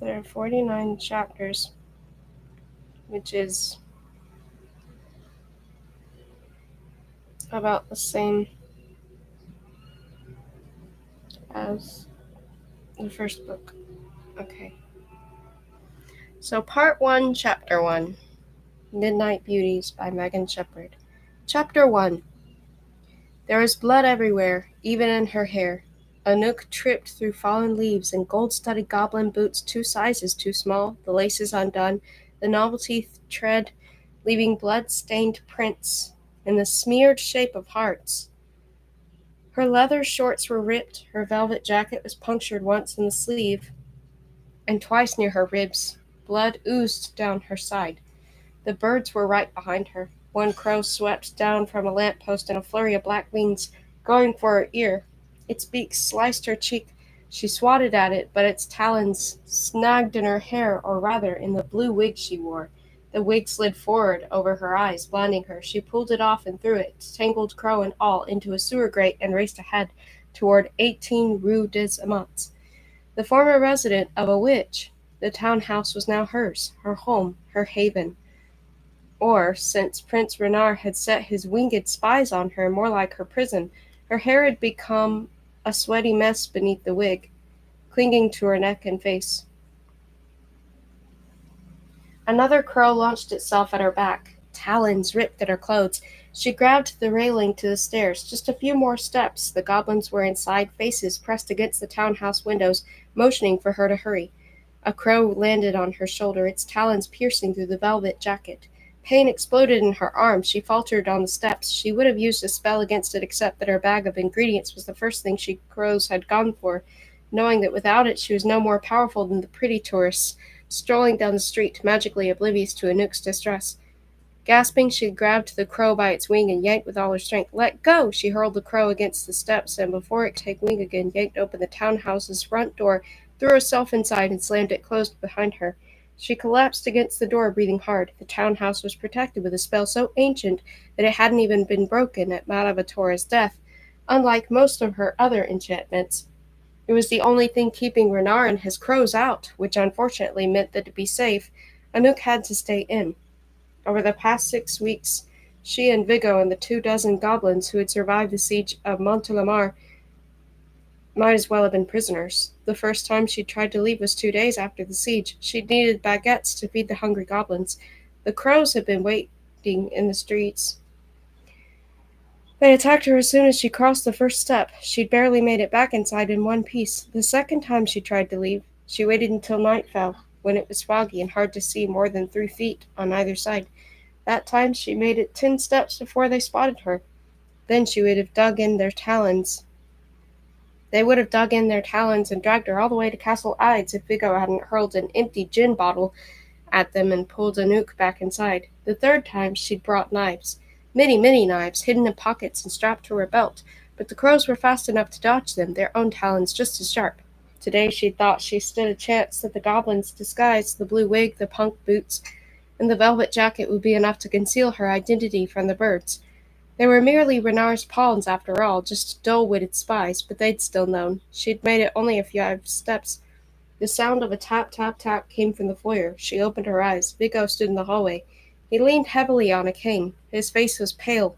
there are 49 chapters, which is about the same as the first book. Okay. So part 1, chapter 1. Midnight Beauties by Megan Shepherd. Chapter 1. There was blood everywhere, even in her hair. A nook tripped through fallen leaves and gold-studded goblin boots 2 sizes too small, the laces undone, the novelty tread leaving blood-stained prints in the smeared shape of hearts. Her leather shorts were ripped, her velvet jacket was punctured once in the sleeve, and twice near her ribs. Blood oozed down her side. The birds were right behind her. One crow swept down from a lamp-post in a flurry of black wings, going for her ear. Its beak sliced her cheek. She swatted at it, but its talons snagged in her hair, or rather in the blue wig she wore. The wig slid forward over her eyes, blinding her. She pulled it off and threw it, tangled crow and all, into a sewer grate and raced ahead toward 18 Rue des Amants, the former residence of a witch. The townhouse was now hers, her home, her haven. Or, since Prince Renard had set his winged spies on her, more like her prison, her hair had become a sweaty mess beneath the wig, clinging to her neck and face. Another crow launched itself at her back. Talons ripped at her clothes. She grabbed the railing to the stairs. Just a few more steps. The goblins were inside, faces pressed against the townhouse windows, motioning for her to hurry. A crow landed on her shoulder, its talons piercing through the velvet jacket. Pain exploded in her arm. She faltered on the steps. She would have used a spell against it, except that her bag of ingredients was the first thing she crows had gone for, knowing that without it she was no more powerful than the pretty tourists strolling down the street, magically oblivious to Anouk's distress. Gasping, she grabbed the crow by its wing and yanked with all her strength. "Let go!" She hurled the crow against the steps, and before it could take wing again, yanked open the townhouse's front door, threw herself inside, and slammed it closed behind her. She collapsed against the door, breathing hard. The townhouse was protected with a spell so ancient that it hadn't even been broken at Madame Atora's death, unlike most of her other enchantments. It was the only thing keeping Renard and his crows out, which unfortunately meant that to be safe, Anouk had to stay in. Over the past 6 weeks, she and Vigo and the 24 goblins who had survived the siege of Montelimar might as well have been prisoners. The first time she'd tried to leave was 2 days after the siege. She'd needed baguettes to feed the hungry goblins. The crows had been waiting in the streets. They attacked her as soon as she crossed the first step. She'd barely made it back inside in one piece. The second time she tried to leave, she waited until night fell, when it was foggy and hard to see more than 3 feet on either side. That time she made it 10 steps before they spotted her. Then she would have dug in their talons. They would have dug in their talons and dragged her all the way to Castle Ides if Vigo hadn't hurled an empty gin bottle at them and pulled Anouk back inside. The third time she'd brought knives. Many, many knives, hidden in pockets and strapped to her belt, but the crows were fast enough to dodge them, their own talons just as sharp. Today she thought she stood a chance that the goblin's disguise, the blue wig, the punk boots, and the velvet jacket would be enough to conceal her identity from the birds. They were merely Renard's pawns after all, just dull-witted spies, but they'd still known. She'd made it only a few steps. The sound of a tap, tap, tap came from the foyer. She opened her eyes. Vigo stood in the hallway. He leaned heavily on a cane. His face was pale.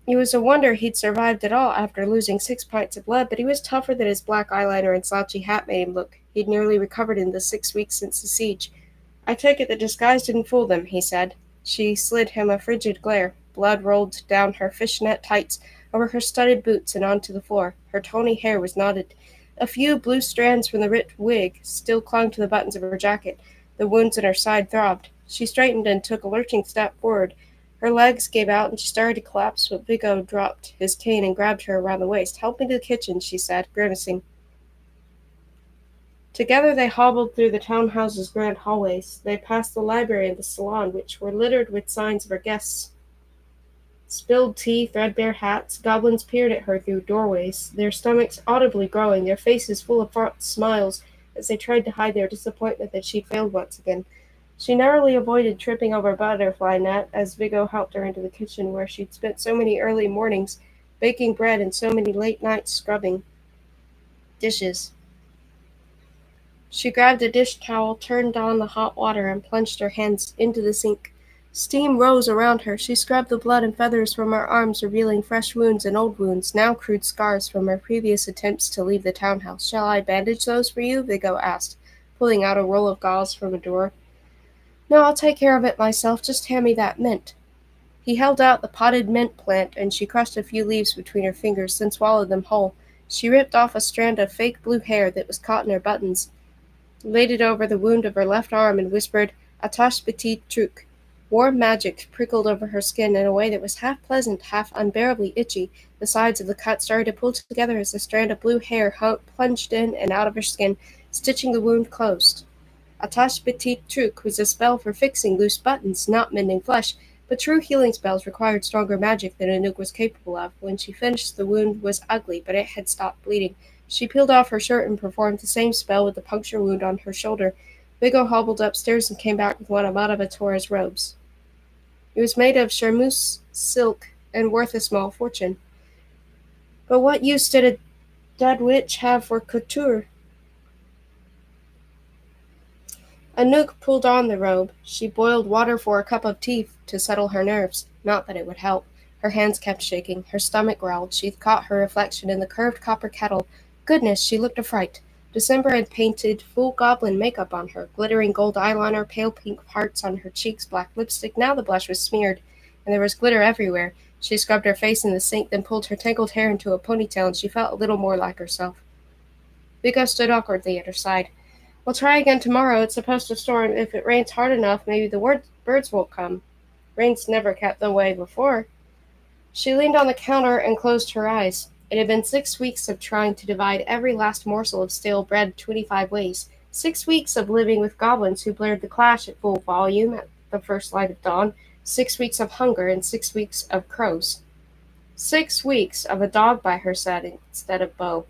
It was a wonder he'd survived at all after losing 6 pints of blood, but he was tougher than his black eyeliner and slouchy hat made him look. He'd nearly recovered in the 6 weeks since the siege. "I take it the disguise didn't fool them," he said. She slid him a frigid glare. Blood rolled down her fishnet tights, over her studded boots, and onto the floor. Her tawny hair was knotted. A few blue strands from the ripped wig still clung to the buttons of her jacket. The wounds in her side throbbed. She straightened and took a lurching step forward. Her legs gave out and she started to collapse, but Vigo dropped his cane and grabbed her around the waist. "Help me to the kitchen," she said, grimacing. Together they hobbled through the townhouse's grand hallways. They passed the library and the salon, which were littered with signs of her guests. Spilled tea, threadbare hats. Goblins peered at her through doorways, their stomachs audibly growing, their faces full of false smiles as they tried to hide their disappointment that she'd failed once again. She narrowly avoided tripping over a butterfly net as Vigo helped her into the kitchen, where she'd spent so many early mornings baking bread and so many late nights scrubbing dishes. She grabbed a dish towel, turned on the hot water, and plunged her hands into the sink. Steam rose around her. She scrubbed the blood and feathers from her arms, revealing fresh wounds and old wounds, now crude scars from her previous attempts to leave the townhouse. "Shall I bandage those for you?" Vigo asked, pulling out a roll of gauze from a drawer. "No, I'll take care of it myself. Just hand me that mint." He held out the potted mint plant, and she crushed a few leaves between her fingers, then swallowed them whole. She ripped off a strand of fake blue hair that was caught in her buttons, laid it over the wound of her left arm, and whispered, "Attache petit truc." Warm magic prickled over her skin in a way that was half pleasant, half unbearably itchy. The sides of the cut started to pull together as the strand of blue hair plunged in and out of her skin, stitching the wound closed. Attache petit truc was a spell for fixing loose buttons, not mending flesh, but true healing spells required stronger magic than Anouk was capable of. When she finished, the wound was ugly, but it had stopped bleeding. She peeled off her shirt and performed the same spell with the puncture wound on her shoulder. Vigo hobbled upstairs and came back with one of Madame robes. It was made of charmeuse silk and worth a small fortune. But what use did a dead witch have for couture? Anouk pulled on the robe. She boiled water for a cup of tea to settle her nerves. Not that it would help. Her hands kept shaking. Her stomach growled. She caught her reflection in the curved copper kettle. Goodness, she looked a fright. December had painted full goblin makeup on her, glittering gold eyeliner, pale pink hearts on her cheeks, black lipstick. Now the blush was smeared, and there was glitter everywhere. She scrubbed her face in the sink, then pulled her tangled hair into a ponytail, and she felt a little more like herself. Vigo stood awkwardly at her side. "We'll try again tomorrow. It's supposed to storm. If it rains hard enough, maybe the birds won't come. Rain's never kept them away before." She leaned on the counter and closed her eyes. It had been 6 weeks of trying to divide every last morsel of stale bread 25 ways. 6 weeks of living with goblins who blared the clash at full volume at the first light of dawn. 6 weeks of hunger and 6 weeks of crows. 6 weeks of a dog by her side instead of Beau.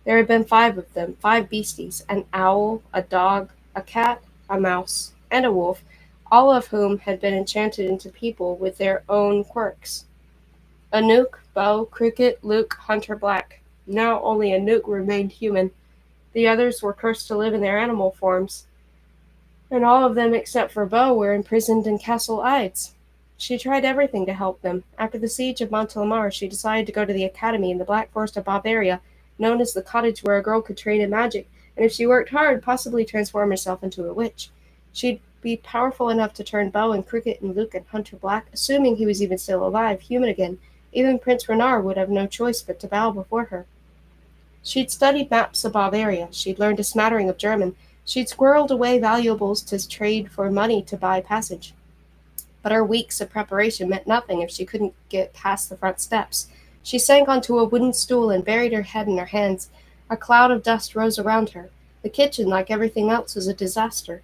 There had been 5 of them, 5 beasties, an owl, a dog, a cat, a mouse, and a wolf, all of whom had been enchanted into people with their own quirks. Anouk, Beau, Cricket, Luke, Hunter Black. Now only Anouk remained human. The others were cursed to live in their animal forms, and all of them except for Beau were imprisoned in Castle Ides. She tried everything to help them. After the siege of Montelimar, she decided to go to the academy in the Black Forest of Bavaria, known as the cottage where a girl could train in magic, and if she worked hard, possibly transform herself into a witch. She'd be powerful enough to turn Beau and Cricket and Luke and Hunter Black, assuming he was even still alive, human again. Even Prince Renard would have no choice but to bow before her. She'd studied maps of Bavaria. She'd learned a smattering of German. She'd squirreled away valuables to trade for money to buy passage. But her weeks of preparation meant nothing if she couldn't get past the front steps. She sank onto a wooden stool and buried her head in her hands. A cloud of dust rose around her. The kitchen, like everything else, was a disaster.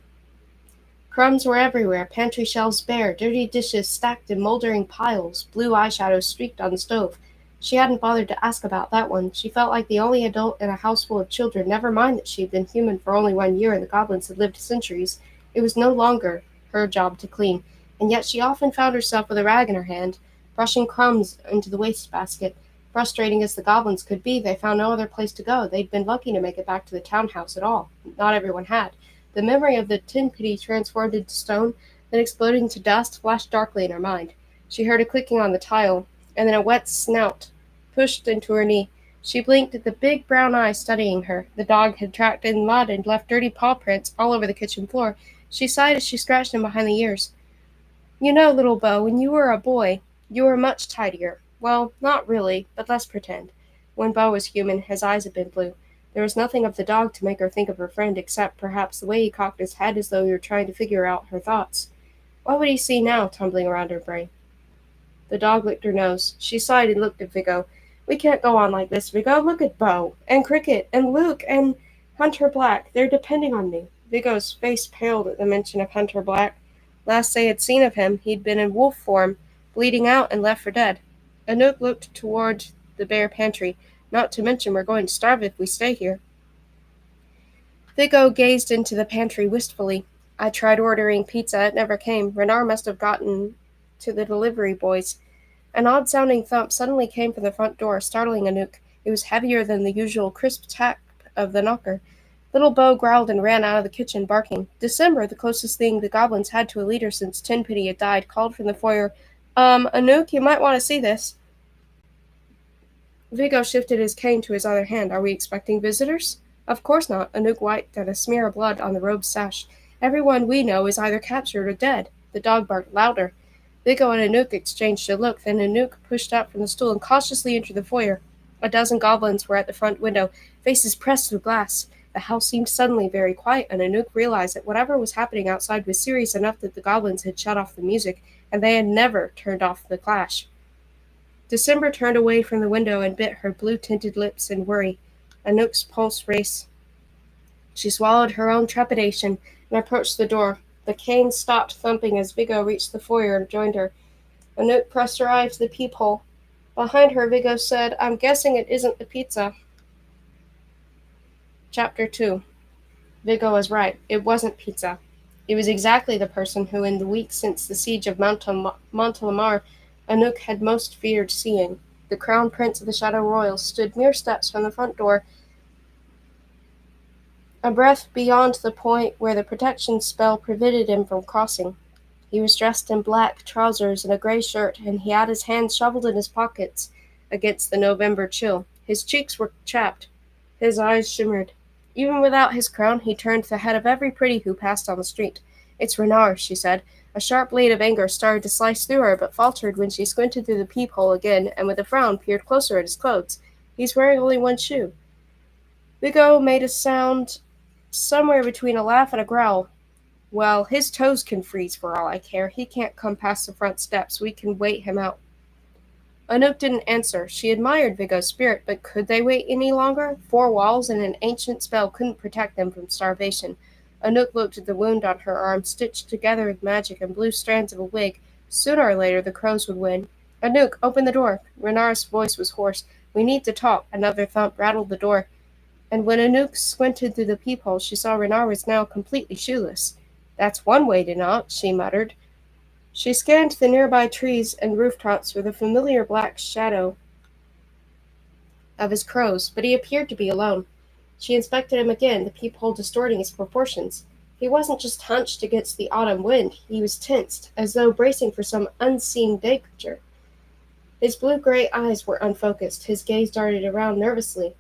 Crumbs were everywhere, pantry shelves bare, dirty dishes stacked in moldering piles, blue eyeshadow streaked on the stove. She hadn't bothered to ask about that one. She felt like the only adult in a house full of children, never mind that she had been human for only 1 year and the goblins had lived centuries. It was no longer her job to clean, and yet she often found herself with a rag in her hand, brushing crumbs into the wastebasket. Frustrating as the goblins could be, they found no other place to go. They'd been lucky to make it back to the townhouse at all. Not everyone had. The memory of the tin kitty transformed into stone, then exploded into dust, flashed darkly in her mind. She heard a clicking on the tile, and then a wet snout pushed into her knee. She blinked at the big brown eyes studying her. The dog had tracked in mud and left dirty paw prints all over the kitchen floor. She sighed as she scratched him behind the ears. "You know, little Beau, when you were a boy, you were much tidier. Well, not really, but let's pretend." When Beau was human, his eyes had been blue. There was nothing of the dog to make her think of her friend, except perhaps the way he cocked his head as though he were trying to figure out her thoughts. What would he see now, tumbling around her brain? The dog licked her nose. She sighed and looked at Vigo. "We can't go on like this, Vigo. Look at Beau, and Cricket, and Luke, and Hunter Black. They're depending on me." Vigo's face paled at the mention of Hunter Black. Last they had seen of him, he'd been in wolf form, bleeding out and left for dead. Anouk looked toward the bare pantry. "Not to mention we're going to starve if we stay here." Vigo gazed into the pantry wistfully. "I tried ordering pizza. It never came. Renard must have gotten to the delivery boys." An odd-sounding thump suddenly came from the front door, startling Anouk. It was heavier than the usual crisp tap of the knocker. Little Bo growled and ran out of the kitchen, barking. December, the closest thing the goblins had to a leader since Tenpenny had died, called from the foyer, Anouk, you might want to see this. Vigo shifted his cane to his other hand. Are we expecting visitors? Of course not. Anouk wiped at a smear of blood on the robe's sash. Everyone we know is either captured or dead. The dog barked louder. Vigo and Anouk exchanged a look, then Anouk pushed out from the stool and cautiously entered the foyer. A dozen goblins were at the front window, faces pressed to the glass. The house seemed suddenly very quiet, and Anouk realized that whatever was happening outside was serious enough that the goblins had shut off the music, and they had never turned off the clash. December turned away from the window and bit her blue-tinted lips in worry. Anouk's pulse raced. She swallowed her own trepidation and approached the door. The cane stopped thumping as Vigo reached the foyer and joined her. Anouk pressed her eye to the peephole. Behind her, Vigo said, I'm guessing it isn't the pizza. Chapter 2. Vigo was right. It wasn't pizza. It was exactly the person who, in the weeks since the siege of Montelimar, Anouk had most feared seeing. The crown prince of the Shadow Royals stood mere steps from the front door, a breath beyond the point where the protection spell prevented him from crossing. He was dressed in black trousers and a gray shirt, and he had his hands shoveled in his pockets against the November chill. His cheeks were chapped. His eyes shimmered. Even without his crown, he turned the head of every pretty who passed on the street. It's Renard, she said. A sharp blade of anger started to slice through her, but faltered when she squinted through the peephole again, and with a frown peered closer at his clothes. He's wearing only one shoe. Vigo made a sound somewhere between a laugh and a growl. Well, his toes can freeze for all I care. He can't come past the front steps. We can wait him out. Anouk didn't answer. She admired Vigo's spirit, but could they wait any longer? 4 walls and an ancient spell couldn't protect them from starvation. Anouk looked at the wound on her arm, stitched together with magic and blue strands of a wig. Sooner or later, the crows would win. Anouk, open the door. Renard's voice was hoarse. We need to talk. Another thump rattled the door, and when Anouk squinted through the peephole, she saw Renard was now completely shoeless. That's one way to knock, she muttered. She scanned the nearby trees and rooftops for the familiar black shadow of his crows, but he appeared to be alone. She inspected him again, the peephole distorting his proportions. He wasn't just hunched against the autumn wind, he was tensed, as though bracing for some unseen danger. His blue-gray eyes were unfocused, his gaze darted around nervously.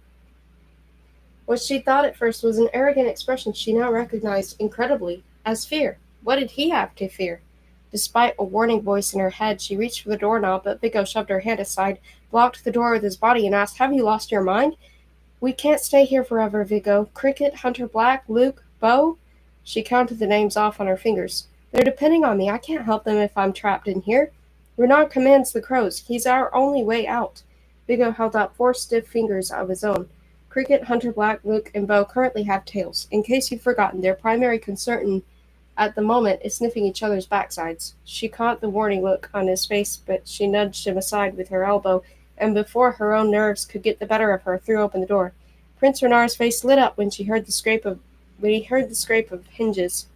What she thought at first was an arrogant expression she now recognized incredibly as fear. What did he have to fear? Despite a warning voice in her head, she reached for the doorknob, but Vigo shoved her hand aside, blocked the door with his body, and asked, Have you lost your mind? We can't stay here forever, Vigo. Cricket, Hunter Black, Luke, Bo? She counted the names off on her fingers. They're depending on me. I can't help them if I'm trapped in here. Renard commands the crows. He's our only way out. Vigo held out 4 stiff fingers of his own. Cricket, Hunter Black, Luke, and Bo currently have tails. In case you've forgotten, their primary concern at the moment is sniffing each other's backsides. She caught the warning look on his face, but she nudged him aside with her elbow, and before her own nerves could get the better of her, threw open the door. Prince Renard's face lit up when he heard the scrape of hinges.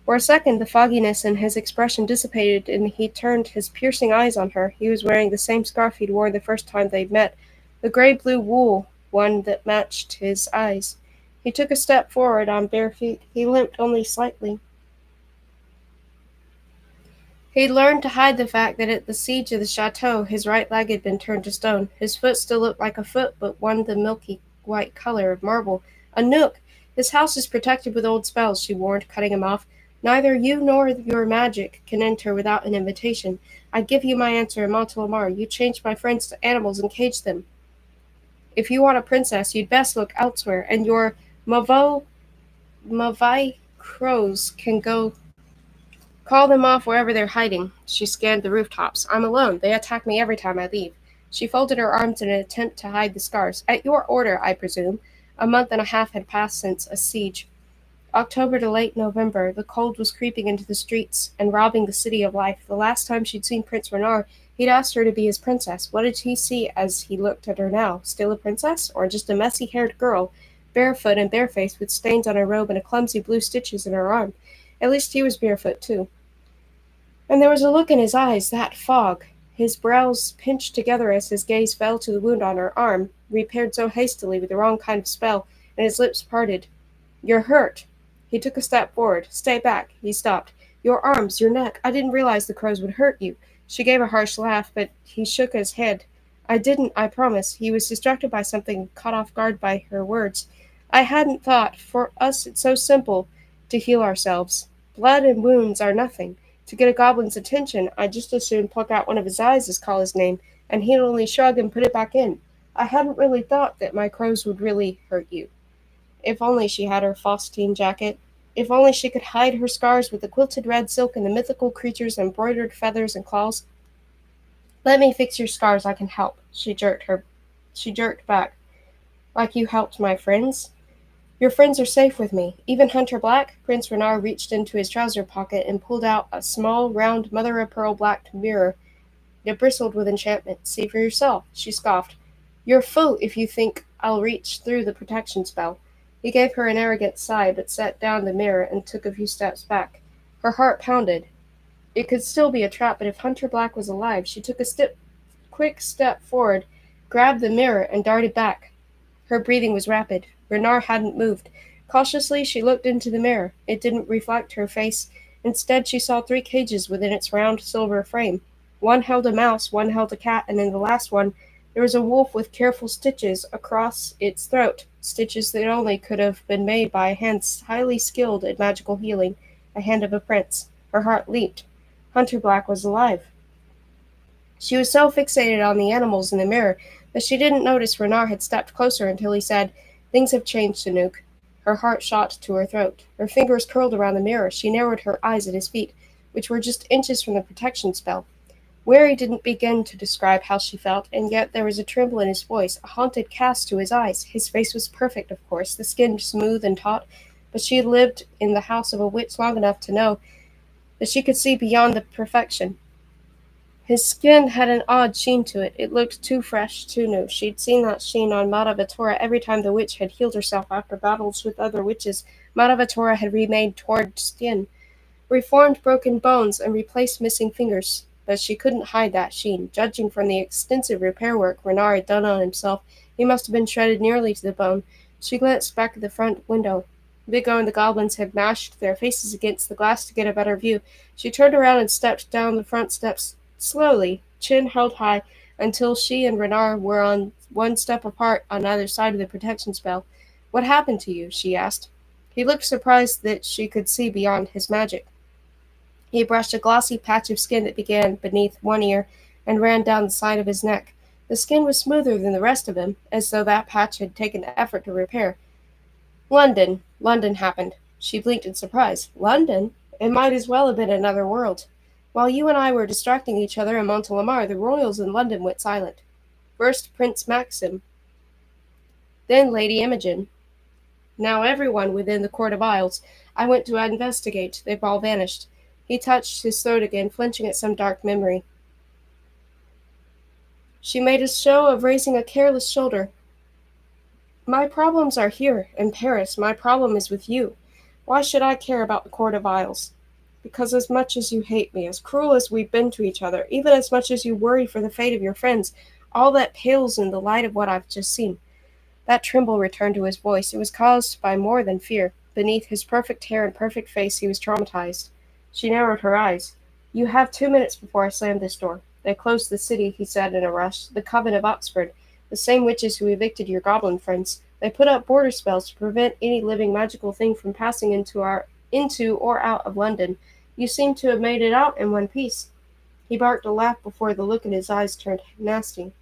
For a second, the fogginess in his expression dissipated, and he turned his piercing eyes on her. He was wearing the same scarf he'd worn the first time they'd met, the gray-blue wool one that matched his eyes. He took a step forward on bare feet. He limped only slightly. He'd learned to hide the fact that at the siege of the chateau his right leg had been turned to stone. His foot still looked like a foot, but one the milky white color of marble. Anouk! This house is protected with old spells, she warned, cutting him off. Neither you nor your magic can enter without an invitation. I give you my answer in Montelimar. You changed my friends to animals and caged them. If you want a princess, you'd best look elsewhere, and your Mavai crows can go call them off wherever they're hiding. She scanned the rooftops. I'm alone. They attack me every time I leave. She folded her arms in an attempt to hide the scars. At your order, I presume. A month and a half had passed since a siege. October to late November, the cold was creeping into the streets and robbing the city of life. The last time she'd seen Prince Renard, he'd asked her to be his princess. What did he see as he looked at her now? Still a princess? Or just a messy-haired girl, barefoot and barefaced, with stains on her robe and a clumsy blue stitches in her arm? At least he was barefoot, too. And there was a look in his eyes, that fog. His brows pinched together as his gaze fell to the wound on her arm, repaired so hastily with the wrong kind of spell, and his lips parted. "You're hurt." He took a step forward. "Stay back." He stopped. "Your arms, your neck. I didn't realize the crows would hurt you." She gave a harsh laugh, but he shook his head. "I didn't, I promise." He was distracted by something, caught off guard by her words. "I hadn't thought. For us, it's so simple to heal ourselves. Blood and wounds are nothing. To get a goblin's attention, I'd just as soon pluck out one of his eyes as call his name, and he'd only shrug and put it back in. I hadn't really thought that my crows would really hurt you." If only she had her Faustine jacket. If only she could hide her scars with the quilted red silk and the mythical creature's embroidered feathers and claws. "Let me fix your scars, I can help." She jerked back. "Like you helped my friends?" "Your friends are safe with me. Even Hunter Black?" Prince Renard reached into his trouser pocket and pulled out a small, round, mother-of-pearl black mirror. It bristled with enchantment. "See for yourself," she scoffed. "You're a fool if you think I'll reach through the protection spell." He gave her an arrogant sigh, but set down the mirror and took a few steps back. Her heart pounded. It could still be a trap, but if Hunter Black was alive, she took a quick step forward, grabbed the mirror, and darted back. Her breathing was rapid. Renard hadn't moved. Cautiously, she looked into the mirror. It didn't reflect her face. Instead, she saw 3 cages within its round silver frame. One held a mouse, one held a cat, and in the last one there was a wolf with careful stitches across its throat, stitches that only could have been made by a hand highly skilled in magical healing, a hand of a prince. Her heart leaped. Hunter Black was alive. She was so fixated on the animals in the mirror that she didn't notice Renard had stepped closer until he said, "Things have changed, Sanook." Her heart shot to her throat. Her fingers curled around the mirror. She narrowed her eyes at his feet, which were just inches from the protection spell. Weary didn't begin to describe how she felt, and yet there was a tremble in his voice, a haunted cast to his eyes. His face was perfect, of course, the skin smooth and taut, but she had lived in the house of a witch long enough to know that she could see beyond the perfection. His skin had an odd sheen to it. It looked too fresh, too new. She'd seen that sheen on Madavatora every time the witch had healed herself after battles with other witches. Madavatora had remade torn skin, reformed broken bones, and replaced missing fingers. But she couldn't hide that sheen. Judging from the extensive repair work Renard had done on himself, he must have been shredded nearly to the bone. She glanced back at the front window. Vigo and the goblins had mashed their faces against the glass to get a better view. She turned around and stepped down the front steps slowly, chin held high, until she and Renard were on one step apart on either side of the protection spell. "What happened to you?" she asked. He looked surprised that she could see beyond his magic. He brushed a glossy patch of skin that began beneath one ear and ran down the side of his neck. The skin was smoother than the rest of him, as though that patch had taken effort to repair. London happened." She blinked in surprise. "London? It might as well have been another world. While you and I were distracting each other in Montelamar, the royals in London went silent. First Prince Maxim, then Lady Imogen. Now everyone within the Court of Isles. I went to investigate. They've all vanished." He touched his throat again, flinching at some dark memory. She made a show of raising a careless shoulder. "My problems are here, in Paris. My problem is with you. Why should I care about the Court of Isles? Because as much as you hate me, as cruel as we've been to each other, even as much as you worry for the fate of your friends, all that pales in the light of what I've just seen." That tremble returned to his voice. It was caused by more than fear. Beneath his perfect hair and perfect face, he was traumatized. She narrowed her eyes. "You have 2 minutes before I slam this door." "They closed the city," he said in a rush. "The Coven of Oxford. The same witches who evicted your goblin friends. They put up border spells to prevent any living magical thing from passing into or out of London. You seem to have made it out in one piece." He barked a laugh before the look in his eyes turned nasty.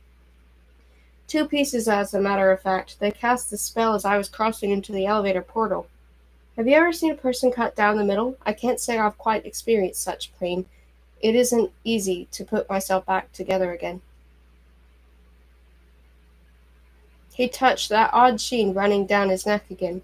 "2 pieces, as a matter of fact. They cast the spell as I was crossing into the elevator portal. Have you ever seen a person cut down the middle? I can't say I've quite experienced such pain. It isn't easy to put myself back together again." He touched that odd sheen running down his neck again.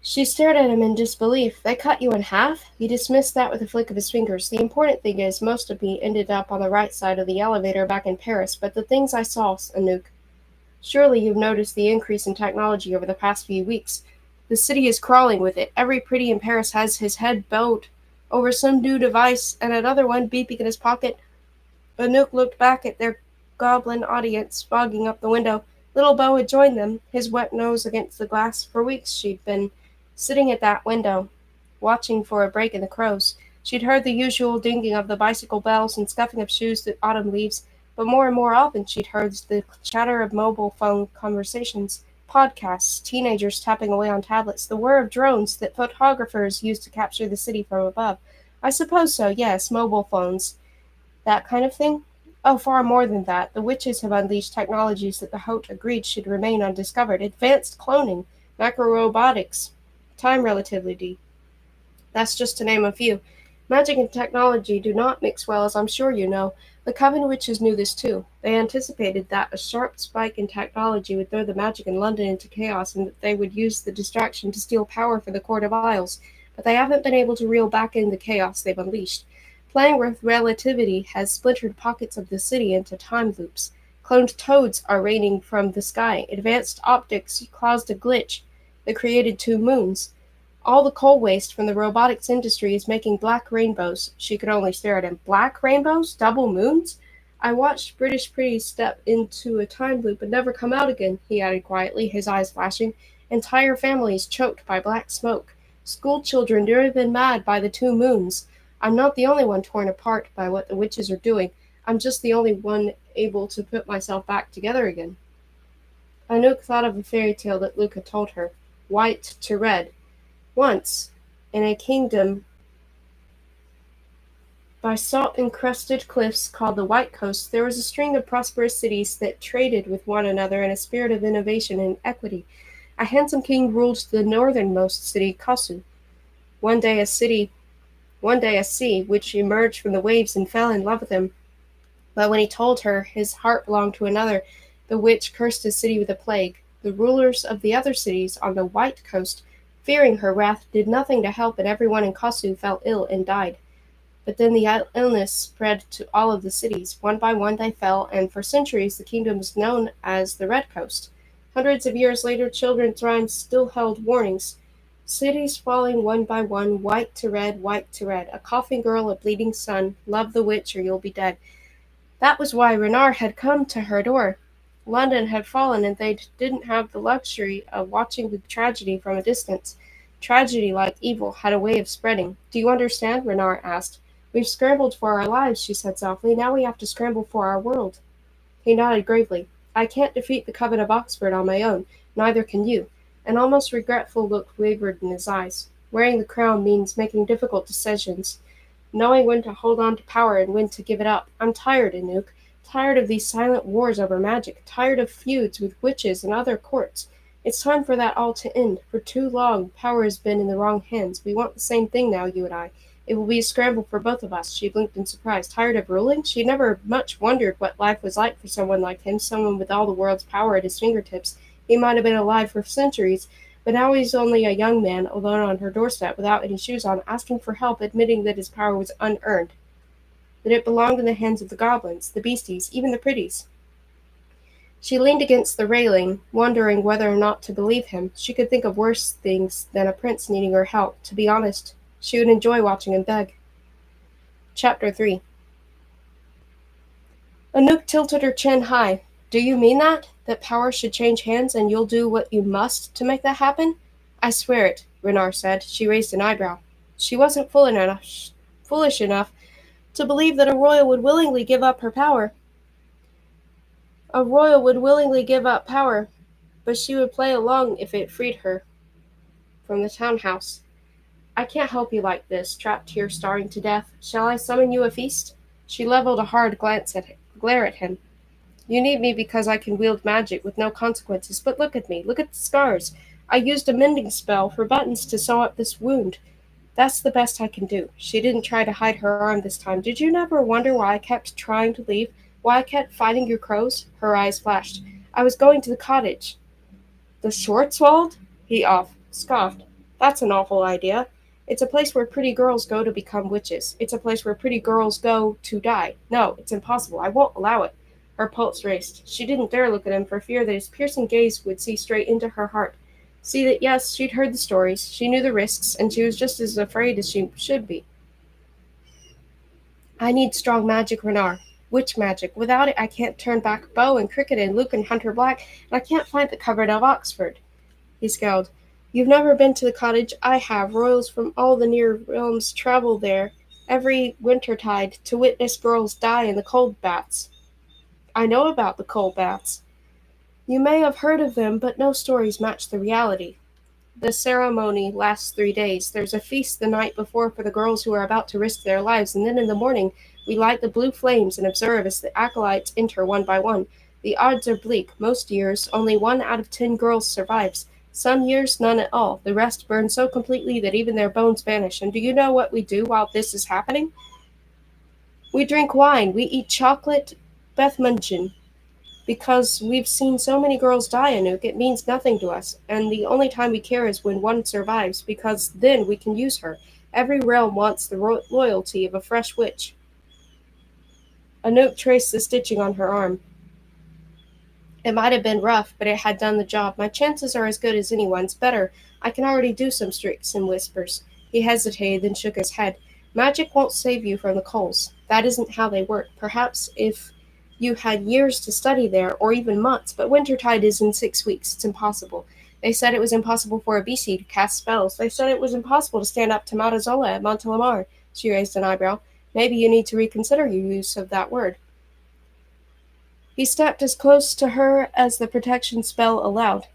She stared at him in disbelief. "They cut you in half?" He dismissed that with a flick of his fingers. "The important thing is, most of me ended up on the right side of the elevator back in Paris, but the things I saw, Anouk. Surely you've noticed the increase in technology over the past few weeks. The city is crawling with it. Every pretty in Paris has his head bowed over some new device, and another one beeping in his pocket." Anouk looked back at their goblin audience, fogging up the window. Little Beau had joined them, his wet nose against the glass. For weeks she'd been sitting at that window, watching for a break in the crows. She'd heard the usual dinging of the bicycle bells and scuffing of shoes through autumn leaves, but more and more often she'd heard the chatter of mobile phone conversations, podcasts, teenagers tapping away on tablets, the whir of drones that photographers used to capture the city from above. I suppose so, yes, mobile phones. That kind of thing? Oh, far more than that. The witches have unleashed technologies that the Hote agreed should remain undiscovered. Advanced cloning, macrorobotics, time relativity. That's just to name a few. Magic and technology do not mix well, as I'm sure you know. The Coven witches knew this too. They anticipated that a sharp spike in technology would throw the magic in London into chaos and that they would use the distraction to steal power for the Court of Isles. But they haven't been able to reel back in the chaos they've unleashed. Playing with relativity has splintered pockets of the city into time loops. Cloned toads are raining from the sky. Advanced optics caused a glitch that created two moons. All the coal waste from the robotics industry is making black rainbows. She could only stare at him. Black rainbows? Double moons? I watched British Pretty step into a time loop and never come out again, he added quietly, his eyes flashing. Entire families choked by black smoke. School children driven mad by the two moons. I'm not the only one torn apart by what the witches are doing. I'm just the only one able to put myself back together again. Anouk thought of a fairy tale that Luke had told her. White to red. Once, in a kingdom by salt-encrusted cliffs called the White Coast, there was a string of prosperous cities that traded with one another in a spirit of innovation and equity. A handsome king ruled the northernmost city, Kasu. One day a sea, which emerged from the waves and fell in love with him. But when he told her his heart belonged to another, the witch cursed his city with a plague. The rulers of the other cities on the White Coast, fearing her wrath, did nothing to help, and everyone in Kasu fell ill and died. But then the illness spread to all of the cities. One by one they fell, and for centuries the kingdom was known as the Red Coast. Hundreds of years later, children's rhymes still held warnings. Cities falling one by one, white to red, white to red. A coughing girl, a bleeding son. Love the witch or you'll be dead. That was why Renard had come to her door. London had fallen, and they didn't have the luxury of watching the tragedy from a distance. Tragedy, like evil, had a way of spreading. Do you understand? Renard asked. We've scrambled for our lives, she said softly. Now we have to scramble for our world. He nodded gravely. I can't defeat the Coven of Oxford on my own. Neither can you. An almost regretful look wavered in his eyes. Wearing the crown means making difficult decisions, knowing when to hold on to power and when to give it up. I'm tired, Anouk. Tired of these silent wars over magic. Tired of feuds with witches and other courts. It's time for that all to end. For too long, power has been in the wrong hands. We want the same thing now, you and I. It will be a scramble for both of us. She blinked in surprise. Tired of ruling? She never much wondered what life was like for someone like him, someone with all the world's power at his fingertips. He might have been alive for centuries, but now he's only a young man, alone on her doorstep, without any shoes on, asking for help, admitting that his power was unearned, that it belonged in the hands of the goblins, the beasties, even the pretties. She leaned against the railing, wondering whether or not to believe him. She could think of worse things than a prince needing her help. To be honest, she would enjoy watching him beg. Chapter 3. Anouk tilted her chin high. Do you mean that? That power should change hands and you'll do what you must to make that happen? I swear it, Renard said. She raised an eyebrow. She wasn't foolish enough to believe that a royal would willingly give up her power. A royal would willingly give up power, but she would play along if it freed her from the townhouse. I can't help you like this, trapped here starving to death. Shall I summon you a feast? She leveled a hard glare at him. You need me because I can wield magic with no consequences, but look at me. Look at the scars. I used a mending spell for buttons to sew up this wound. That's the best I can do. She didn't try to hide her arm this time. Did you never wonder why I kept trying to leave? Why I kept fighting your crows? Her eyes flashed. I was going to the cottage. The Schwarzwald? He scoffed. That's an awful idea. It's a place where pretty girls go to become witches. It's a place where pretty girls go to die. No, it's impossible. I won't allow it. Her pulse raced. She didn't dare look at him for fear that his piercing gaze would see straight into her heart. See that, yes, she'd heard the stories, she knew the risks, and she was just as afraid as she should be. I need strong magic, Renard. Witch magic. Without it, I can't turn back Bo and Cricket and Luke and Hunter Black, and I can't find the cupboard of Oxford. He scowled. You've never been to the cottage? I have. Royals from all the near realms travel there every wintertide to witness girls die in the cold baths. I know about the cold baths. You may have heard of them, but no stories match the reality. The ceremony lasts 3 days. There's a feast the night before for the girls who are about to risk their lives, and then in the morning we light the blue flames and observe as the acolytes enter one by one. The odds are bleak. Most years, only 1 out of 10 girls survives. Some years, none at all. The rest burn so completely that even their bones vanish. And do you know what we do while this is happening? We drink wine. We eat chocolate Beth Munchin. Because we've seen so many girls die, Anouk, it means nothing to us, and the only time we care is when one survives, because then we can use her. Every realm wants the loyalty of a fresh witch. Anouk traced the stitching on her arm. It might have been rough, but it had done the job. My chances are as good as anyone's. Better. I can already do some streaks and whispers. He hesitated, then shook his head. Magic won't save you from the coals. That isn't how they work. Perhaps if you had years to study there, or even months, but Wintertide is in 6 weeks. It's impossible. They said it was impossible for a BC to cast spells. They said it was impossible to stand up to Matazola at Montelamar. She raised an eyebrow. Maybe you need to reconsider your use of that word. He stepped as close to her as the protection spell allowed.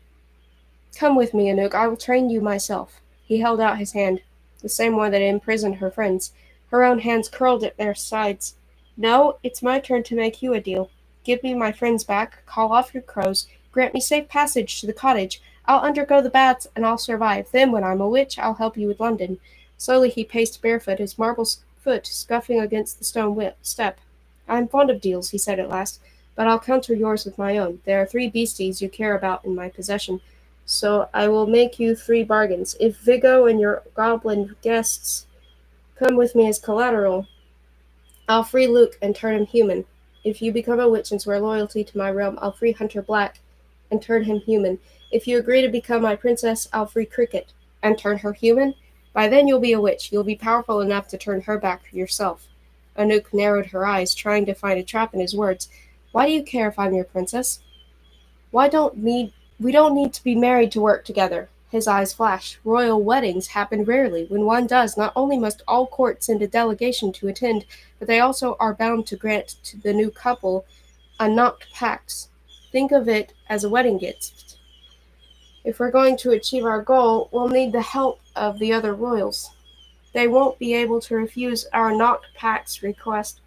Come with me, Anouk. I will train you myself. He held out his hand, the same one that had imprisoned her friends. Her own hands curled at their sides. No, it's my turn to make you a deal. Give me my friends back, call off your crows, grant me safe passage to the cottage. I'll undergo the baths, and I'll survive. Then, when I'm a witch, I'll help you with London. Slowly he paced barefoot, his marble foot scuffing against the stone step. I'm fond of deals, he said at last, but I'll counter yours with my own. There are 3 beasties you care about in my possession, so I will make you 3 bargains. If Vigo and your goblin guests come with me as collateral, I'll free Luke and turn him human. If you become a witch and swear loyalty to my realm, I'll free Hunter Black and turn him human. If you agree to become my princess, I'll free Cricket and turn her human. By then you'll be a witch. You'll be powerful enough to turn her back yourself. Anouk narrowed her eyes, trying to find a trap in his words. Why do you care if I'm your princess? Why don't we don't need to be married to work together. His eyes flashed. Royal weddings happen rarely. When one does, not only must all courts send a delegation to attend, but they also are bound to grant to the new couple a knocked pax. Think of it as a wedding gift. If we're going to achieve our goal, we'll need the help of the other royals. They won't be able to refuse our knocked pax request.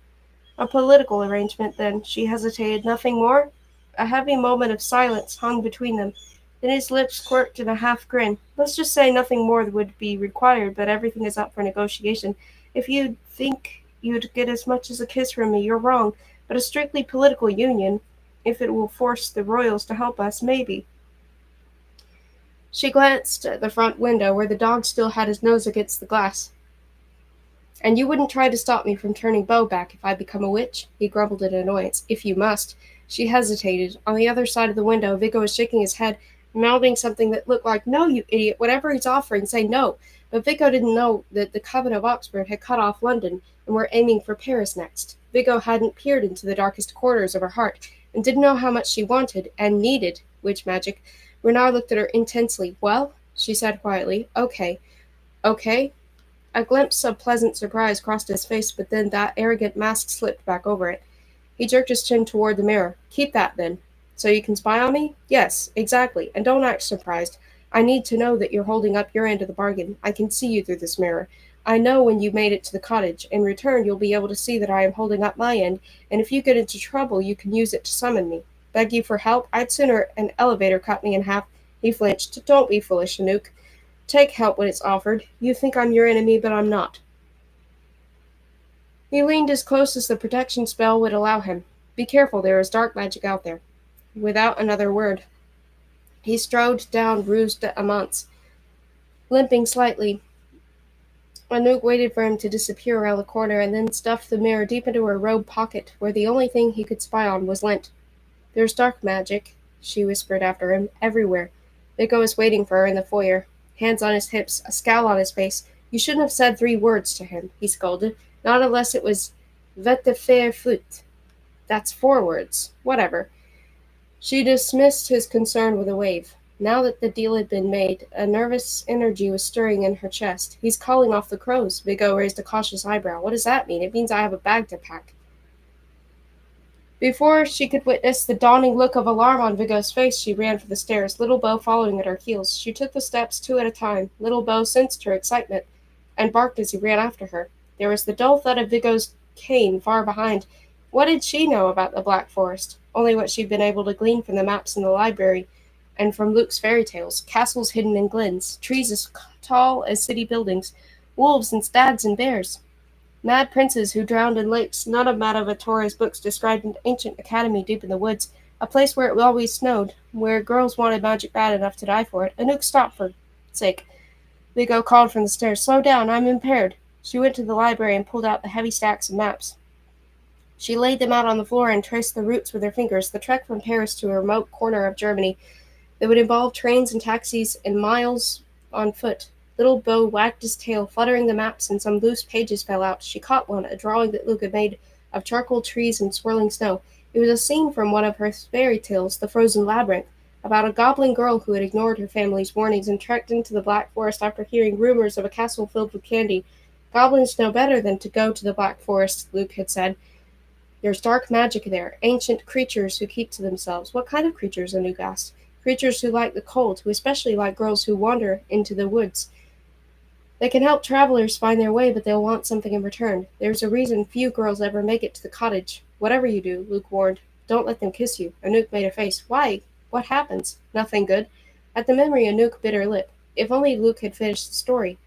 A political arrangement, then. She hesitated. Nothing more? A heavy moment of silence hung between them. Then his lips quirked in a half grin. Let's just say nothing more would be required, but everything is up for negotiation. If you think you'd get as much as a kiss from me, you're wrong. But a strictly political union, if it will force the royals to help us, maybe. She glanced at the front window, where the dog still had his nose against the glass. And you wouldn't try to stop me from turning Bo back if I become a witch? He grumbled in annoyance. If you must. She hesitated. On the other side of the window, Vigo was shaking his head, mouthing something that looked like, no, you idiot, whatever he's offering, say no. But Vigo didn't know that the Coven of Oxford had cut off London and were aiming for Paris next. Vigo hadn't peered into the darkest quarters of her heart, and didn't know how much she wanted and needed witch magic. Renard looked at her intensely. Well, she said quietly, okay. Okay? A glimpse of pleasant surprise crossed his face, but then that arrogant mask slipped back over it. He jerked his chin toward the mirror. Keep that, then. So you can spy on me? Yes, exactly. And don't act surprised. I need to know that you're holding up your end of the bargain. I can see you through this mirror. I know when you made it to the cottage. In return, you'll be able to see that I am holding up my end, and if you get into trouble, you can use it to summon me. Beg you for help? I'd sooner an elevator cut me in half. He flinched. Don't be foolish, Anouk. Take help when it's offered. You think I'm your enemy, but I'm not. He leaned as close as the protection spell would allow him. Be careful, there is dark magic out there. Without another word, he strode down Rue d'Amance, limping slightly. Anouk waited for him to disappear around the corner and then stuffed the mirror deep into her robe pocket, where the only thing he could spy on was lint. There's dark magic, she whispered after him, everywhere. Vigo was waiting for her in the foyer, hands on his hips, a scowl on his face. You shouldn't have said 3 words to him, he scolded, not unless it was "Vete faire foutre." That's 4 words. Whatever. She dismissed his concern with a wave. Now that the deal had been made, a nervous energy was stirring in her chest. He's calling off the crows. Big O raised a cautious eyebrow. What does that mean? It means I have a bag to pack. Before she could witness the dawning look of alarm on Vigo's face, she ran for the stairs, Little Bo following at her heels. She took the steps 2 at a time. Little Bo sensed her excitement and barked as he ran after her. There was the dull thud of Vigo's cane far behind. What did she know about the Black Forest? Only what she'd been able to glean from the maps in the library and from Luke's fairy tales. Castles hidden in glens, trees as tall as city buildings, wolves and stags and bears. Mad princes who drowned in lakes. None of Madame Vatora's books described an ancient academy deep in the woods, a place where it always snowed, where girls wanted magic bad enough to die for it. Anouk stopped for sake. Vigo called from the stairs, "Slow down, I'm impaired." She went to the library and pulled out the heavy stacks of maps. She laid them out on the floor and traced the routes with her fingers. The trek from Paris to a remote corner of Germany that would involve trains and taxis and miles on foot. Little Bo wagged his tail, fluttering the maps, and some loose pages fell out. She caught one, a drawing that Luke had made of charcoal trees and swirling snow. It was a scene from one of her fairy tales, The Frozen Labyrinth, about a goblin girl who had ignored her family's warnings and trekked into the Black Forest after hearing rumors of a castle filled with candy. Goblins know better than to go to the Black Forest, Luke had said. There's dark magic there, ancient creatures who keep to themselves. What kind of creatures? Anouk asked. Creatures who like the cold, who especially like girls who wander into the woods. They can help travelers find their way, but they'll want something in return. There's a reason few girls ever make it to the cottage. Whatever you do, Luke warned, don't let them kiss you. Anouk made a face. Why? What happens? Nothing good. At the memory, Anouk bit her lip. If only Luke had finished the story.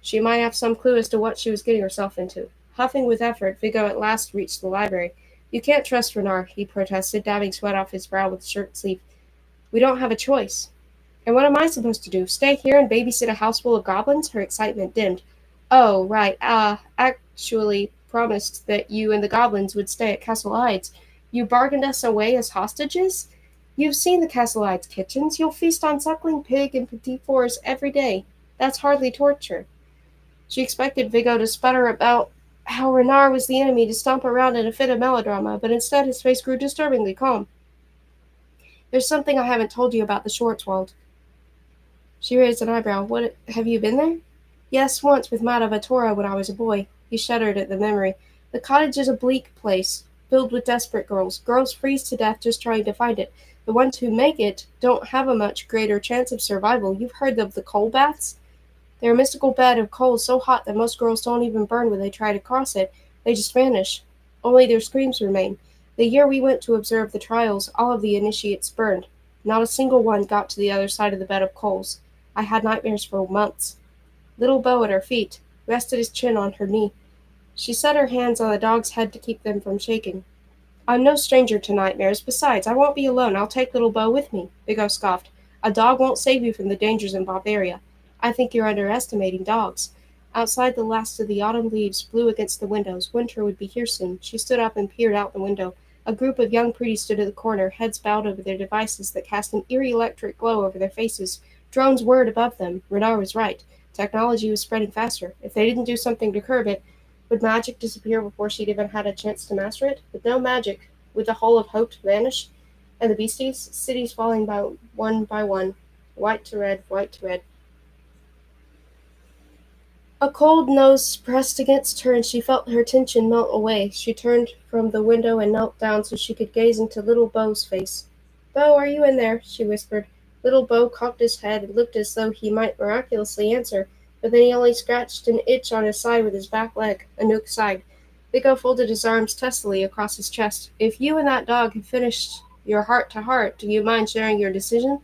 She might have some clue as to what she was getting herself into. Huffing with effort, Vigo at last reached the library. You can't trust Renard, he protested, dabbing sweat off his brow with his shirt sleeve. We don't have a choice. And what am I supposed to do? Stay here and babysit a house full of goblins? Her excitement dimmed. Oh, right. Actually promised that you and the goblins would stay at Castle Hyde's. You bargained us away as hostages? You've seen the Castle Hyde's kitchens. You'll feast on suckling pig and petit fours every day. That's hardly torture. She expected Vigo to sputter about how Renard was the enemy, to stomp around in a fit of melodrama, but instead his face grew disturbingly calm. There's something I haven't told you about the Schwarzwald. She raised an eyebrow. What, have you been there? Yes, once with Madame Vatora when I was a boy. He shuddered at the memory. The cottage is a bleak place, filled with desperate girls. Girls freeze to death just trying to find it. The ones who make it don't have a much greater chance of survival. You've heard of the coal baths? They're a mystical bed of coal so hot that most girls don't even burn when they try to cross it. They just vanish. Only their screams remain. The year we went to observe the trials, all of the initiates burned. Not a single one got to the other side of the bed of coals. I had nightmares for months. Little Bo at her feet rested his chin on her knee. She set her hands on the dog's head to keep them from shaking. I'm no stranger to nightmares. Besides, I won't be alone. I'll take Little Bo with me. Bigo scoffed. A dog won't save you from the dangers in Bavaria. I think you're underestimating dogs. Outside, the last of the autumn leaves blew against the windows. Winter would be here soon. She stood up and peered out the window. A group of young pretties stood at the corner, heads bowed over their devices that cast an eerie electric glow over their faces. Drones whirred above them. Renard was right. Technology was spreading faster. If they didn't do something to curb it, would magic disappear before she'd even had a chance to master it? With no magic, would the whole of hope vanish? And the beasties? Cities falling by one, white to red, white to red. A cold nose pressed against her, and she felt her tension melt away. She turned from the window and knelt down so she could gaze into Little Bo's face. Bo, are you in there? She whispered. Little Bo cocked his head and looked as though he might miraculously answer, but then he only scratched an itch on his side with his back leg. Anouk sighed. Vigo folded his arms testily across his chest. If you and that dog have finished your heart-to-heart, do you mind sharing your decision?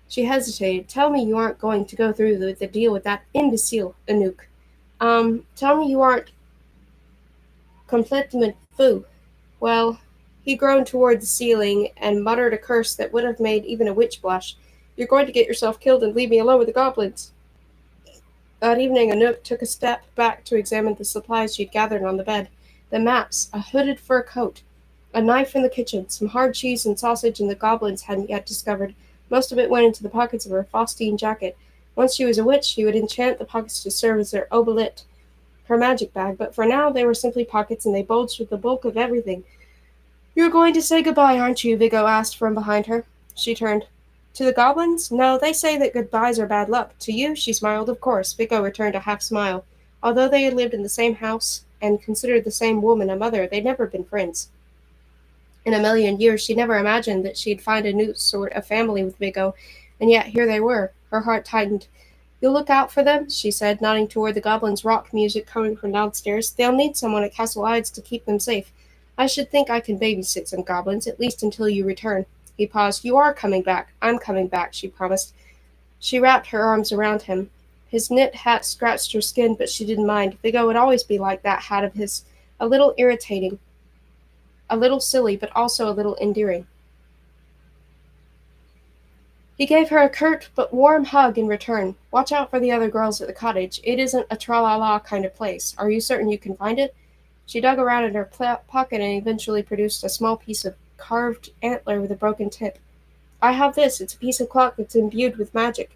She hesitated. Tell me you aren't going to go through with the deal with that imbecile, Anouk. Tell me you aren't complètement fou. Well, he groaned toward the ceiling and muttered a curse that would have made even a witch blush. You're going to get yourself killed and leave me alone with the goblins. That evening, Anouk took a step back to examine the supplies she'd gathered on the bed. The maps, a hooded fur coat, a knife in the kitchen, some hard cheese and sausage the goblins hadn't yet discovered. Most of it went into the pockets of her Faustine jacket. Once she was a witch, she would enchant the pockets to serve as their obolite, her magic bag, but for now they were simply pockets and they bulged with the bulk of everything. You're going to say goodbye, aren't you? Vigo asked from behind her. She turned. To the goblins? No, they say that goodbyes are bad luck. To you? She smiled. Of course. Vigo returned a half smile. Although they had lived in the same house and considered the same woman a mother, they'd never been friends. In a million years, she'd never imagined that she'd find a new sort of family with Vigo, and yet here they were. Her heart tightened. You'll look out for them, she said, nodding toward the goblins' rock music coming from downstairs. They'll need someone at Castle Ides to keep them safe. I should think I can babysit some goblins, at least until you return. He paused. You are coming back. I'm coming back, she promised. She wrapped her arms around him. His knit hat scratched her skin, but she didn't mind. Vigo would always be like that hat of his, a little irritating, a little silly, but also a little endearing. He gave her a curt but warm hug in return. Watch out for the other girls at the cottage. It isn't a tra-la-la kind of place. Are you certain you can find it? She dug around in her pocket and eventually produced a small piece of carved antler with a broken tip. I have this. It's a piece of clock that's imbued with magic.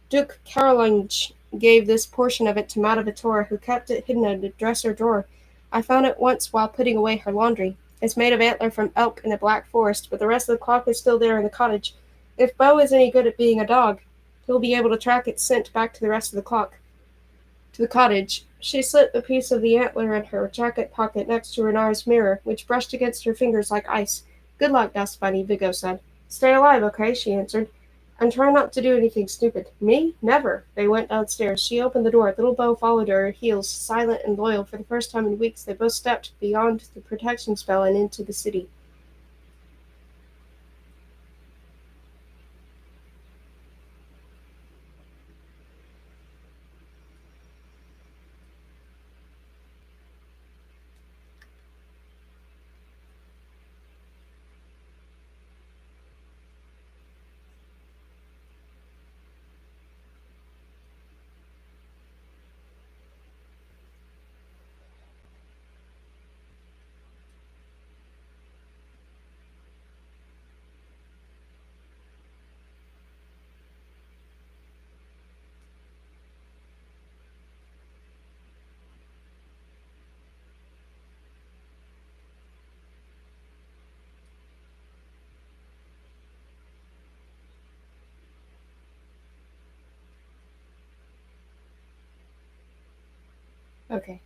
Duke Carolinge gave this portion of it to Madavitora, who kept it hidden in a dresser drawer. I found it once while putting away her laundry. It's made of antler from elk in a black forest, but the rest of the clock is still there in the cottage. If Bo is any good at being a dog, he'll be able to track its scent back to the rest of the clock. To the cottage. She slipped a piece of the antler in her jacket pocket next to Renard's mirror, which brushed against her fingers like ice. Good luck, Dust Bunny, Vigo said. Stay alive, okay? She answered. And try not to do anything stupid. Me? Never. They went downstairs. She opened the door. Little Bo followed her heels, silent and loyal. For the first time in weeks, they both stepped beyond the protection spell and into the city. Okay.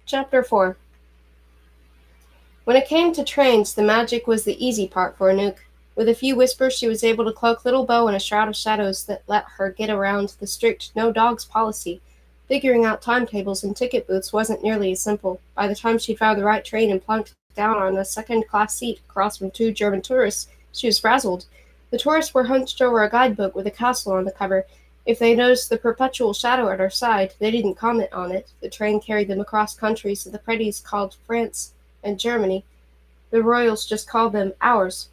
Chapter 4. When it came to trains, the magic was the easy part for Anouk. With a few whispers, she was able to cloak Little Bo in a shroud of shadows that let her get around the strict no dogs policy. Figuring out timetables and ticket booths wasn't nearly as simple. By the time she'd found the right train and plunked down on a second-class seat across from two German tourists, she was frazzled. The tourists were hunched over a guidebook with a castle on the cover. If they noticed the perpetual shadow at her side, they didn't comment on it. The train carried them across countries that the pretties called France and Germany. The royals just called them ours.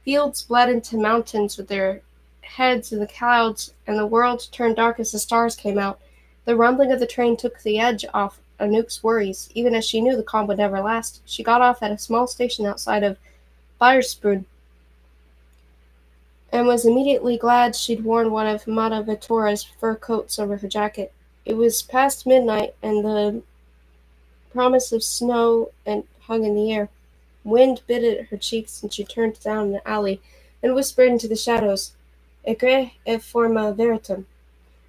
Fields bled into mountains with their heads in the clouds, and the world turned dark as the stars came out. The rumbling of the train took the edge off Anouk's worries, even as she knew the calm would never last. She got off at a small station outside of Biersbrunn, and was immediately glad she'd worn one of Madavitora's fur coats over her jacket. It was past midnight, and the promise of snow and hung in the air. Wind bit at her cheeks, and she turned down an alley and whispered into the shadows, Ecre et forma veritum.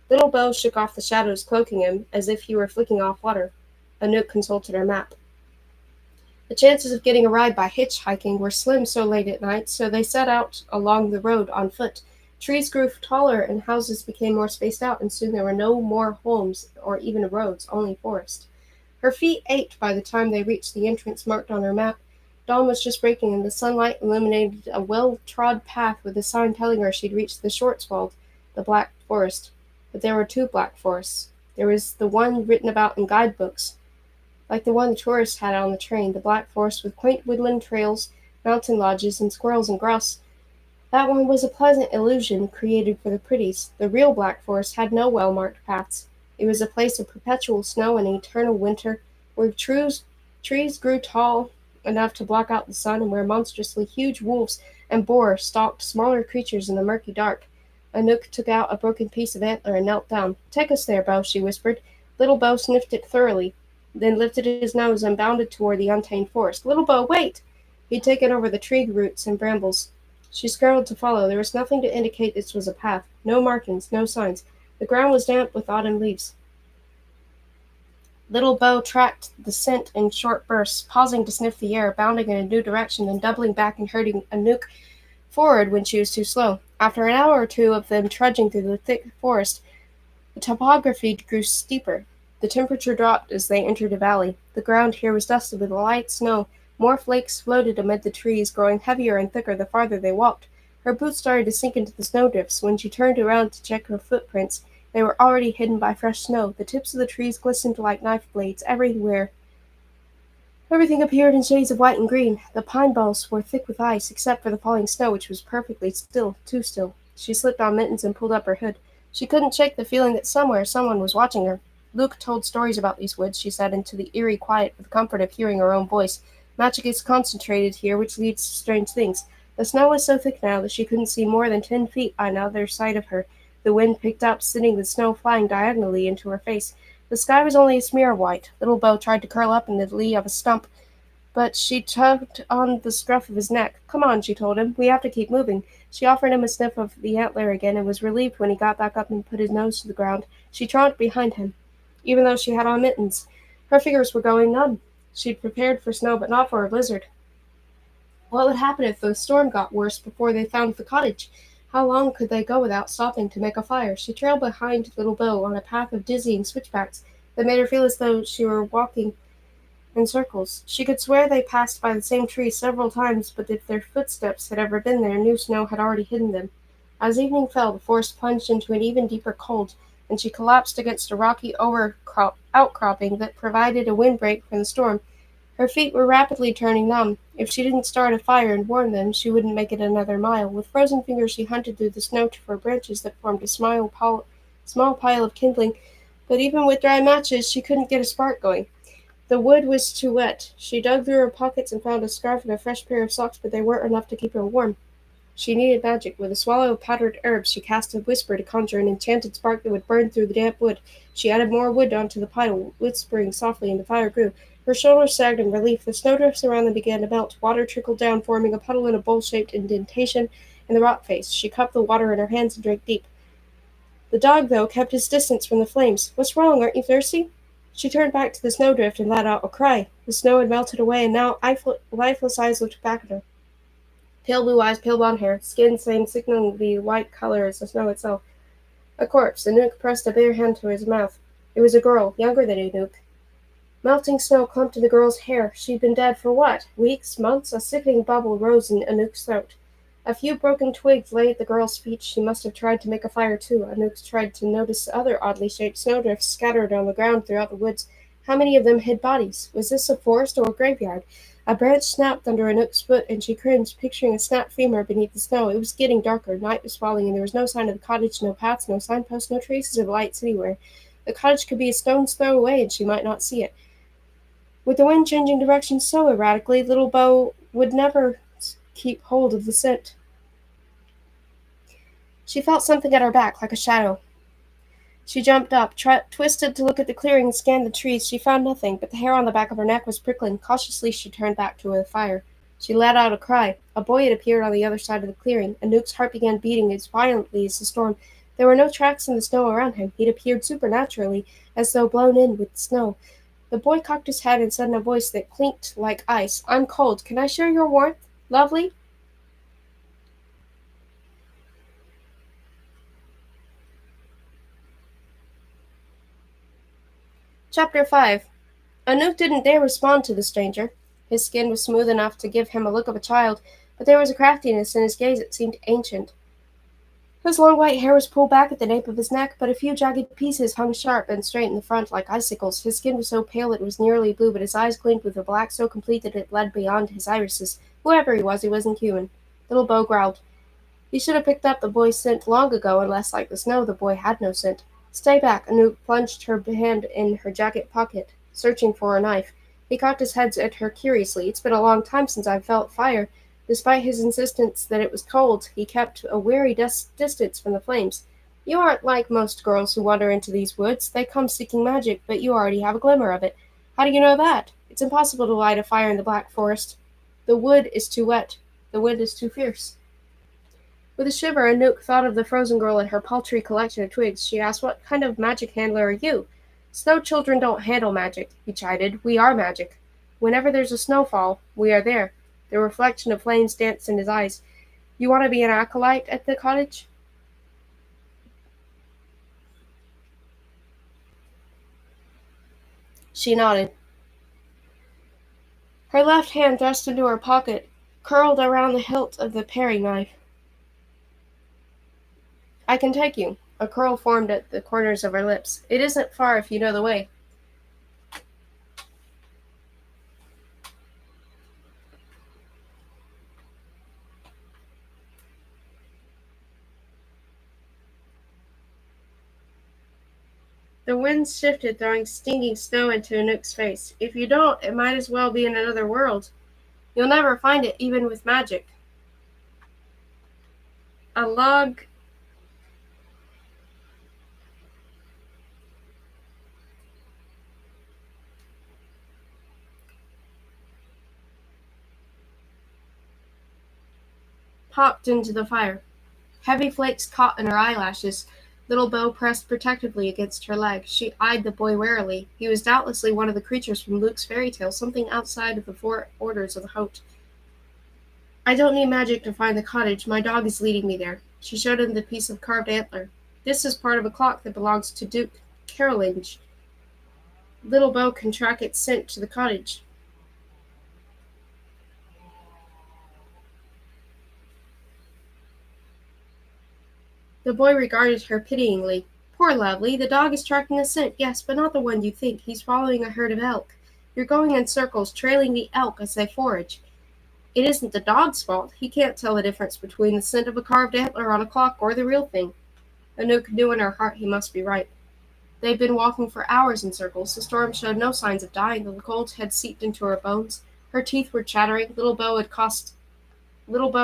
Little Bo shook off the shadows cloaking him, as if he were flicking off water. Anouk consulted her map. The chances of getting a ride by hitchhiking were slim so late at night, so they set out along the road on foot. Trees grew taller and houses became more spaced out, and soon there were no more homes or even roads, only forest. Her feet ached by the time they reached the entrance marked on her map. Dawn was just breaking, and the sunlight illuminated a well-trod path with a sign telling her she'd reached the Schwarzwald, the Black Forest. But there were two Black Forests. There was the one written about in guidebooks, like the one the tourists had on the train, the Black Forest with quaint woodland trails, mountain lodges, and squirrels and grouse. That one was a pleasant illusion created for the pretties. The real Black Forest had no well-marked paths. It was a place of perpetual snow and eternal winter, where trees grew tall enough to block out the sun, and where monstrously huge wolves and boar stalked smaller creatures in the murky dark. Anouk took out a broken piece of antler and knelt down. "Take us there, Bo," she whispered. Little Bo sniffed it thoroughly, then lifted his nose and bounded toward the untamed forest. "Little Bo, wait!" He'd taken over the tree roots and brambles. She scurried to follow. There was nothing to indicate this was a path. No markings, no signs. The ground was damp with autumn leaves. Little Bo tracked the scent in short bursts, pausing to sniff the air, bounding in a new direction, then doubling back and herding Anouk forward when she was too slow. After an hour or two of them trudging through the thick forest, the topography grew steeper. The temperature dropped as they entered a valley. The ground here was dusted with light snow. More flakes floated amid the trees, growing heavier and thicker the farther they walked. Her boots started to sink into the snowdrifts. When she turned around to check her footprints, they were already hidden by fresh snow. The tips of the trees glistened like knife blades everywhere. Everything appeared in shades of white and green. The pine boughs were thick with ice, except for the falling snow, which was perfectly still, too still. She slipped on mittens and pulled up her hood. She couldn't shake the feeling that somewhere someone was watching her. Luke told stories about these woods, she said, into the eerie quiet with the comfort of hearing her own voice. Magic is concentrated here, which leads to strange things. The snow was so thick now that she couldn't see more than 10 feet on either side of her. The wind picked up, sending the snow flying diagonally into her face. The sky was only a smear of white. Little Bo tried to curl up in the lee of a stump, but she tugged on the scruff of his neck. "Come on," she told him. "We have to keep moving." She offered him a sniff of the antler again and was relieved when he got back up and put his nose to the ground. She trotted behind him, even though she had on mittens. Her fingers were going numb. She'd prepared for snow, but not for a blizzard. What would happen if the storm got worse before they found the cottage? How long could they go without stopping to make a fire? She trailed behind Little Bo on a path of dizzying switchbacks that made her feel as though she were walking in circles. She could swear they passed by the same tree several times, but if their footsteps had ever been there, new snow had already hidden them. As evening fell, the forest plunged into an even deeper cold, and she collapsed against a rocky outcropping that provided a windbreak from the storm. Her feet were rapidly turning numb. If she didn't start a fire and warm them, she wouldn't make it another mile. With frozen fingers, she hunted through the snow for branches that formed a small pile of kindling, but even with dry matches, she couldn't get a spark going. The wood was too wet. She dug through her pockets and found a scarf and a fresh pair of socks, but they weren't enough to keep her warm. She needed magic. With a swallow of powdered herbs, she cast a whisper to conjure an enchanted spark that would burn through the damp wood. She added more wood onto the pile, whispering softly, and the fire grew. Her shoulders sagged in relief. The snowdrifts around them began to melt. Water trickled down, forming a puddle in a bowl-shaped indentation in the rock face. She cupped the water in her hands and drank deep. The dog, though, kept his distance from the flames. "What's wrong? Aren't you thirsty?" She turned back to the snowdrift and let out a cry. The snow had melted away, and now lifeless eyes looked back at her. Pale blue eyes, pale blonde hair, skin same sickeningly white color as the snow itself. A corpse. Anouk pressed a bare hand to his mouth. It was a girl, younger than Anouk. Melting snow clumped to the girl's hair. She'd been dead for what? Weeks? Months? A sickening bubble rose in Anouk's throat. A few broken twigs lay at the girl's feet. She must have tried to make a fire too. Anouk tried to notice other oddly shaped snowdrifts scattered on the ground throughout the woods. How many of them hid bodies? Was this a forest or a graveyard? A branch snapped under Anouk's foot, and she cringed, picturing a snapped femur beneath the snow. It was getting darker. Night was falling, and there was no sign of the cottage, no paths, no signposts, no traces of lights anywhere. The cottage could be a stone's throw away, and she might not see it. With the wind changing direction so erratically, Little Bo would never keep hold of the scent. She felt something at her back, like a shadow. She jumped up, twisted to look at the clearing and scanned the trees. She found nothing, but the hair on the back of her neck was prickling. Cautiously she turned back to the fire. She let out a cry. A boy had appeared on the other side of the clearing. Anouk's heart began beating as violently as the storm. There were no tracks in the snow around him. He'd appeared supernaturally, as though blown in with the snow. The boy cocked his head and said in a voice that clinked like ice, "I'm cold. Can I share your warmth? Lovely?" Chapter 5. Anouk didn't dare respond to the stranger. His skin was smooth enough to give him a look of a child, but there was a craftiness in his gaze that seemed ancient. His long white hair was pulled back at the nape of his neck, but a few jagged pieces hung sharp and straight in the front like icicles. His skin was so pale it was nearly blue, but his eyes gleamed with a black so complete that it led beyond his irises. Whoever he wasn't human. Little Bo growled. He should have picked up the boy's scent long ago, unless, like the snow, the boy had no scent. "Stay back." Anouk plunged her hand in her jacket pocket, searching for a knife. He cocked his head at her curiously. "It's been a long time since I've felt fire." Despite his insistence that it was cold, he kept a wary distance from the flames. You aren't like most girls who wander into these woods. They come seeking magic, but you already have a glimmer of it. How do you know that? It's impossible to light a fire in the Black Forest. The wood is too wet. The wind is too fierce. With a shiver, Anouk thought of the frozen girl and her paltry collection of twigs. She asked, "What kind of magic handler are you?" "Snow children don't handle magic," he chided. "We are magic. Whenever there's a snowfall, we are there." The reflection of flames danced in his eyes. "You want to be an acolyte at the cottage?" She nodded. Her left hand thrust into her pocket, curled around the hilt of the paring knife. "I can take you." A curl formed at the corners of her lips. "It isn't far if you know the way." The wind shifted, throwing stinging snow into Anouk's face. "If you don't, it might as well be in another world. You'll never find it, even with magic." A log popped into the fire. Heavy flakes caught in her eyelashes. Little Bo pressed protectively against her leg. She eyed the boy warily. He was doubtlessly one of the creatures from Luke's fairy tale, something outside of the four orders of the Hote. "I don't need magic to find the cottage. My dog is leading me there." She showed him the piece of carved antler. "This is part of a clock that belongs to Duke Carolinge. Little Bo can track its scent to the cottage." The boy regarded her pityingly. "Poor Lovely, the dog is tracking a scent, yes, but not the one you think. He's following a herd of elk. You're going in circles, trailing the elk as they forage. It isn't the dog's fault. He can't tell the difference between the scent of a carved antler on a clock or the real thing." Anouk knew in her heart he must be right. They'd been walking for hours in circles. The storm showed no signs of dying, though the cold had seeped into her bones. Her teeth were chattering. Little Bo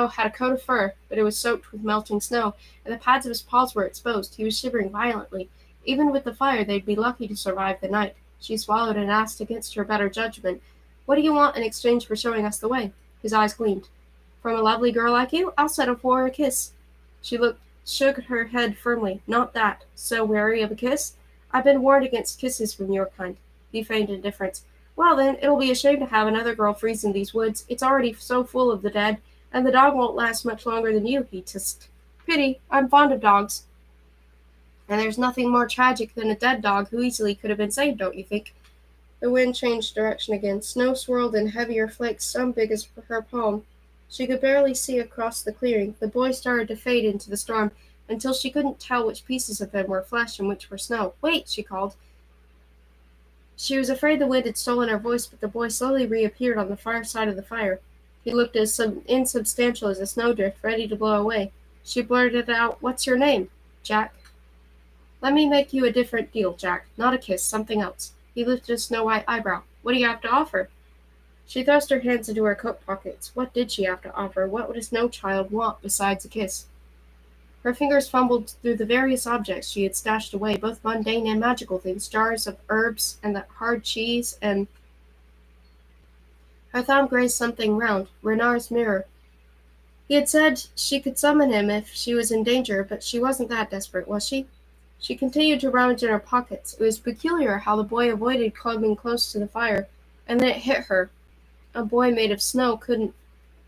had a coat of fur, but it was soaked with melting snow, and the pads of his paws were exposed. He was shivering violently. Even with the fire, they'd be lucky to survive the night. She swallowed and asked against her better judgment, "What do you want in exchange for showing us the way?" His eyes gleamed. "From a lovely girl like you, I'll settle for a kiss." Shook her head firmly. "Not that. So wary of a kiss? I've been warned against kisses from your kind." He feigned indifference. "Well then, it'll be a shame to have another girl freeze in these woods. It's already so full of the dead, and the dog won't last much longer than you," he hissed. "Pity. I'm fond of dogs. And there's nothing more tragic than a dead dog who easily could have been saved, don't you think?" The wind changed direction again. Snow swirled in heavier flakes some big as her palm. She could barely see across the clearing. The boy started to fade into the storm until she couldn't tell which pieces of him were flesh and which were snow. "Wait!" she called. She was afraid the wind had stolen her voice, but the boy slowly reappeared on the far side of the fire. He looked as insubstantial as a snowdrift, ready to blow away. She blurted out, "What's your name?" "Jack." "Let me make you a different deal, Jack. Not a kiss, something else." He lifted a snow-white eyebrow. "What do you have to offer?" She thrust her hands into her coat pockets. What did she have to offer? What would a snow child want besides a kiss? Her fingers fumbled through the various objects she had stashed away, both mundane and magical things, jars of herbs and the hard cheese, and her thumb grazed something round, Renard's mirror. He had said she could summon him if she was in danger, but she wasn't that desperate, was she? She continued to rummage in her pockets. It was peculiar how the boy avoided coming close to the fire, and then it hit her. A boy made of snow couldn't.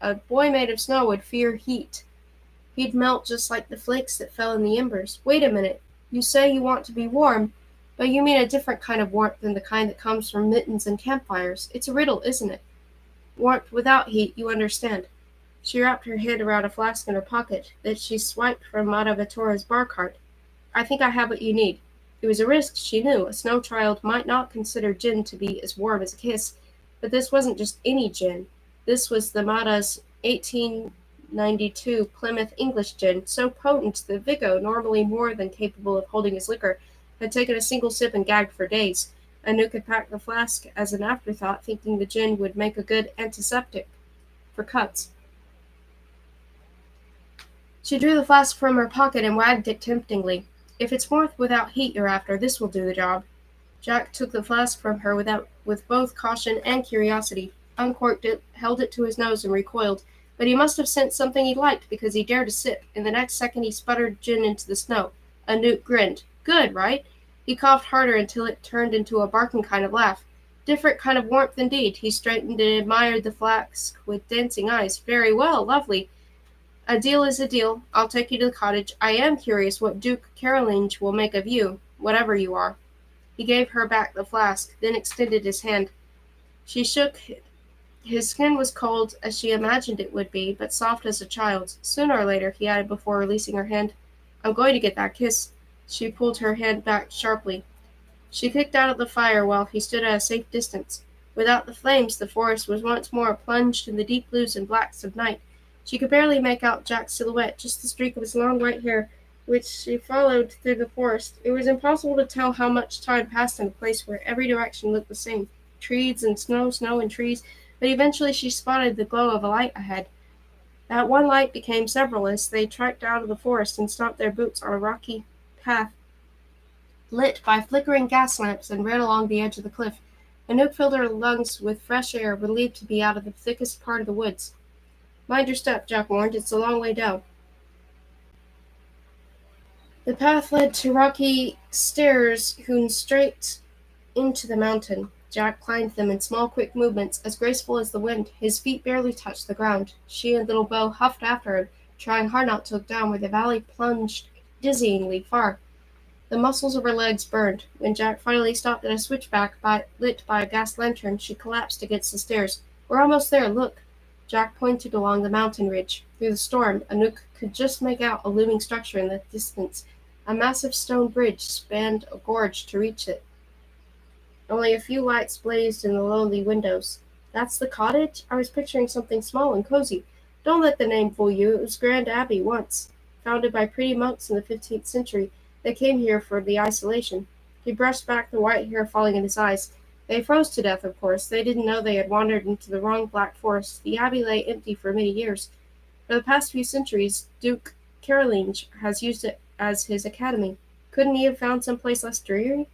A boy made of snow would fear heat. He'd melt just like the flakes that fell in the embers. Wait a minute. You say you want to be warm, but you mean a different kind of warmth than the kind that comes from mittens and campfires. It's a riddle, isn't it? Warmth without heat, you understand. She wrapped her hand around a flask in her pocket that she swiped from Madavatora's bar cart. "I think I have what you need." It was a risk, she knew. A snow child might not consider gin to be as warm as a kiss, but this wasn't just any gin. This was the Mada's 1892 Plymouth English gin, so potent that Vigo, normally more than capable of holding his liquor, had taken a single sip and gagged for days. Anouk had packed the flask as an afterthought, thinking the gin would make a good antiseptic for cuts. She drew the flask from her pocket and wagged it temptingly. "If it's warmth without heat you're after, this will do the job." Jack took the flask from her with both caution and curiosity, uncorked it, held it to his nose, and recoiled. But he must have sensed something he liked, because he dared a sip, and the next second he sputtered gin into the snow. Anouk grinned. "Good, right?" He coughed harder until it turned into a barking kind of laugh. Different kind of warmth indeed. He straightened and admired the flask with dancing eyes. "Very well, lovely. A deal is a deal. I'll take you to the cottage. I am curious what Duke Carolinge will make of you, whatever you are." He gave her back the flask, then extended his hand. She shook. His skin was cold, as she imagined it would be, but soft as a child's. "Sooner or later," he added before releasing her hand. "I'm going to get that kiss." She pulled her hand back sharply. She kicked out of the fire while he stood at a safe distance. Without the flames, the forest was once more plunged in the deep blues and blacks of night. She could barely make out Jack's silhouette, just the streak of his long white hair, which she followed through the forest. It was impossible to tell how much time passed in a place where every direction looked the same, trees and snow, snow and trees, but eventually she spotted the glow of a light ahead. That one light became several as they trekked out of the forest and stopped their boots on a rocky path lit by flickering gas lamps, and ran along the edge of the cliff. Anouk filled her lungs with fresh air, relieved to be out of the thickest part of the woods. "Mind your step," Jack warned. "It's a long way down." The path led to rocky stairs hewn straight into the mountain. Jack climbed them in small, quick movements, as graceful as the wind. His feet barely touched the ground. She and Little Bo huffed after him, trying hard not to look down where the valley plunged dizzyingly far. The muscles of her legs burned. When Jack finally stopped at a switchback lit by a gas lantern, she collapsed against the stairs. "We're almost there, look." Jack pointed along the mountain ridge. Through the storm, Anouk could just make out a looming structure in the distance. A massive stone bridge spanned a gorge to reach it. Only a few lights blazed in the lonely windows. "That's the cottage? I was picturing something small and cozy." "Don't let the name fool you. It was Grand Abbey once, founded by pretty monks in the 15th century. They came here for the isolation." He brushed back the white hair falling in his eyes. "They froze to death, of course. They didn't know they had wandered into the wrong Black Forest. The abbey lay empty for many years. For the past few centuries, Duke Carolinge has used it as his academy. Couldn't he have found some place less dreary?"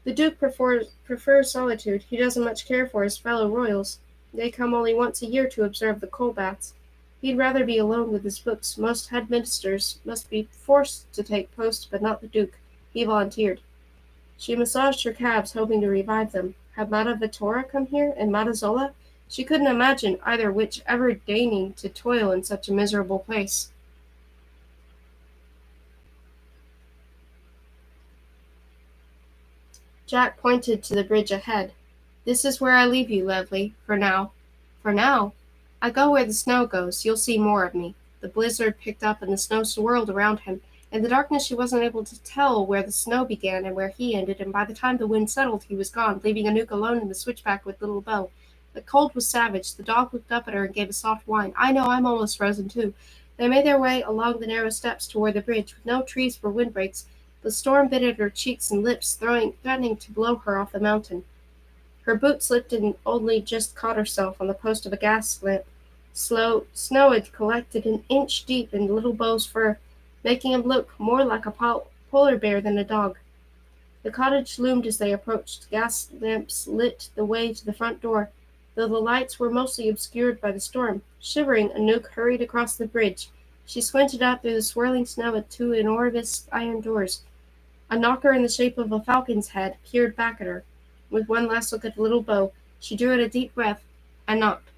"The Duke prefers solitude. He doesn't much care for his fellow royals. They come only once a year to observe the coal baths. He'd rather be alone with his books. Most head ministers must be forced to take post, but not the Duke. He volunteered." She massaged her calves, hoping to revive them. Had Mata Vittora come here, and Mata Zola? She couldn't imagine either which ever deigning to toil in such a miserable place. Jack pointed to the bridge ahead. "This is where I leave you, Lovely, for now." "For now?" "I go where the snow goes. You'll see more of me." The blizzard picked up and the snow swirled around him. In the darkness she wasn't able to tell where the snow began and where he ended, and by the time the wind settled he was gone, leaving Anouk alone in the switchback with Little Bo. The cold was savage. The dog looked up at her and gave a soft whine. "I know, I'm almost frozen too." They made their way along the narrow steps toward the bridge, with no trees for windbreaks. The storm bit at her cheeks and lips, threatening to blow her off the mountain. Her boot slipped and only just caught herself on the post of a gas lamp. Snow had collected an inch deep in Little Bo's fur, making him look more like a polar bear than a dog. The cottage loomed as they approached. Gas lamps lit the way to the front door, though the lights were mostly obscured by the storm. Shivering, Anouk hurried across the bridge. She squinted out through the swirling snow at two enormous iron doors. A knocker in the shape of a falcon's head peered back at her. With one last look at the Little Bo, she drew in a deep breath and knocked.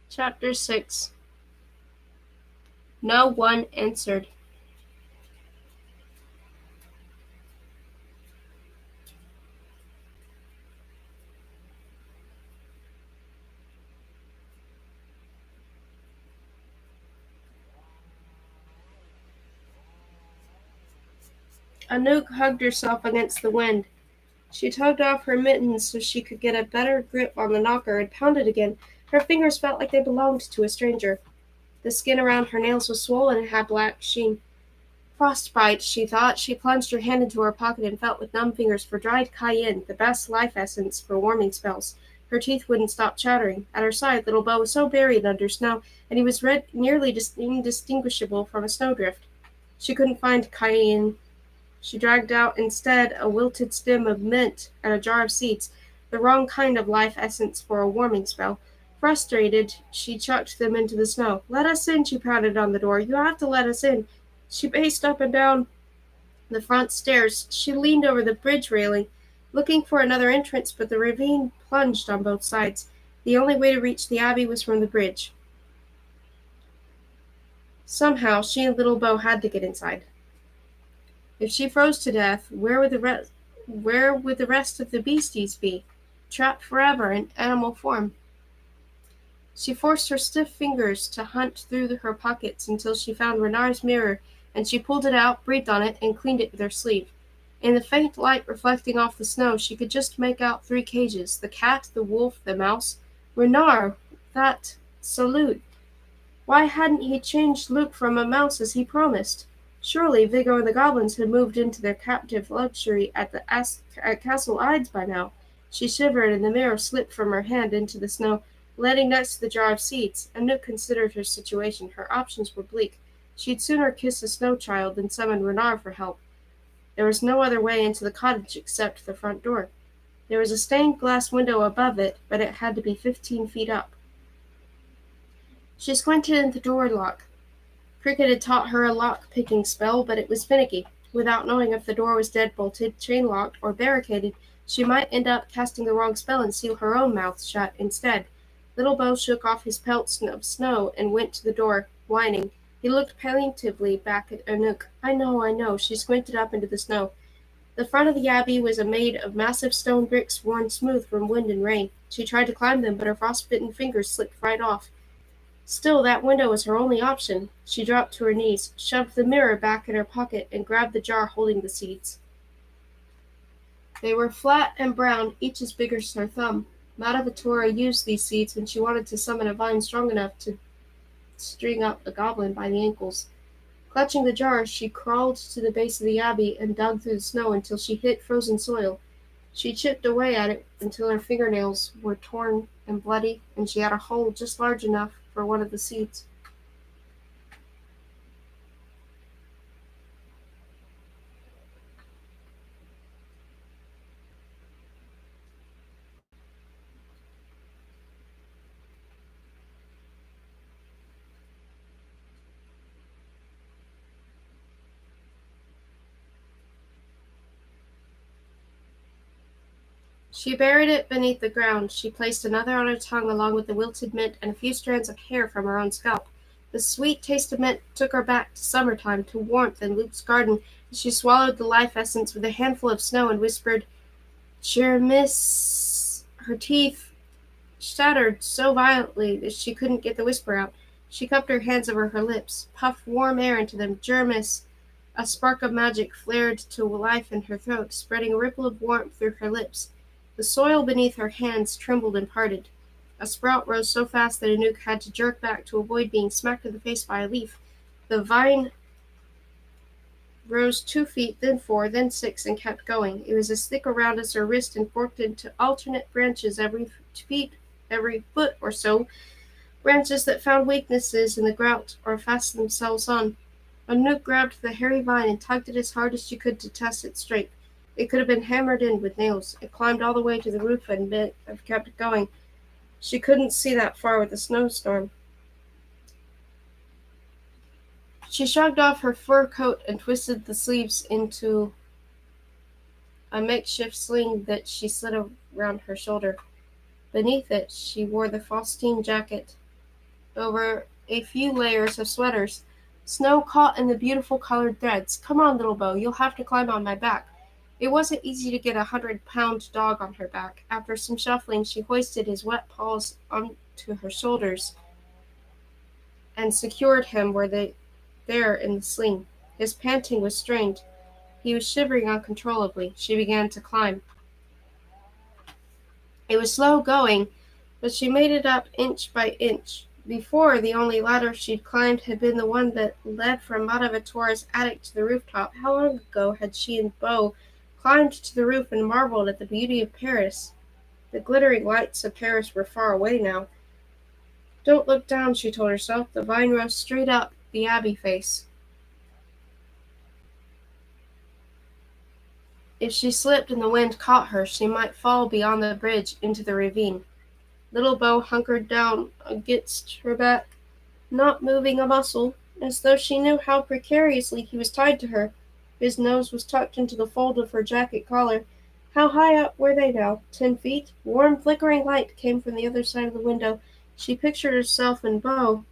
Chapter 6. No one answered. Anouk hugged herself against the wind. She tugged off her mittens so she could get a better grip on the knocker and pounded again. Her fingers felt like they belonged to a stranger. The skin around her nails was swollen and had black sheen. Frostbite, she thought. She plunged her hand into her pocket and felt with numb fingers for dried cayenne, the best life essence for warming spells. Her teeth wouldn't stop chattering. At her side, little Bo was so buried under snow, and he was nearly indistinguishable from a snowdrift. She couldn't find cayenne. She dragged out instead a wilted stem of mint and a jar of seeds, the wrong kind of life essence for a warming spell. Frustrated, she chucked them into the snow. "Let us in," she pounded on the door. "You have to let us in." She paced up and down the front stairs. She leaned over the bridge railing, looking for another entrance, but the ravine plunged on both sides. The only way to reach the abbey was from the bridge. Somehow, she and little Bo had to get inside. If she froze to death, where would the rest of the beasties be? Trapped forever in animal form. She forced her stiff fingers to hunt through her pockets until she found Renard's mirror, and she pulled it out, breathed on it, and cleaned it with her sleeve. In the faint light reflecting off the snow, she could just make out 3 cages: the cat, the wolf, the mouse. Renard! That salute! Why hadn't he changed Luke from a mouse as he promised? Surely Vigo and the goblins had moved into their captive luxury at Castle Ides by now. She shivered, and the mirror slipped from her hand into the snow, landing next to the jar of seeds. Anouk considered her situation. Her options were bleak. She'd sooner kiss a snow child than summon Renard for help. There was no other way into the cottage except the front door. There was a stained glass window above it, but it had to be 15 feet up. She squinted in the door lock. Cricket had taught her a lock-picking spell, but it was finicky. Without knowing if the door was dead-bolted, chain-locked, or barricaded, she might end up casting the wrong spell and seal her own mouth shut instead. Little Bo shook off his pelt of snow and went to the door, whining. He looked plaintively back at Anouk. I know." She squinted up into the snow. The front of the abbey was made of massive stone bricks worn smooth from wind and rain. She tried to climb them, but her frostbitten fingers slipped right off. Still, that window was her only option. She dropped to her knees, shoved the mirror back in her pocket, and grabbed the jar holding the seeds. They were flat and brown, each as big as her thumb. Madame used these seeds when she wanted to summon a vine strong enough to string up a goblin by the ankles. Clutching the jar, she crawled to the base of the abbey and dug through the snow until she hit frozen soil. She chipped away at it until her fingernails were torn and bloody, and she had a hole just large enough for one of the seeds. She buried it beneath the ground. She placed another on her tongue along with the wilted mint and a few strands of hair from her own scalp. The sweet taste of mint took her back to summertime, to warmth in Luke's garden. She swallowed the life essence with a handful of snow and whispered, "Cher miss." Her teeth shattered so violently that she couldn't get the whisper out. She cupped her hands over her lips, puffed warm air into them. "Germis." A spark of magic flared to life in her throat, spreading a ripple of warmth through her lips. The soil beneath her hands trembled and parted. A sprout rose so fast that Anouk had to jerk back to avoid being smacked in the face by a leaf. The vine rose 2 feet, then 4, then 6, and kept going. It was as thick around as her wrist and forked into alternate branches every foot or so, branches that found weaknesses in the grout or fastened themselves on. Anouk grabbed the hairy vine and tugged it as hard as she could to test its strength. It could have been hammered in with nails. It climbed all the way to the roof and kept going. She couldn't see that far with the snowstorm. She shrugged off her fur coat and twisted the sleeves into a makeshift sling that she slid around her shoulder. Beneath it, she wore the Faustine jacket over a few layers of sweaters. Snow caught in the beautiful colored threads. "Come on, little Bo, you'll have to climb on my back." It wasn't easy to get a 100-pound dog on her back. After some shuffling, she hoisted his wet paws onto her shoulders and secured him there in the sling. His panting was strained. He was shivering uncontrollably. She began to climb. It was slow going, but she made it up inch by inch. Before, the only ladder she'd climbed had been the one that led from Madavatore's attic to the rooftop. How long ago had she and Beau climbed to the roof and marveled at the beauty of Paris? The glittering lights of Paris were far away now. Don't look down, she told herself. The vine rose straight up the Abbey face. If she slipped and the wind caught her, she might fall beyond the bridge into the ravine. Little Beau hunkered down against her back, not moving a muscle, as though she knew how precariously he was tied to her. His nose was tucked into the fold of her jacket collar. How high up were they now? 10 feet? Warm, flickering light came from the other side of the window. She pictured herself and Beau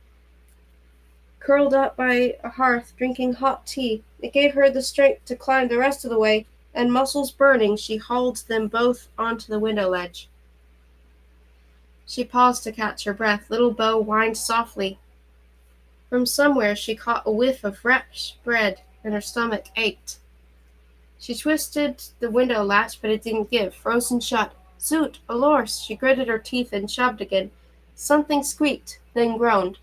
curled up by a hearth, drinking hot tea. It gave her the strength to climb the rest of the way, and muscles burning, she hauled them both onto the window ledge. She paused to catch her breath. Little Beau whined softly. From somewhere she caught a whiff of fresh bread, and her stomach ached. She twisted the window latch, but it didn't give. Frozen shut. Zut! Alors! She gritted her teeth and shoved again. Something squeaked, then groaned.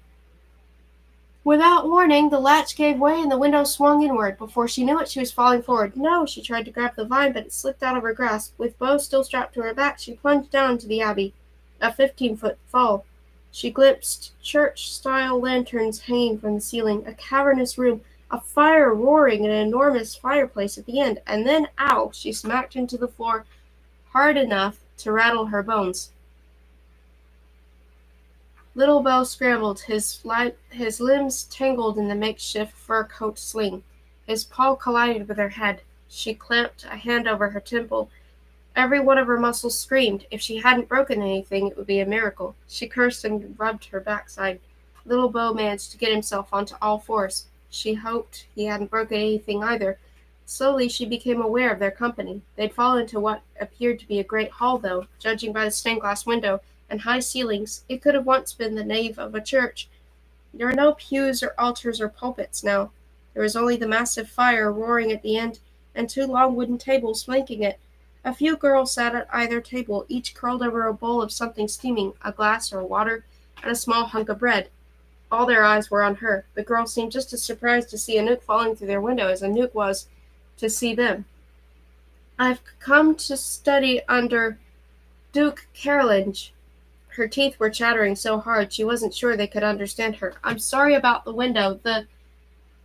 Without warning, the latch gave way and the window swung inward. Before she knew it, she was falling forward. No! She tried to grab the vine, but it slipped out of her grasp. With Beau still strapped to her back, she plunged down into the Abbey. A 15-foot fall. She glimpsed church-style lanterns hanging from the ceiling, a cavernous room, a fire roaring, and an enormous fireplace at the end, and then, ow! She smacked into the floor hard enough to rattle her bones. Little Beau scrambled, his limbs tangled in the makeshift fur coat sling. His paw collided with her head. She clamped a hand over her temple. Every one of her muscles screamed. If she hadn't broken anything, it would be a miracle. She cursed and rubbed her backside. Little Beau managed to get himself onto all fours. She hoped he hadn't broken anything either. Slowly she became aware of their company. They'd fallen into what appeared to be a great hall, though, judging by the stained-glass window and high ceilings. It could have once been the nave of a church. There were no pews or altars or pulpits now. There was only the massive fire roaring at the end, and 2 long wooden tables flanking it. A few girls sat at either table, each curled over a bowl of something steaming, a glass or water, and a small hunk of bread. All their eyes were on her. The girls seemed just as surprised to see Anouk falling through their window as Anouk was to see them. I've come to study under Duke Carolinge. Her teeth were chattering so hard she wasn't sure they could understand her. I'm sorry about the window. The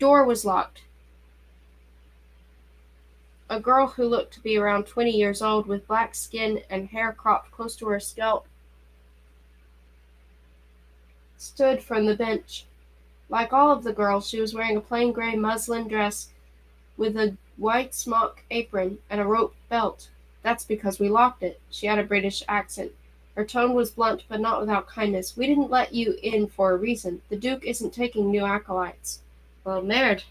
door was locked. A girl who looked to be around 20 years old, with black skin and hair cropped close to her scalp, stood from the bench. Like all of the girls, she was wearing a plain gray muslin dress with a white smock apron and a rope belt. That's because we locked it. She had a British accent. Her tone was blunt, but not without kindness. We didn't let you in for a reason. The Duke isn't taking new acolytes. Well, merde.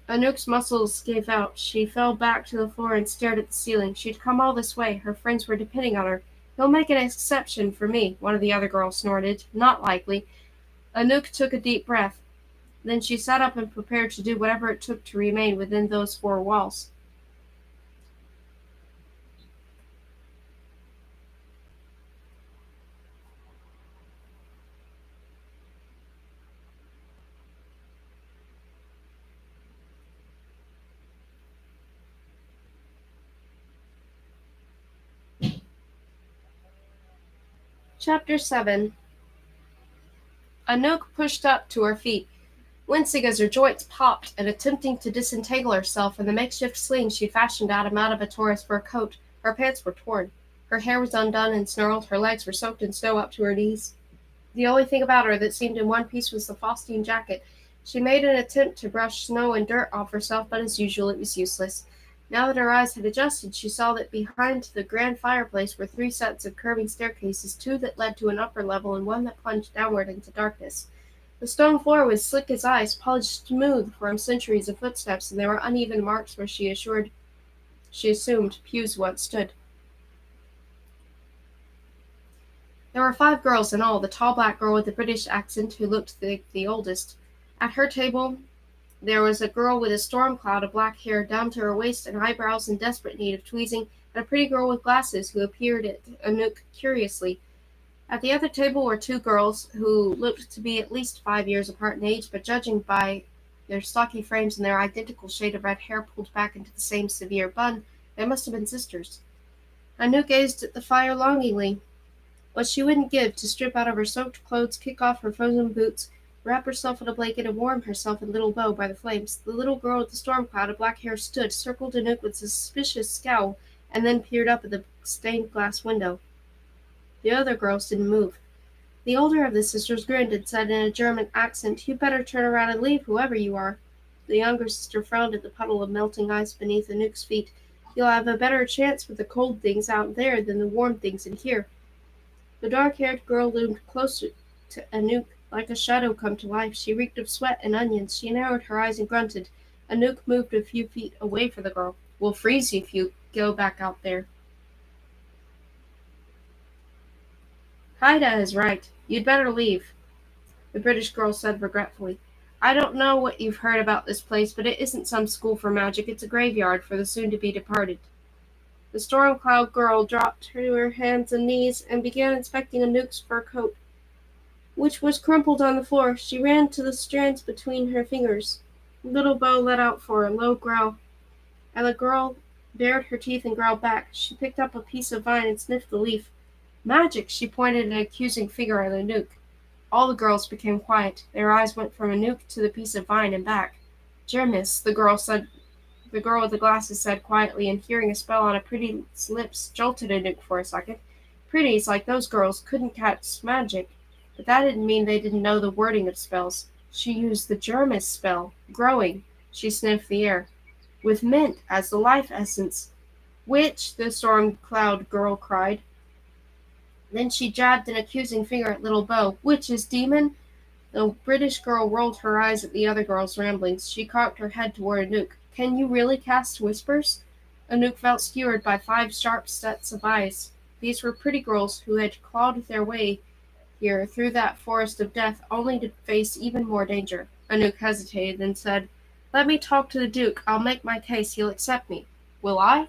Anouk's muscles gave out. She fell back to the floor and stared at the ceiling. She'd come all this way. Her friends were depending on her. He'll make an exception for me, one of the other girls snorted. Not likely. Anouk took a deep breath. Then she sat up and prepared to do whatever it took to remain within those 4 walls. Chapter 7. Anouk pushed up to her feet, wincing as her joints popped and attempting to disentangle herself from the makeshift sling she'd fashioned out of Madavatore's fur coat. Her pants were torn. Her hair was undone and snarled. Her legs were soaked in snow up to her knees. The only thing about her that seemed in one piece was the Faustine jacket. She made an attempt to brush snow and dirt off herself, but as usual it was useless. Now that her eyes had adjusted, she saw that behind the grand fireplace were 3 sets of curving staircases, 2 that led to an upper level and 1 that plunged downward into darkness. The stone floor was slick as ice, polished smooth from centuries of footsteps, and there were uneven marks where she assumed pews once stood. There were 5 girls in all, the tall black girl with the British accent who looked the oldest. At her table There was a girl with a storm cloud of black hair down to her waist and eyebrows in desperate need of tweezing, and a pretty girl with glasses who peered at Anouk curiously. At the other table were two girls who looked to be at least 5 years apart in age, but judging by their stocky frames and their identical shade of red hair pulled back into the same severe bun, they must have been sisters. Anouk gazed at the fire longingly. What she wouldn't give to strip out of her soaked clothes, kick off her frozen boots, wrap herself in a blanket, and warm herself and little Bo by the flames. The little girl with the storm cloud of black hair stood, circled Anouk with a suspicious scowl, and then peered up at the stained glass window. The other girls didn't move. The older of the sisters grinned and said in a German accent, "You'd better turn around and leave, whoever you are." The younger sister frowned at the puddle of melting ice beneath Anouk's feet. "You'll have a better chance with the cold things out there than the warm things in here." The dark-haired girl loomed closer to Anouk, like a shadow come to life. She reeked of sweat and onions. She narrowed her eyes and grunted. Anouk moved a few feet away from the girl. "We'll freeze you if you go back out there." "Haida is right. You'd better leave," the British girl said regretfully. "I don't know what you've heard about this place, but it isn't some school for magic. It's a graveyard for the soon-to-be departed." The storm cloud girl dropped to her hands and knees and began inspecting Anouk's fur coat, which was crumpled on the floor. She ran to the strands between her fingers. Little Bo let out for a low growl, and the girl bared her teeth and growled back. She picked up a piece of vine and sniffed the leaf. "Magic!" She pointed an accusing finger at Anouk. All the girls became quiet. Their eyes went from Anouk to the piece of vine and back. "Jermis," the girl with the glasses said quietly, and hearing a spell on a Pretty's lips jolted Anouk for a second. Pretties, like those girls, couldn't catch magic, but that didn't mean they didn't know the wording of spells. She used the Jermis spell, growing. She sniffed the air. "With mint as the life essence." "Which?" the storm cloud girl cried. Then she jabbed an accusing finger at little Bo. "Witches, demon?" The British girl rolled her eyes at the other girl's ramblings. She cocked her head toward Anouk. "Can you really cast whispers?" Anouk felt skewered by 5 sharp sets of eyes. These were pretty girls who had clawed their way here through that forest of death, only to face even more danger. Anouk hesitated, then said, "Let me talk to the Duke. I'll make my case. He'll accept me." "Will I?"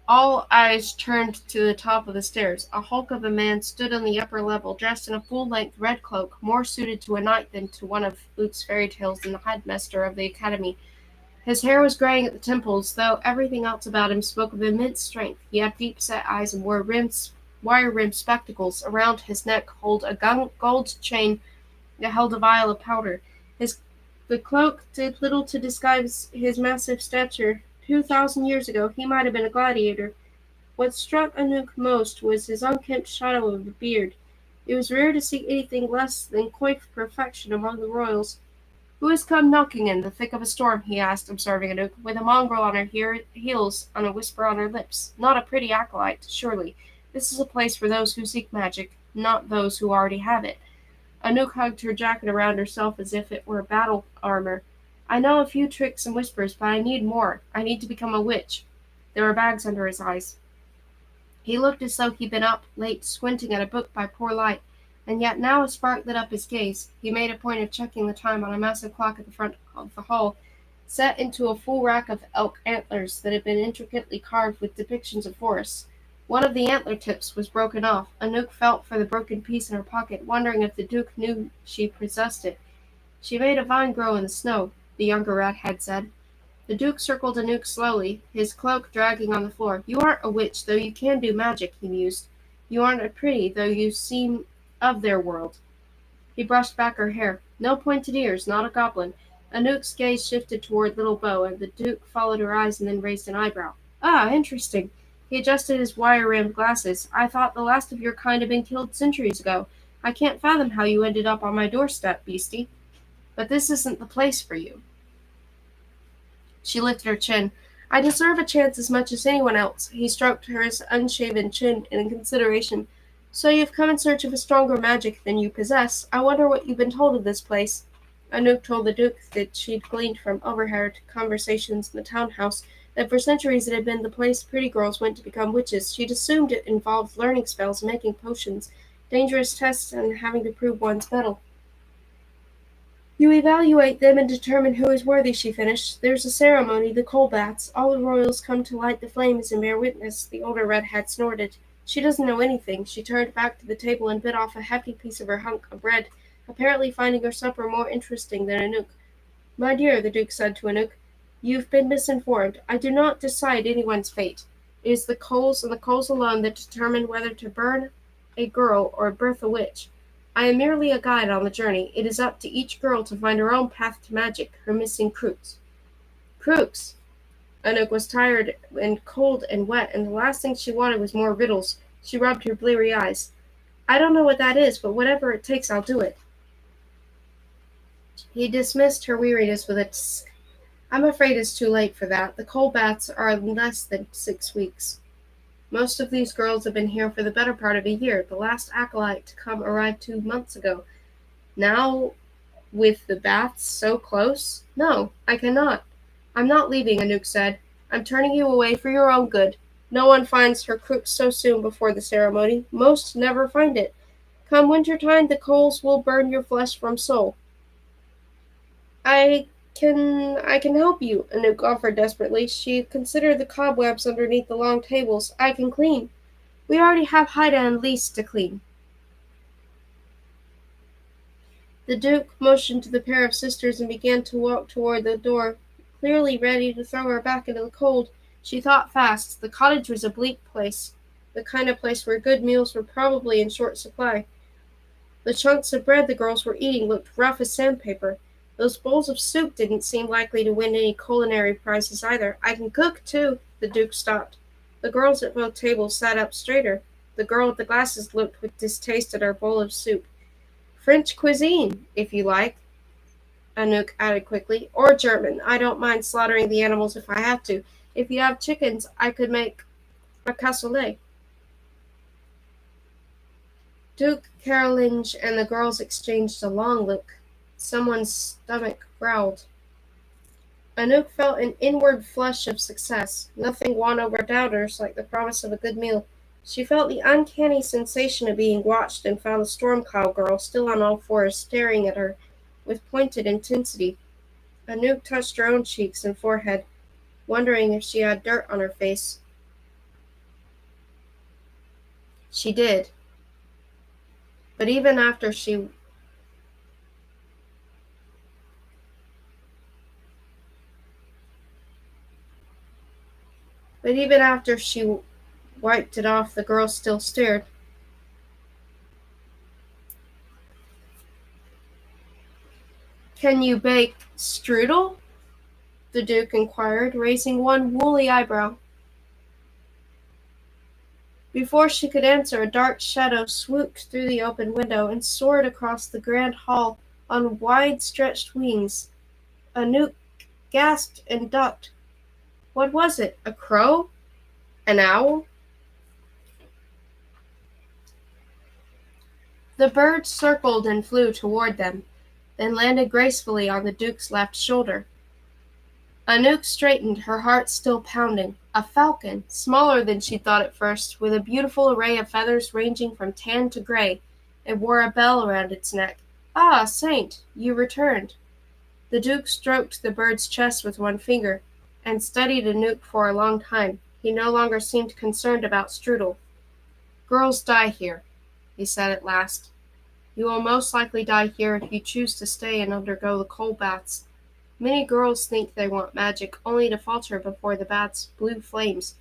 All eyes turned to the top of the stairs. A hulk of a man stood on the upper level, dressed in a full-length red cloak, more suited to a knight than to one of Luke's fairy tales and the headmaster of the academy. His hair was graying at the temples, though everything else about him spoke of immense strength. He had deep-set eyes and wore wire-rimmed spectacles. Around his neck held a gold chain that held a vial of powder. The cloak did little to disguise his massive stature. 2,000 years ago, he might have been a gladiator. What struck Anouk most was his unkempt shadow of a beard. It was rare to see anything less than coif perfection among the royals. "Who has come knocking in the thick of a storm?" he asked, observing Anouk, with a mongrel on her heels and a whisper on her lips. "Not a pretty acolyte, surely. This is a place for those who seek magic, not those who already have it." Anouk hugged her jacket around herself as if it were battle armor. "I know a few tricks and whispers, but I need more. I need to become a witch." There were bags under his eyes. He looked as though he'd been up late squinting at a book by poor light, and yet now a spark lit up his gaze. He made a point of checking the time on a massive clock at the front of the hall, set into a full rack of elk antlers that had been intricately carved with depictions of forests. One of the antler tips was broken off. Anouk felt for the broken piece in her pocket, wondering if the Duke knew she possessed it. "She made a vine grow in the snow," the younger rat had said. The Duke circled Anouk slowly, his cloak dragging on the floor. "You aren't a witch, though you can do magic," he mused. "You aren't a pretty, though you seem of their world." He brushed back her hair. "No pointed ears, not a goblin." Anouk's gaze shifted toward little Bo, and the Duke followed her eyes and then raised an eyebrow. "Ah, interesting." He adjusted his wire-rimmed glasses. "I thought the last of your kind had been killed centuries ago. I can't fathom how you ended up on my doorstep, beastie. But this isn't the place for you." She lifted her chin. "I deserve a chance as much as anyone else." He stroked her unshaven chin in consideration. "So you've come in search of a stronger magic than you possess. I wonder what you've been told of this place." Anouk told the Duke that she'd gleaned from overheard conversations in the townhouse that for centuries it had been the place pretty girls went to become witches. She'd assumed it involved learning spells, making potions, dangerous tests, and having to prove one's mettle. You evaluate them and determine who is worthy, she finished. There's a ceremony, the coal bats. All the royals come to light the flames and bear witness. The older redhead snorted. She doesn't know anything. She turned back to the table and bit off a hefty piece of her hunk of bread, apparently finding her supper more interesting than Anouk. My dear, the Duke said to Anouk, you've been misinformed. I do not decide anyone's fate. It is the coals and the coals alone that determine whether to burn a girl or birth a witch. I am merely a guide on the journey. It is up to each girl to find her own path to magic, her missing crooks. Crooks! Anouk was tired and cold and wet, and the last thing she wanted was more riddles. She rubbed her bleary eyes. I don't know what that is, but whatever it takes, I'll do it. He dismissed her weariness with a tsk. I'm afraid it's too late for that. The coal bats are less than 6 weeks. Most of these girls have been here for the better part of a year. The last acolyte to come arrived 2 months ago. Now, with the baths so close? No, I cannot. I'm not leaving, Anouk said. I'm turning you away for your own good. No one finds her crooks so soon before the ceremony. Most never find it. Come winter-time, the coals will burn your flesh from soul. I can help you, Anouk offered desperately. She considered the cobwebs underneath the long tables. I can clean. We already have Haida and Lise to clean. The Duke motioned to the pair of sisters and began to walk toward the door, clearly ready to throw her back into the cold. She thought fast. The cottage was a bleak place, the kind of place where good meals were probably in short supply. The chunks of bread the girls were eating looked rough as sandpaper. Those bowls of soup didn't seem likely to win any culinary prizes either. I can cook, too. The Duke stopped. The girls at both tables sat up straighter. The girl with the glasses looked with distaste at her bowl of soup. French cuisine, if you like, Anouk added quickly, or German. I don't mind slaughtering the animals if I have to. If you have chickens, I could make a cassoulet. Duke Carolinge and the girls exchanged a long look. Someone's stomach growled. Anouk felt an inward flush of success. Nothing won over doubters like the promise of a good meal. She felt the uncanny sensation of being watched and found the storm cloud girl still on all fours staring at her with pointed intensity. Anouk touched her own cheeks and forehead, wondering if she had dirt on her face. She did. But even after she but even after she wiped it off, the girl still stared. Can you bake strudel? The Duke inquired, raising one woolly eyebrow. Before she could answer, a dark shadow swooped through the open window and soared across the grand hall on wide-stretched wings. Anouk gasped and ducked. What was it? A crow? An owl? The bird circled and flew toward them, then landed gracefully on the Duke's left shoulder. Anouk straightened, her heart still pounding. A falcon, smaller than she'd thought at first, with a beautiful array of feathers ranging from tan to gray. It wore a bell around its neck. Ah, Saint, you returned. The Duke stroked the bird's chest with one finger, and studied Anouk for a long time. He no longer seemed concerned about strudel. Girls die here, he said at last. You will most likely die here if you choose to stay and undergo the coal baths. Many girls think they want magic, only to falter before the bath's blue flames.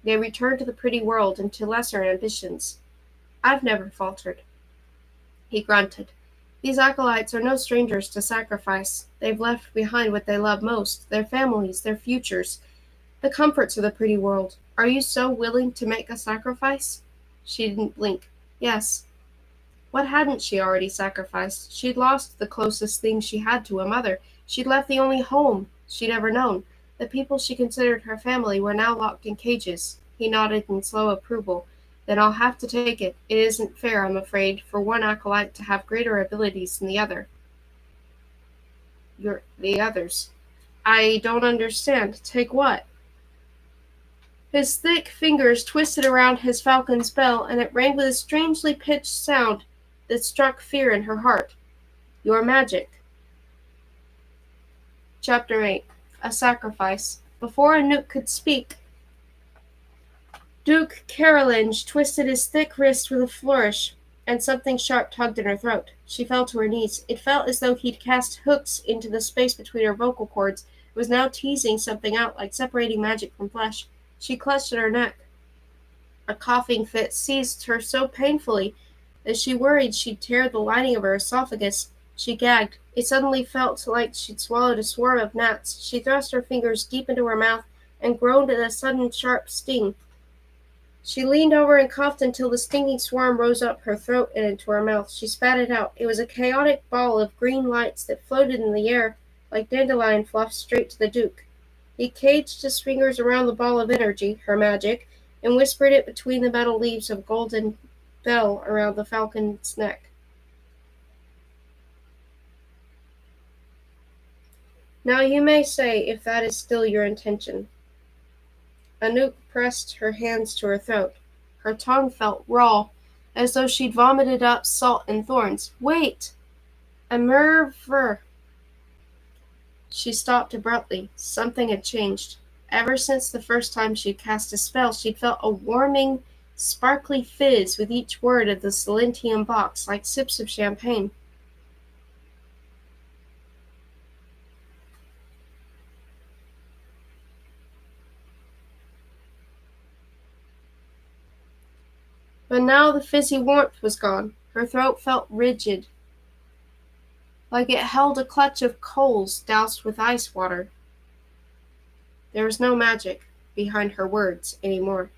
They return to the pretty world and to lesser ambitions. I've never faltered. He grunted. These acolytes are no strangers to sacrifice. They've left behind what they love most, their families, their futures, the comforts of the pretty world. Are you so willing to make a sacrifice? She didn't blink. Yes. What hadn't she already sacrificed? She'd lost the closest thing she had to a mother. She'd left the only home she'd ever known. The people she considered her family were now locked in cages. He nodded in slow approval. Then I'll have to take it. It isn't fair, I'm afraid, for one acolyte to have greater abilities than the other. The others. I don't understand. Take what? His thick fingers twisted around his falcon's bell, and it rang with a strangely pitched sound that struck fear in her heart. Your magic. Chapter 8. A Sacrifice. Before Anouk could speak, Duke Carolinge twisted his thick wrist with a flourish, and something sharp tugged in her throat. She fell to her knees. It felt as though he'd cast hooks into the space between her vocal cords. It was now teasing something out, like separating magic from flesh. She clutched at her neck. A coughing fit seized her so painfully that she worried she'd tear the lining of her esophagus. She gagged. It suddenly felt like she'd swallowed a swarm of gnats. She thrust her fingers deep into her mouth and groaned at a sudden sharp sting. She leaned over and coughed until the stinging swarm rose up her throat and into her mouth. She spat it out. It was a chaotic ball of green lights that floated in the air like dandelion fluff straight to the Duke. He caged his fingers around the ball of energy, her magic, and whispered it between the metal leaves of golden bell around the falcon's neck. Now you may say if that is still your intention. Anouk pressed her hands to her throat. Her tongue felt raw, as though she'd vomited up salt and thorns. Wait! A murver! She stopped abruptly. Something had changed. Ever since the first time she'd cast a spell, she'd felt a warming, sparkly fizz with each word of the Silentium box, like sips of champagne. But now the fizzy warmth was gone. Her throat felt rigid, like it held a clutch of coals doused with ice water. There was no magic behind her words anymore.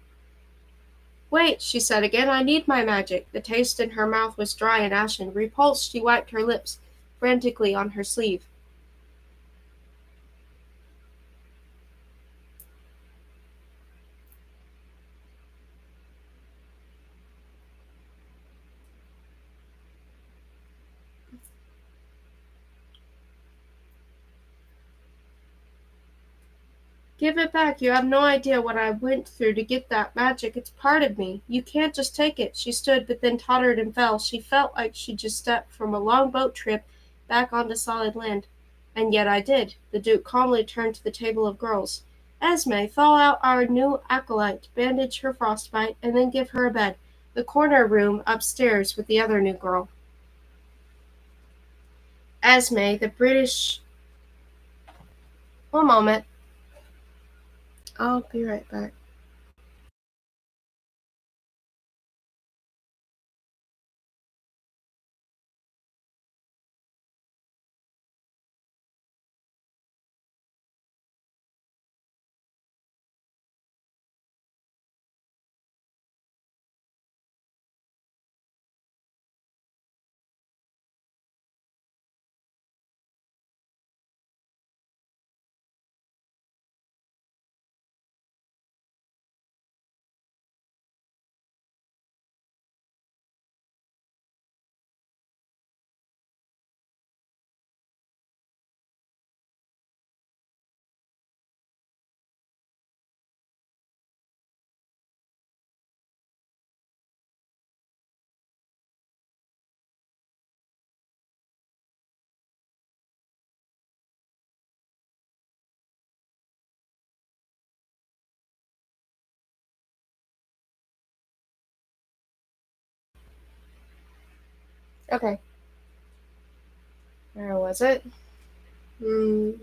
Wait, she said again, I need my magic. The taste in her mouth was dry and ashen. Repulsed, she wiped her lips frantically on her sleeve. Give it back. You have no idea what I went through to get that magic. It's part of me. You can't just take it. She stood, but then tottered and fell. She felt like she'd just stepped from a long boat trip back onto solid land. And yet I did. The Duke calmly turned to the table of girls. Esme, thaw out our new acolyte, bandage her frostbite, and then give her a bed. The corner room upstairs with the other new girl. Esme, the British... One moment. I'll be right back. Okay. Where was it? The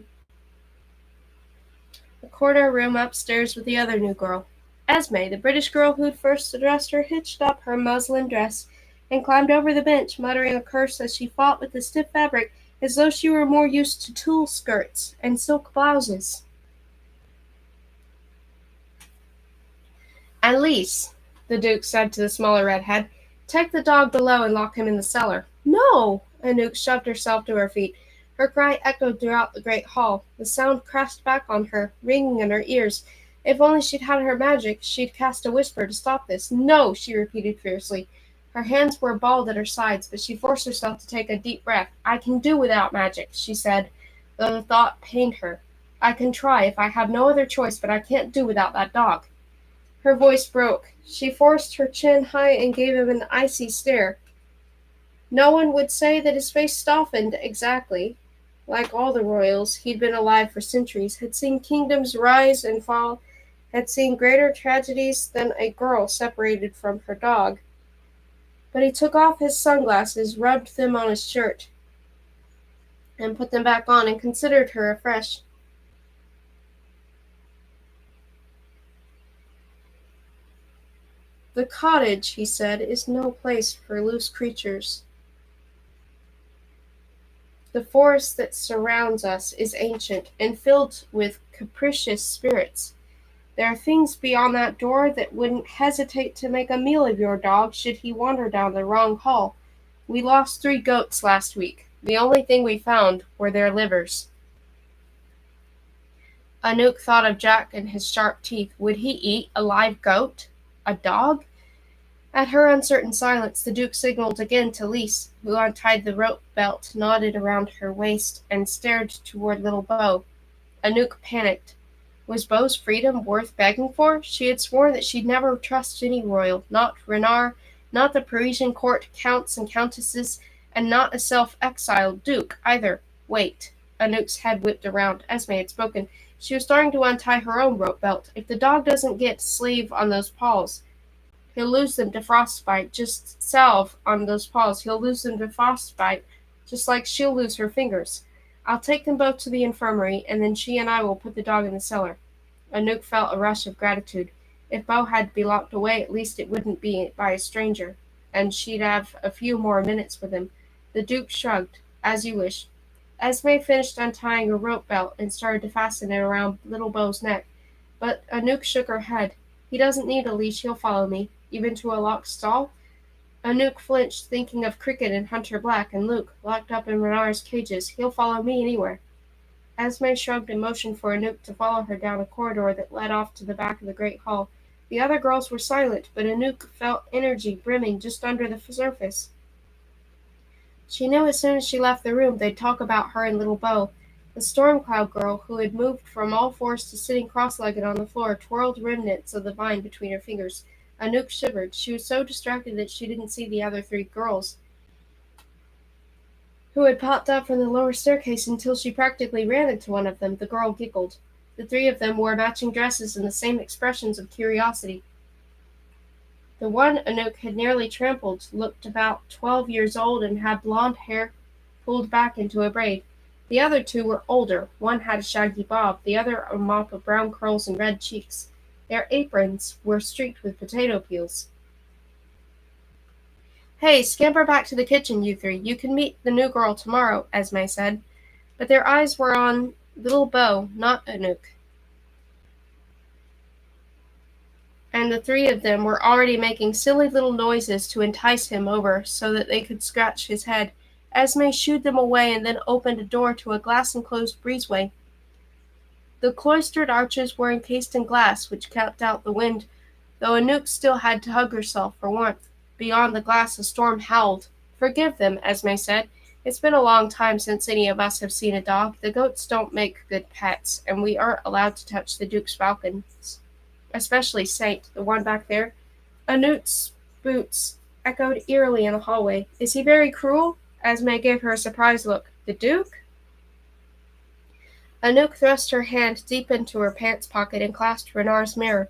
corner room upstairs with the other new girl. Esme, the British girl who'd first addressed her, hitched up her muslin dress and climbed over the bench, muttering a curse as she fought with the stiff fabric as though she were more used to tulle skirts and silk blouses. Alice, the Duke said to the smaller redhead, take the dog below and lock him in the cellar. No! Anouk shoved herself to her feet. Her cry echoed throughout the great hall. The sound crashed back on her, ringing in her ears. If only she'd had her magic, she'd cast a whisper to stop this. No, she repeated fiercely. Her hands were balled at her sides, but she forced herself to take a deep breath. I can do without magic, she said, though the thought pained her. I can try if I have no other choice, but I can't do without that dog. Her voice broke. She forced her chin high and gave him an icy stare. No one would say that his face softened exactly. Like all the royals, he'd been alive for centuries, had seen kingdoms rise and fall, had seen greater tragedies than a girl separated from her dog. But he took off his sunglasses, rubbed them on his shirt, and put them back on and considered her afresh. The cottage, he said, is no place for loose creatures. The forest that surrounds us is ancient and filled with capricious spirits. There are things beyond that door that wouldn't hesitate to make a meal of your dog should he wander down the wrong hall. We lost 3 goats last week. The only thing we found were their livers. Anouk thought of Jack and his sharp teeth. Would he eat a live goat? A dog? At her uncertain silence, the Duke signaled again to Lise, who untied the rope belt knotted around her waist and stared toward little Beau. Anouk panicked. Was Beau's freedom worth begging for? She had sworn that she'd never trust any royal, not Renard, not the Parisian court counts and countesses, and not a self-exiled duke, either. Wait. Anouk's head whipped around. Esme had spoken. She was starting to untie her own rope belt. If the dog doesn't get sleeve on those paws, he'll lose them to frostbite. Just salve on those paws. He'll lose them to frostbite, just like she'll lose her fingers. I'll take them both to the infirmary, and then she and I will put the dog in the cellar. Anouk felt a rush of gratitude. If Beau had to be locked away, at least it wouldn't be by a stranger, and she'd have a few more minutes with him. The Duke shrugged. As you wish. Esme finished untying her rope belt and started to fasten it around little Beau's neck, but Anouk shook her head. He doesn't need a leash, he'll follow me. Even to a locked stall? Anouk flinched, thinking of Cricket and Hunter Black and Luke, locked up in Renard's cages. He'll follow me anywhere. Esme shrugged and motioned for Anouk to follow her down a corridor that led off to the back of the great hall. The other girls were silent, but Anouk felt energy brimming just under the surface. She knew as soon as she left the room they'd talk about her and little Beau. The storm cloud girl, who had moved from all fours to sitting cross-legged on the floor, twirled remnants of the vine between her fingers. Anouk shivered. She was so distracted that she didn't see the other 3 girls, who had popped up from the lower staircase until she practically ran into one of them. The girl giggled. The 3 of them wore matching dresses and the same expressions of curiosity. The one Anouk had nearly trampled looked about 12 years old and had blonde hair pulled back into a braid. The other 2 were older. One had a shaggy bob, the other a mop of brown curls and red cheeks. Their aprons were streaked with potato peels. Hey, scamper back to the kitchen, you 3. You can meet the new girl tomorrow, Esme said. But their eyes were on little Beau, not Anouk. And the 3 of them were already making silly little noises to entice him over so that they could scratch his head. Esme shooed them away and then opened a door to a glass-enclosed breezeway. The cloistered arches were encased in glass, which kept out the wind, though Anouk still had to hug herself for warmth. Beyond the glass a storm howled. Forgive them, Esme said. It's been a long time since any of us have seen a dog. The goats don't make good pets, and we aren't allowed to touch the Duke's falcons. Especially Saint, the one back there. Anouk's boots echoed eerily in the hallway. Is he very cruel? Esme gave her a surprised look. The Duke? Anouk thrust her hand deep into her pants pocket and clasped Renard's mirror.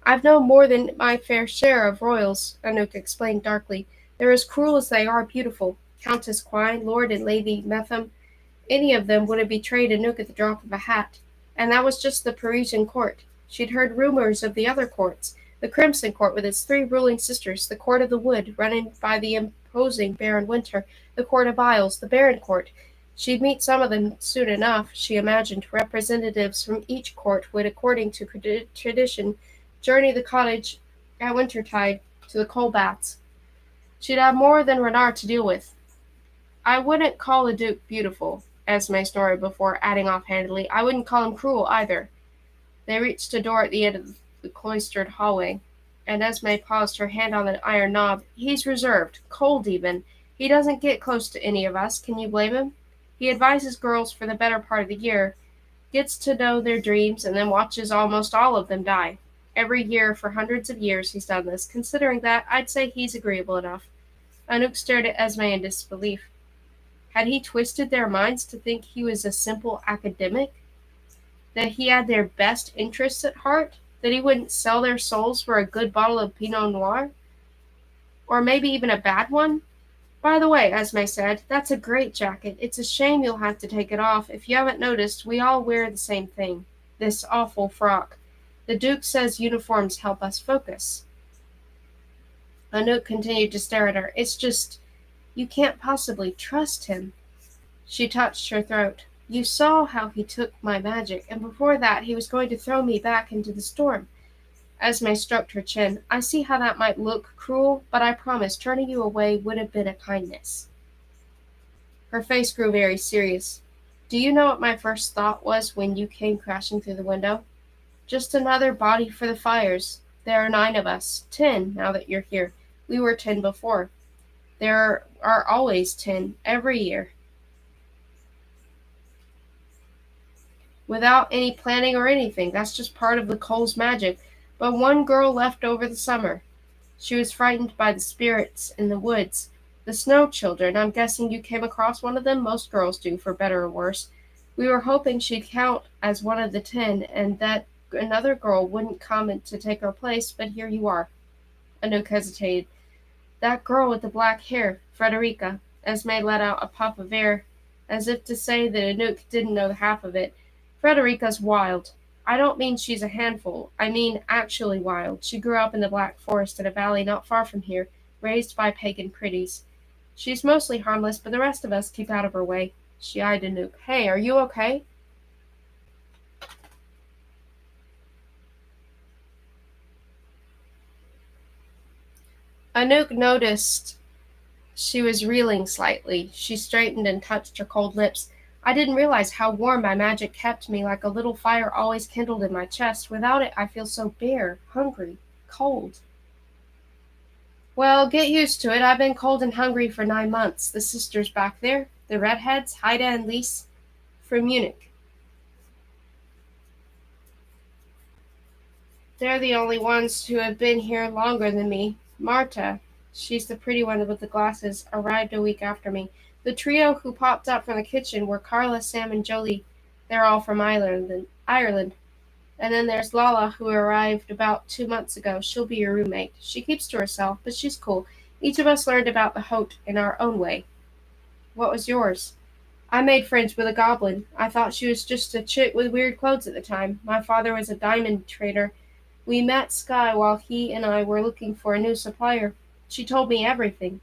I've known more than my fair share of royals, Anouk explained darkly. They're as cruel as they are beautiful. Countess Quine, Lord and Lady Metham, any of them would have betrayed Anouk at the drop of a hat. And that was just the Parisian court. She'd heard rumors of the other courts. The Crimson Court with its 3 ruling sisters, the Court of the Wood, running by the imposing Baron Winter, the Court of Isles, the Baron Court. She'd meet some of them soon enough, she imagined. Representatives from each court would, according to tradition, journey the cottage at wintertide to the coal baths. She'd have more than Renard to deal with. I wouldn't call the Duke beautiful, Esme snorted before adding offhandedly. I wouldn't call him cruel either. They reached a door at the end of the cloistered hallway, and Esme paused, her hand on the iron knob. He's reserved, cold even. He doesn't get close to any of us. Can you blame him? He advises girls for the better part of the year, gets to know their dreams, and then watches almost all of them die. Every year for hundreds of years he's done this. Considering that, I'd say he's agreeable enough. Anouk stared at Esme in disbelief. Had he twisted their minds to think he was a simple academic? That he had their best interests at heart? That he wouldn't sell their souls for a good bottle of Pinot Noir? Or maybe even a bad one? By the way, Esme said, that's a great jacket. It's a shame you'll have to take it off. If you haven't noticed, we all wear the same thing. This awful frock. The Duke says uniforms help us focus. Anouk continued to stare at her. It's just, you can't possibly trust him. She touched her throat. You saw how he took my magic, and before that he was going to throw me back into the storm. Esme stroked her chin. I see how that might look cruel, but I promise turning you away would have been a kindness. Her face grew very serious. Do you know what my first thought was when you came crashing through the window? Just another body for the fires. There are 9 of us. 10, now that you're here. We were 10 before. There are always 10, every year. Without any planning or anything. That's just part of the Cole's magic. But one girl left over the summer. She was frightened by the spirits in the woods. The snow children. I'm guessing you came across one of them. Most girls do, for better or worse. We were hoping she'd count as one of the 10, and that another girl wouldn't come to take her place, but here you are. Anouk hesitated. That girl with the black hair, Frederica. Esme let out a puff of air, as if to say that Anouk didn't know the half of it. Frederica's wild. I don't mean she's a handful. I mean actually wild. She grew up in the Black Forest in a valley not far from here, raised by pagan pretties. She's mostly harmless, but the rest of us keep out of her way. She eyed Anouk. Hey, are you okay? Anouk noticed she was reeling slightly. She straightened and touched her cold lips. I didn't realize how warm my magic kept me, like a little fire always kindled in my chest. Without it, I feel so bare, hungry, cold. Well, get used to it. I've been cold and hungry for 9 months. The sisters back there, the redheads, Haida and Lise, from Munich. They're the only ones who have been here longer than me. Marta, she's the pretty one with the glasses, arrived a week after me. The trio who popped up from the kitchen were Carla, Sam, and Jolie. They're all from Ireland. And then there's Lala, who arrived about 2 months ago. She'll be your roommate. She keeps to herself, but she's cool. Each of us learned about the Hote in our own way. What was yours? I made friends with a goblin. I thought she was just a chick with weird clothes at the time. My father was a diamond trader. We met Sky while he and I were looking for a new supplier. She told me everything.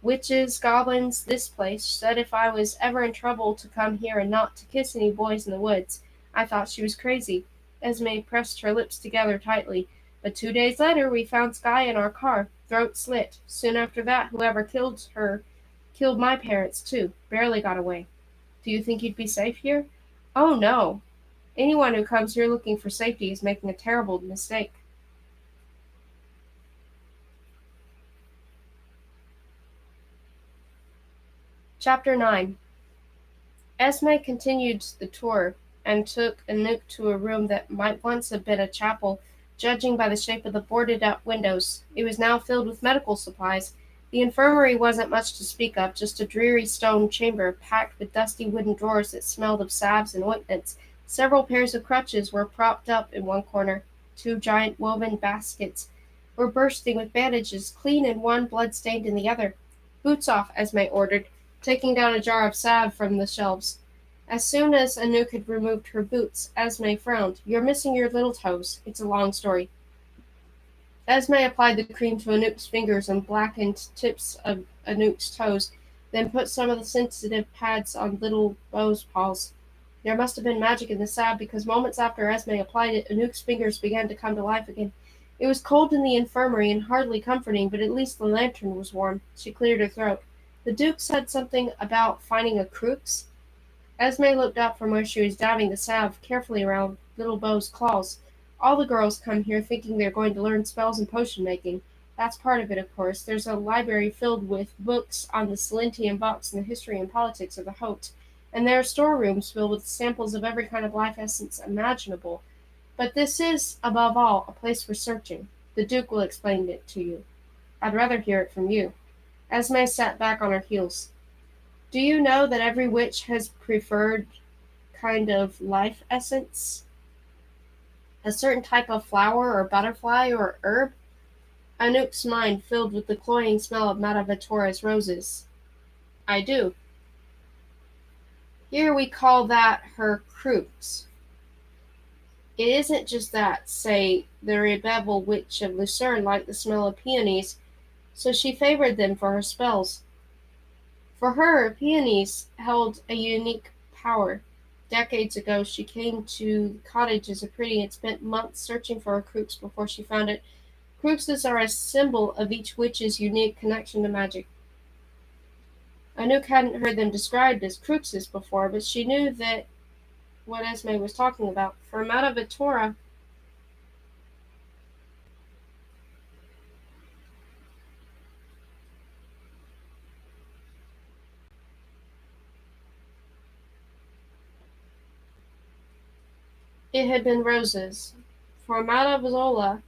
Witches, goblins, this place. Said if I was ever in trouble to come here and not to kiss any boys in the woods. I thought she was crazy. Esme pressed her lips together tightly. But 2 days later we found Sky in our car, throat slit. Soon after that, whoever killed her killed my parents too. Barely got away. Do you think you'd be safe here? Oh no. Anyone who comes here looking for safety is making a terrible mistake. Chapter 9. Esme continued the tour and took Anouk to a room that might once have been a chapel, judging by the shape of the boarded-up windows. It was now filled with medical supplies. The infirmary wasn't much to speak of, just a dreary stone chamber packed with dusty wooden drawers that smelled of salves and ointments. Several pairs of crutches were propped up in one corner. 2 giant woven baskets were bursting with bandages, clean in one, blood-stained in the other. Boots off, Esme ordered, taking down a jar of salve from the shelves. As soon as Anouk had removed her boots, Esme frowned. You're missing your little toes. It's a long story. Esme applied the cream to Anouk's fingers and blackened tips of Anouk's toes, then put some of the sensitive pads on little Beau's paws. There must have been magic in the salve, because moments after Esme applied it, Anouk's fingers began to come to life again. It was cold in the infirmary and hardly comforting, but at least the lantern was warm. She cleared her throat. The Duke said something about finding a crux. Esme looked up from where she was dabbing the salve carefully around little Beau's claws. All the girls come here thinking they're going to learn spells and potion making. That's part of it, of course. There's a library filled with books on the Silentian box and the history and politics of the Hote. And there are storerooms filled with samples of every kind of life essence imaginable. But this is, above all, a place for searching. The Duke will explain it to you. I'd rather hear it from you. Esme sat back on her heels. Do you know that every witch has preferred kind of life essence? A certain type of flower or butterfly or herb? Anouk's mind filled with the cloying smell of Madavatora's roses. I do. Here we call that her crux. It isn't just that, say, the rebel witch of Lucerne liked the smell of peonies, so she favored them for her spells. For her, peonies held a unique power. Decades ago, she came to the cottage as a pretty and spent months searching for her crux before she found it. Cruxes are a symbol of each witch's unique connection to magic. Anouk hadn't heard them described as cruxes before, but she knew that what Esme was talking about. For Madavitora, it had been roses. For Madavozola,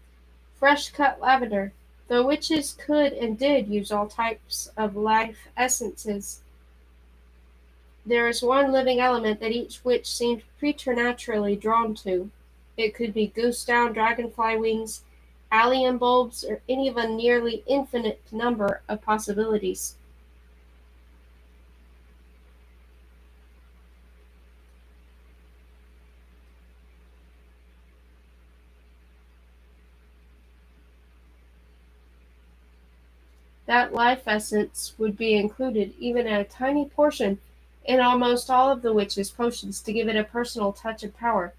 fresh-cut lavender. The witches could and did use all types of life essences. There is one living element that each witch seemed preternaturally drawn to. It could be goose down, dragonfly wings, allium bulbs, or any of a nearly infinite number of possibilities. That life essence would be included, even a tiny portion, in almost all of the witch's potions to give it a personal touch of power.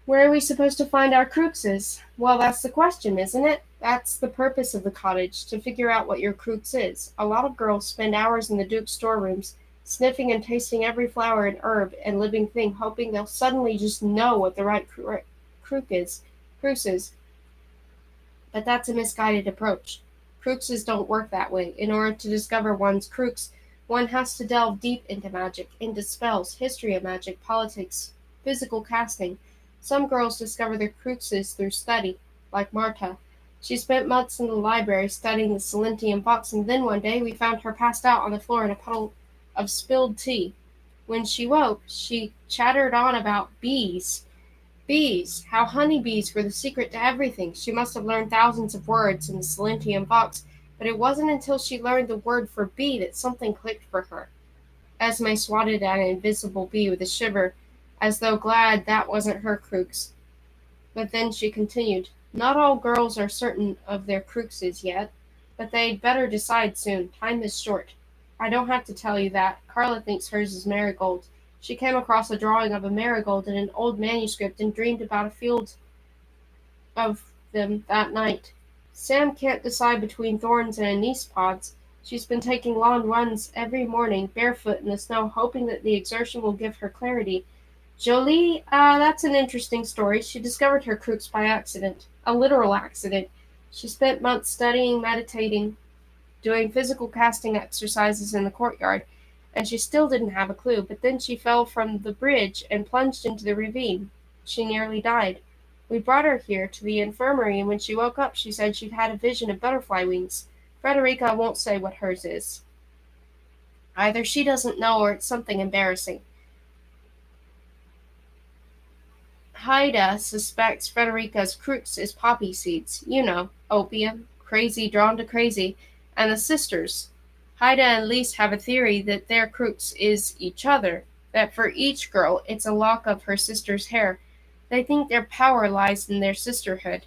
Where are we supposed to find our cruxes? Well, that's the question, isn't it? That's the purpose of the cottage, to figure out what your crux is. A lot of girls spend hours in the Duke's storerooms, sniffing and tasting every flower and herb and living thing, hoping they'll suddenly just know what the right crux is. Crux is. But that's a misguided approach. Cruxes don't work that way. In order to discover one's crux, one has to delve deep into magic, into spells, history of magic, politics, physical casting. Some girls discover their cruxes through study, like Marta. She spent months in the library studying the Silentium box, and then one day we found her passed out on the floor in a puddle of spilled tea. When she woke, she chattered on about bees. Bees! How honeybees were the secret to everything. She must have learned thousands of words in the Silentium box, but it wasn't until she learned the word for bee that something clicked for her. Esme swatted at an invisible bee with a shiver, as though glad that wasn't her crux. But then she continued, "Not all girls are certain of their cruxes yet, but they'd better decide soon. Time is short. I don't have to tell you that. Carla thinks hers is marigold. She came across a drawing of a marigold in an old manuscript and dreamed about a field of them that night. Sam can't decide between thorns and anise pods. She's been taking long runs every morning, barefoot in the snow, hoping that the exertion will give her clarity. Jolie, that's an interesting story. She discovered her crux by accident, a literal accident. She spent months studying, meditating, doing physical casting exercises in the courtyard, and she still didn't have a clue. But then she fell from the bridge and plunged into the ravine. She nearly died. We brought her here to the infirmary, and when she woke up, she said she'd had a vision of butterfly wings. Frederica won't say what hers is. Either she doesn't know or it's something embarrassing. Haida suspects Frederica's crux is poppy seeds. You know, opium, crazy drawn to crazy, and the sisters. Haida and Lise have a theory that their crux is each other, that for each girl it's a lock of her sister's hair. They think their power lies in their sisterhood.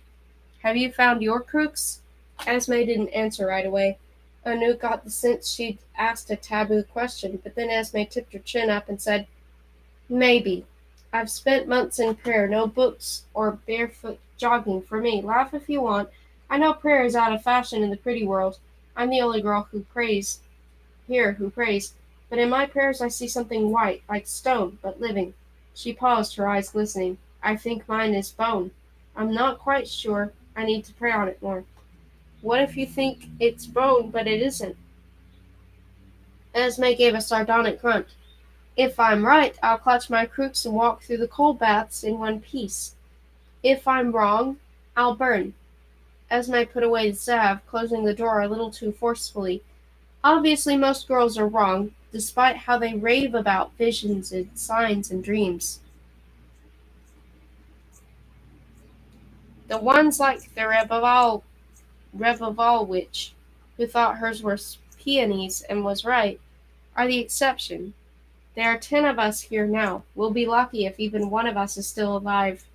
Have you found your crux? Esme didn't answer right away. Anu got the sense she'd asked a taboo question, but then Esme tipped her chin up and said, "Maybe. I've spent months in prayer, no books or barefoot jogging for me. Laugh if you want. I know prayer is out of fashion in the pretty world. I'm the only girl who prays here who prays. But in my prayers I see something white, like stone, but living." She paused, her eyes glistening. "I think mine is bone. I'm not quite sure. I need to pray on it more." "What if you think it's bone, but it isn't?" Esme gave a sardonic grunt. "If I'm right, I'll clutch my crux and walk through the cold baths in one piece. If I'm wrong, I'll burn." Esme put away the salve, closing the drawer a little too forcefully. Obviously, most girls are wrong, despite how they rave about visions and signs and dreams. The ones like the Revival witch, who thought hers were peonies and was right, are the exception. There are 10 of us here now. We'll be lucky if even one of us is still alive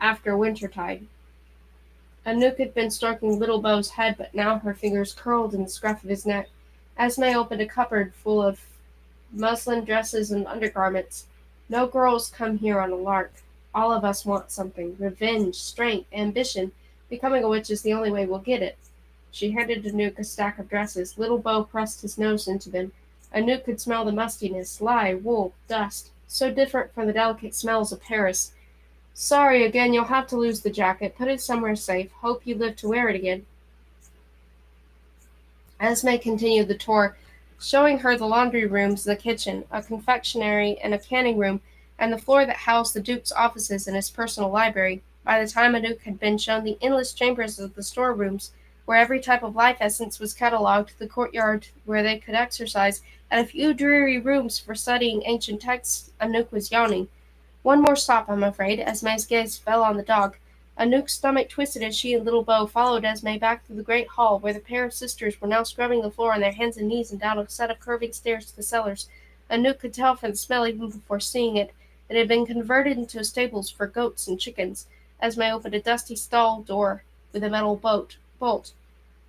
after wintertide. Anouk had been stroking little Beau's head, but now her fingers curled in the scruff of his neck. Esme opened a cupboard full of muslin dresses and undergarments. No girls come here on a lark. All of us want something. Revenge, strength, ambition. Becoming a witch is the only way we'll get it. She handed Anouk a stack of dresses. Little Beau pressed his nose into them. Anouk could smell the mustiness, lye, wool, dust, so different from the delicate smells of Paris. Sorry again, you'll have to lose the jacket. Put it somewhere safe. Hope you live to wear it again. Esme continued the tour, showing her the laundry rooms, the kitchen, a confectionery, and a canning room, and the floor that housed the Duke's offices and his personal library. By the time Anouk had been shown the endless chambers of the storerooms, where every type of life essence was catalogued, the courtyard where they could exercise, and a few dreary rooms for studying ancient texts, Anouk was yawning. One more stop, I'm afraid. Esme's gaze fell on the dog. Anouk's stomach twisted as she and little Beau followed Esme back through the great hall, where the pair of sisters were now scrubbing the floor on their hands and knees and down a set of curving stairs to the cellars. Anouk could tell from the smell even before seeing it that it had been converted into stables for goats and chickens. Esme opened a dusty stall door with a metal bolt.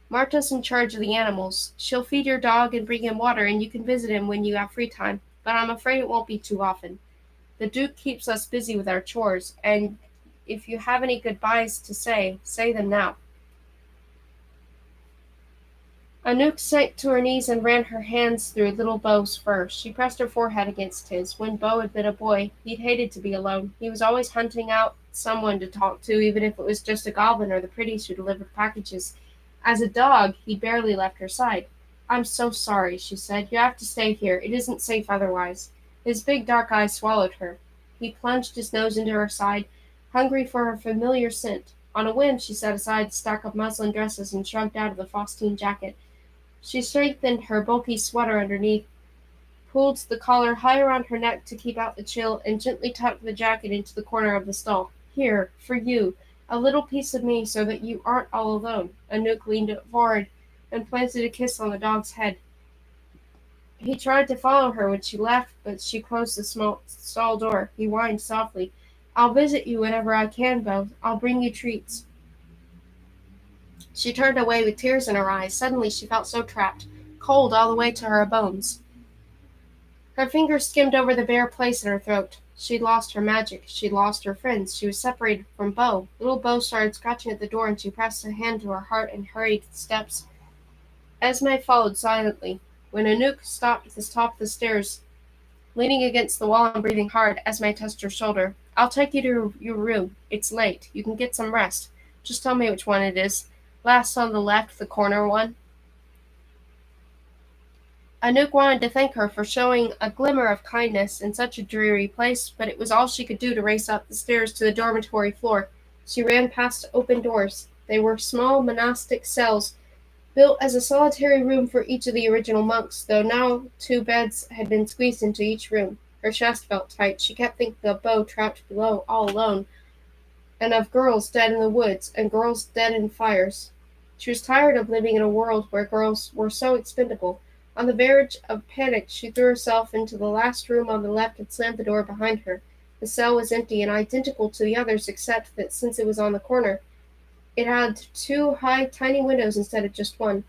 Marta's in charge of the animals. She'll feed your dog and bring him water, and you can visit him when you have free time, but I'm afraid it won't be too often. The Duke keeps us busy with our chores, and if you have any goodbyes to say them now. Anouk sank to her knees and ran her hands through little Beau's fur. She pressed her forehead against his. When Beau had been a boy, he'd hated to be alone. He was always hunting out someone to talk to, even if it was just a goblin or the pretties who delivered packages. As a dog, he barely left her side. I'm so sorry, she said. You have to stay here. It isn't safe otherwise. His big dark eyes swallowed her. He plunged his nose into her side, hungry for her familiar scent. On a whim, she set aside the stack of muslin dresses and shrugged out of the Faustine jacket. She strengthened her bulky sweater underneath, pulled the collar high around her neck to keep out the chill, and gently tucked the jacket into the corner of the stall. Here, for you, a little piece of me so that you aren't all alone. Anouk leaned forward and planted a kiss on the dog's head. He tried to follow her when she left, but she closed the small stall door. He whined softly. I'll visit you whenever I can, Beau. I'll bring you treats. She turned away with tears in her eyes. Suddenly she felt so trapped, cold all the way to her bones. Her fingers skimmed over the bare place in her throat. She'd lost her magic. She'd lost her friends. She was separated from Beau. Little Beau started scratching at the door, and she pressed a hand to her heart and hurried the steps. Esme followed silently. When Anouk stopped at the top of the stairs, leaning against the wall and breathing hard, Esme touched her shoulder. I'll take you to your room. It's late. You can get some rest. Just tell me which one it is. Last on the left, the corner one. Anouk wanted to thank her for showing a glimmer of kindness in such a dreary place, but it was all she could do to race up the stairs to the dormitory floor. She ran past open doors. They were small monastic cells, built as a solitary room for each of the original monks, though now 2 beds had been squeezed into each room. Her chest felt tight. She kept thinking of Beau trapped below, all alone, and of girls dead in the woods, and girls dead in fires. She was tired of living in a world where girls were so expendable. On the verge of panic, she threw herself into the last room on the left and slammed the door behind her. The cell was empty and identical to the others, except that since it was on the corner, it had 2 high, tiny windows instead of just one.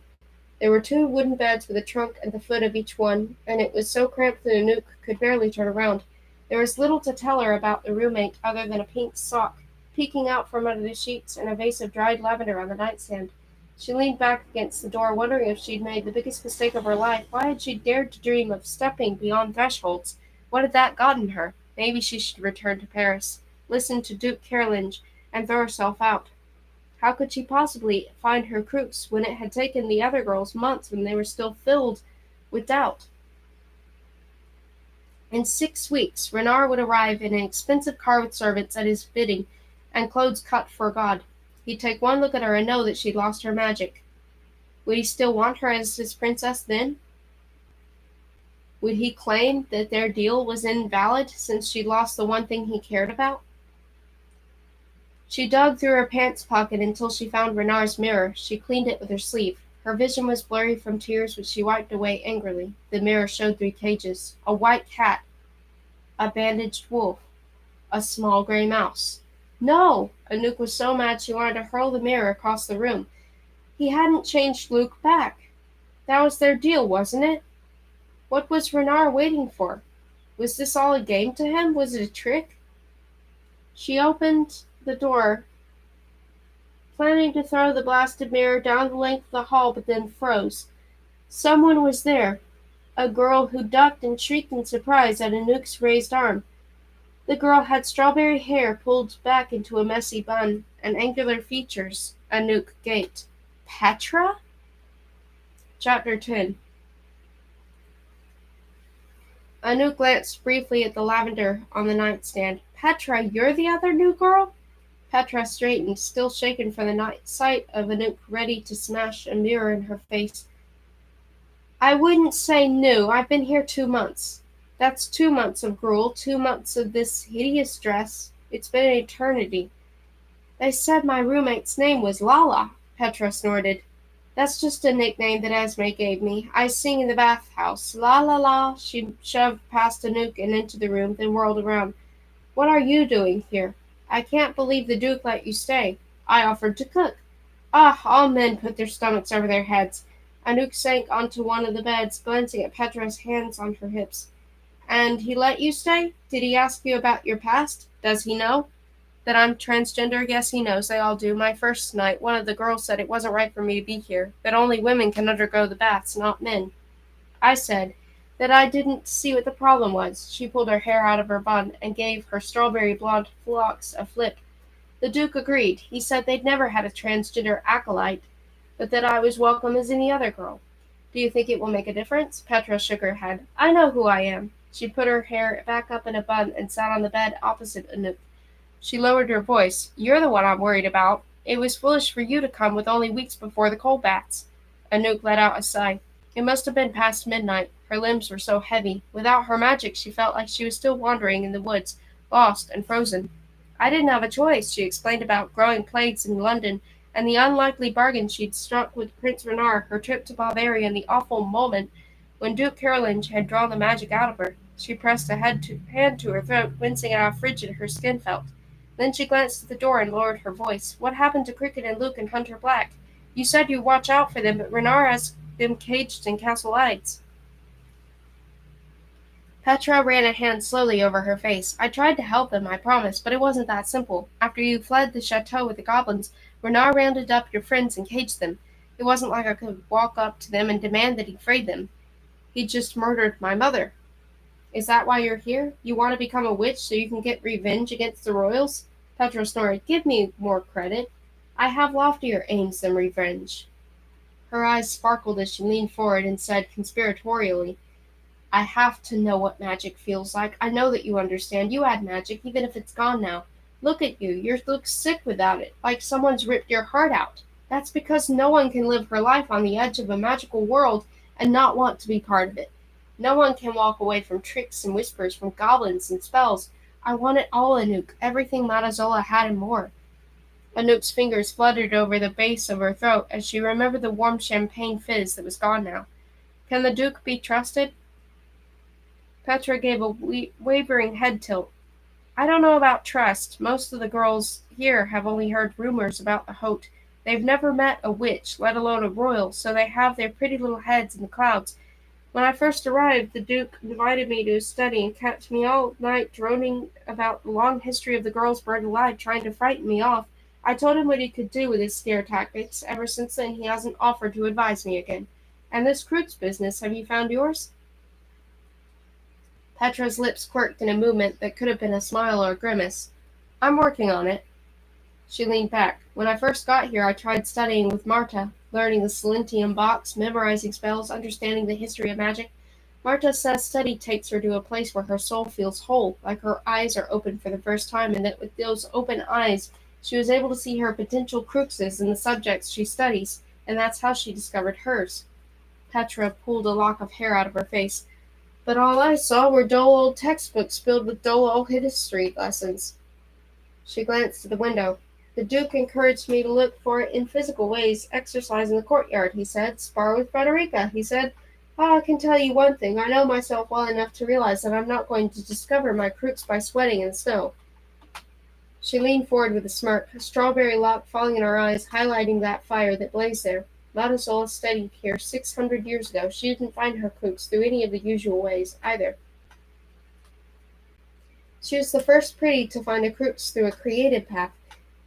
There were 2 wooden beds with a trunk at the foot of each one, and it was so cramped that Anouk could barely turn around. There was little to tell her about the roommate other than a pink sock peeking out from under the sheets and a vase of dried lavender on the nightstand. She leaned back against the door, wondering if she'd made the biggest mistake of her life. Why had she dared to dream of stepping beyond thresholds? What had that gotten her? Maybe she should return to Paris, listen to Duke Carolinge, and throw herself out. How could she possibly find her crux when it had taken the other girls months when they were still filled with doubt? In 6 weeks, Renard would arrive in an expensive car with servants at his bidding, and clothes cut for God. He'd take one look at her and know that she'd lost her magic. Would he still want her as his princess then? Would he claim that their deal was invalid since she'd lost the one thing he cared about? She dug through her pants pocket until she found Renard's mirror. She cleaned it with her sleeve. Her vision was blurry from tears, which she wiped away angrily. The mirror showed 3 cages: a white cat, a bandaged wolf, a small gray mouse. No! Anouk was so mad she wanted to hurl the mirror across the room. He hadn't changed Luke back. That was their deal, wasn't it? What was Renard waiting for? Was this all a game to him? Was it a trick? She opened the door, planning to throw the blasted mirror down the length of the hall, but then froze. Someone was there, a girl who ducked and shrieked in surprise at Anouk's raised arm. The girl had strawberry hair pulled back into a messy bun and angular features. Anouk gaped. Petra? Chapter 10. Anouk glanced briefly at the lavender on the nightstand. Petra, you're the other new girl? Petra straightened, still shaken from the sight of Anouk ready to smash a mirror in her face. I wouldn't say new. I've been here 2 months. That's 2 months of gruel, 2 months of this hideous dress. It's been an eternity. They said my roommate's name was Lala, Petra snorted. That's just a nickname that Esme gave me. I sing in the bathhouse. La la la. She shoved past Anouk and into the room, then whirled around. What are you doing here? I can't believe the Duke let you stay. I offered to cook. Ah, all men put their stomachs over their heads. Anouk sank onto one of the beds, glancing at Petra's hands on her hips. And he let you stay? Did he ask you about your past? Does he know that I'm transgender? Yes, he knows. They all do. My first night, one of the girls said it wasn't right for me to be here, that only women can undergo the baths, not men. I said that I didn't see what the problem was. She pulled her hair out of her bun and gave her strawberry blonde locks a flip. The Duke agreed. He said they'd never had a transgender acolyte, but that I was welcome as any other girl. Do you think it will make a difference? Petra shook her head. I know who I am. She put her hair back up in a bun and sat on the bed opposite Anouk. She lowered her voice. You're the one I'm worried about. It was foolish for you to come with only weeks before the cold baths. Anouk let out a sigh. It must have been past midnight. Her limbs were so heavy. Without her magic, she felt like she was still wandering in the woods, lost and frozen. I didn't have a choice, she explained about growing plagues in London, and the unlikely bargain she'd struck with Prince Renard, her trip to Bavaria, and the awful moment when Duke Carolinge had drawn the magic out of her. She pressed a hand to her throat, wincing at how frigid her skin felt. Then she glanced at the door and lowered her voice. What happened to Cricket and Luke and Hunter Black? You said you'd watch out for them, but Renard has them caged in Castle Ides. Petra ran a hand slowly over her face. I tried to help them, I promise, but it wasn't that simple. After you fled the chateau with the goblins, Renard rounded up your friends and caged them. It wasn't like I could walk up to them and demand that he freed them. He just murdered my mother. Is that why you're here? You want to become a witch so you can get revenge against the royals? Petra snorted. Give me more credit. I have loftier aims than revenge. Her eyes sparkled as she leaned forward and said conspiratorially, I have to know what magic feels like. I know that you understand. You had magic, even if it's gone now. Look at you. You look sick without it, like someone's ripped your heart out. That's because no one can live her life on the edge of a magical world and not want to be part of it. No one can walk away from tricks and whispers, from goblins and spells. I want it all, Anouk, everything Matazola had and more. Anouk's fingers fluttered over the base of her throat as she remembered the warm champagne fizz that was gone now. Can the Duke be trusted? Petra gave a wavering head tilt. I don't know about trust. Most of the girls here have only heard rumors about the Hote. They've never met a witch, let alone a royal, so they have their pretty little heads in the clouds. When I first arrived, the Duke invited me to his study and kept me all night droning about the long history of the girls burned alive, trying to frighten me off. I told him what he could do with his scare tactics. Ever since then, he hasn't offered to advise me again. And this Crookes business, have you found yours? Petra's lips quirked in a movement that could have been a smile or a grimace. I'm working on it. She leaned back. When I first got here, I tried studying with Marta, learning the Silentium box, memorizing spells, understanding the history of magic. Marta says study takes her to a place where her soul feels whole, like her eyes are open for the first time, and that with those open eyes, she was able to see her potential cruxes in the subjects she studies. and that's how she discovered hers. Petra pulled a lock of hair out of her face. But all I saw were dull old textbooks filled with dull old history lessons. She glanced to the window. The Duke encouraged me to look for it in physical ways. Exercise in the courtyard, he said. Spar with Frederica, he said. Ah, I can tell you one thing. I know myself well enough to realize that I'm not going to discover my crooks by sweating in the snow. She leaned forward with a smirk, a strawberry lock falling in her eyes, highlighting that fire that blazed there. Madasola studied here 600 years ago. She didn't find her crooks through any of the usual ways, either. She was the first pretty to find a crooks through a creative path.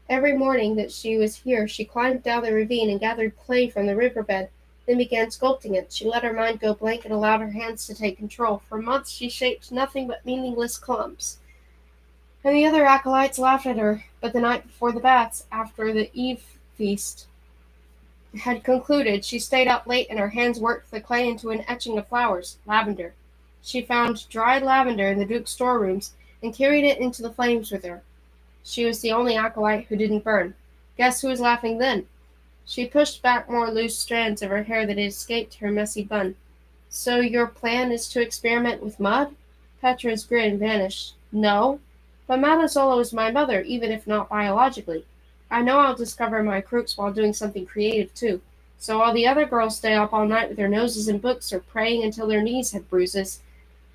Every morning that she was here, she climbed down the ravine and gathered clay from the riverbed, then began sculpting it. She let her mind go blank and allowed her hands to take control. For months she shaped nothing but meaningless clumps. And the other acolytes laughed at her, but the night before the baths, after the eve feast had concluded, she stayed up late and her hands worked the clay into an etching of flowers, lavender. She found dried lavender in the Duke's storerooms and carried it into the flames with her. She was the only acolyte who didn't burn. Guess who was laughing then? She pushed back more loose strands of her hair that had escaped her messy bun. So your plan is to experiment with mud? Petra's grin vanished. No, but Matazola is my mother, even if not biologically. I know I'll discover my crooks while doing something creative, too. So while the other girls stay up all night with their noses in books or praying until their knees have bruises,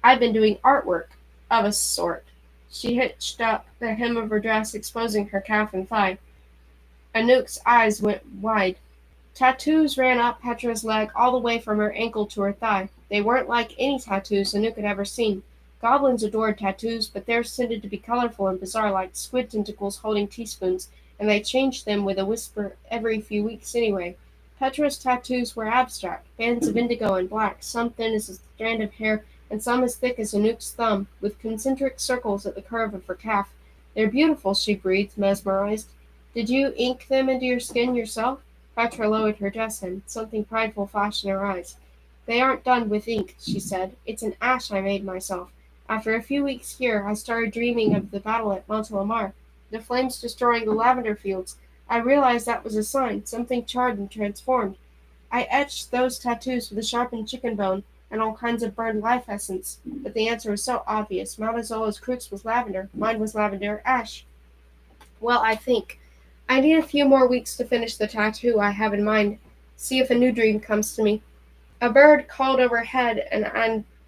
I've been doing artwork, of a sort. She hitched up the hem of her dress, exposing her calf and thigh. Anouk's eyes went wide. Tattoos ran up Petra's leg all the way from her ankle to her thigh. They weren't like any tattoos Anouk had ever seen. Goblins adored tattoos, but theirs tended to be colorful and bizarre, like squid tentacles holding teaspoons, and they changed them with a whisper every few weeks anyway. Petra's tattoos were abstract, bands of indigo and black, some thin as a strand of hair, and some as thick as Anouk's thumb, with concentric circles at the curve of her calf. They're beautiful, she breathed, mesmerized. Did you ink them into your skin yourself? Petra lowered her dress hem. Something prideful flashed in her eyes. They aren't done with ink, she said. It's an ash I made myself. After a few weeks here, I started dreaming of the battle at Montelamar, the flames destroying the lavender fields. I realized that was a sign, something charred and transformed. I etched those tattoos with a sharpened chicken bone and all kinds of burned life essence, but the answer was so obvious. Maldazola's crux was lavender. Mine was lavender ash. Well, I think. I need a few more weeks to finish the tattoo I have in mind. See if a new dream comes to me. A bird called overhead, and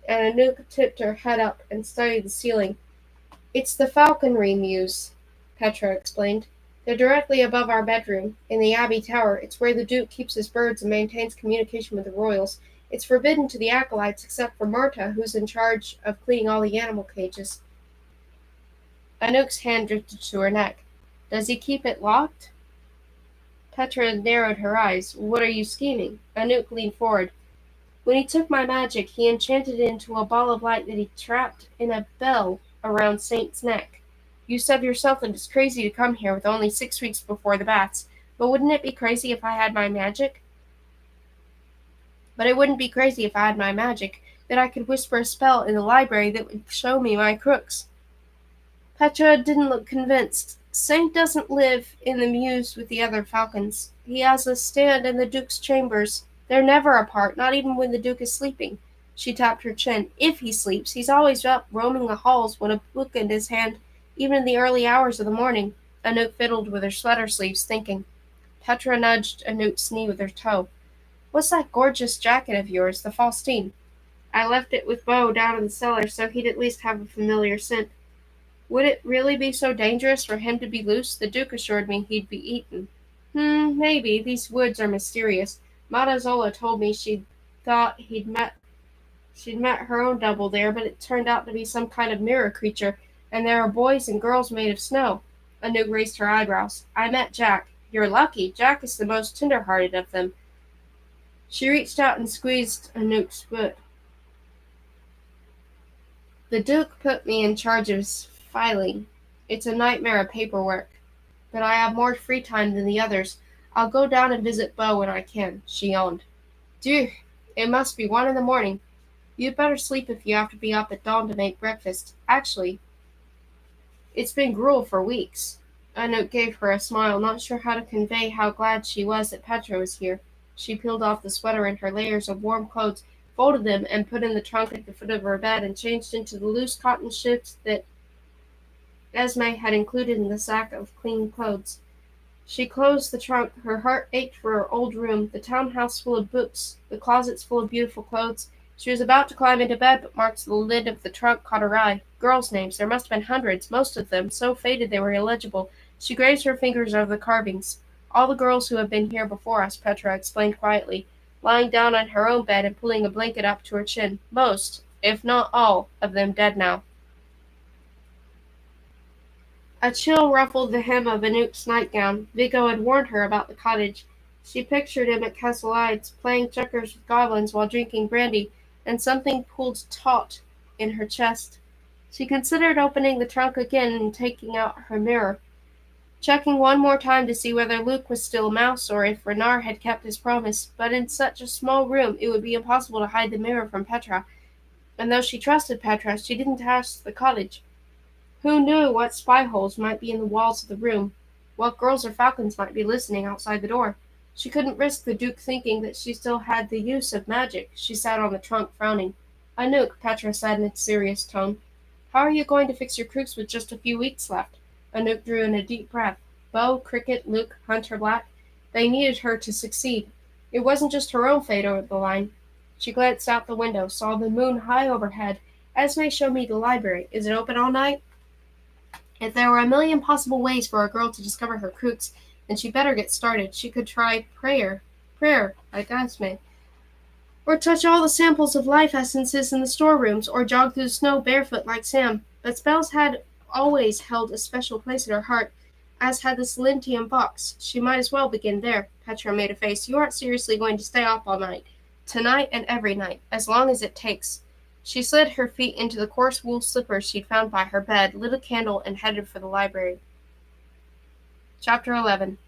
Anouk tipped her head up and studied the ceiling. It's the falconry mews, Petra explained. They're directly above our bedroom, in the Abbey Tower. It's where the Duke keeps his birds and maintains communication with the royals. It's forbidden to the acolytes except for Marta, who's in charge of cleaning all the animal cages. Anouk's hand drifted to her neck. Does he keep it locked? Petra narrowed her eyes. What are you scheming? Anouk leaned forward. When he took my magic, he enchanted it into a ball of light that he trapped in a bell around Saint's neck. You said yourself that it's crazy to come here with only 6 weeks before the baths, but wouldn't it be crazy if I had my magic? But it wouldn't be crazy if I had my magic, that I could whisper a spell in the library that would show me my crooks. Petra didn't look convinced. Saint doesn't live in the mews with the other falcons. He has a stand in the Duke's chambers. They're never apart, not even when the Duke is sleeping. She tapped her chin. If he sleeps, he's always up roaming the halls with a book in his hand, even in the early hours of the morning. Anouk fiddled with her sweater sleeves, thinking. Petra nudged Anouk's knee with her toe. What's that gorgeous jacket of yours, the Faustine? I left it with Beau down in the cellar, so he'd at least have a familiar scent. Would it really be so dangerous for him to be loose? The Duke assured me he'd be eaten. Maybe. These woods are mysterious. Matazola told me thought she'd met her own double there, but it turned out to be some kind of mirror creature, and there are boys and girls made of snow. Anouk raised her eyebrows. I met Jack. You're lucky. Jack is the most tender-hearted of them. She reached out and squeezed Anouk's foot. The Duke put me in charge of filing. It's a nightmare of paperwork, but I have more free time than the others. I'll go down and visit Beau when I can. She yawned. Dieu, it must be 1 in the morning. You'd better sleep if you have to be up at dawn to make breakfast. Actually, it's been gruel for weeks. Anouk gave her a smile, not sure how to convey how glad she was that Petra was here. She peeled off the sweater and her layers of warm clothes, folded them, and put in the trunk at the foot of her bed, and changed into the loose cotton shifts that Esme had included in the sack of clean clothes. She closed the trunk. Her heart ached for her old room, the townhouse full of books, the closets full of beautiful clothes. She was about to climb into bed, but Mark's lid of the trunk caught her eye. Girls' names. There must have been hundreds, most of them so faded they were illegible. She grazed her fingers over the carvings. All the girls who have been here before us, Petra explained quietly, lying down on her own bed and pulling a blanket up to her chin. Most, if not all, of them dead now. A chill ruffled the hem of Anouk's nightgown. Vigo had warned her about the cottage. She pictured him at Castle Ides, playing checkers with goblins while drinking brandy, and something pulled taut in her chest. She considered opening the trunk again and taking out her mirror, checking one more time to see whether Luke was still a mouse or if Renard had kept his promise, but in such a small room it would be impossible to hide the mirror from Petra, and though she trusted Petra, she didn't trust the cottage. Who knew what spy holes might be in the walls of the room? What girls or falcons might be listening outside the door? She couldn't risk the Duke thinking that she still had the use of magic. She sat on the trunk, frowning. Anouk, Petra said in a serious tone. How are you going to fix your crooks with just a few weeks left? Anouk drew in a deep breath. Bo, Cricket, Luke, Hunter Black, they needed her to succeed. It wasn't just her own fate over the line. She glanced out the window, saw the moon high overhead. Esme showed me the library. Is it open all night? If there were a million possible ways for a girl to discover her crooks, then she'd better get started. She could try prayer, like Esme, or touch all the samples of life essences in the storerooms, or jog through the snow barefoot like Sam. But spells had always held a special place in her heart, as had the Silentium box. She might as well begin there. Petra made a face. You aren't seriously going to stay up all night. Tonight and every night, as long as it takes. She slid her feet into the coarse wool slippers she'd found by her bed, lit a candle, and headed for the library. Chapter 11.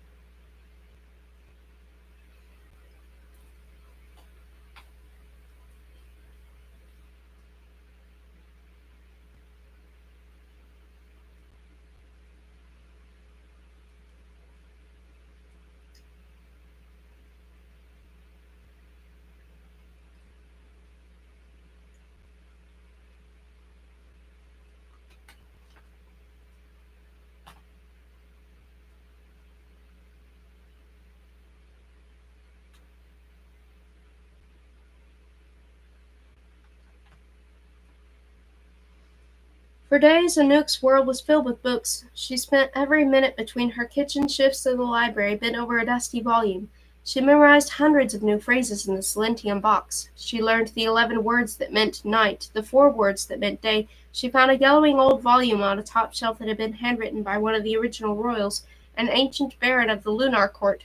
For days, Anouk's world was filled with books. She spent every minute between her kitchen shifts to the library bent over a dusty volume. She memorized hundreds of new phrases in the Silentium box. She learned the 11 words that meant night, the 4 words that meant day. She found a yellowing old volume on a top shelf that had been handwritten by one of the original royals, an ancient baron of the Lunar Court.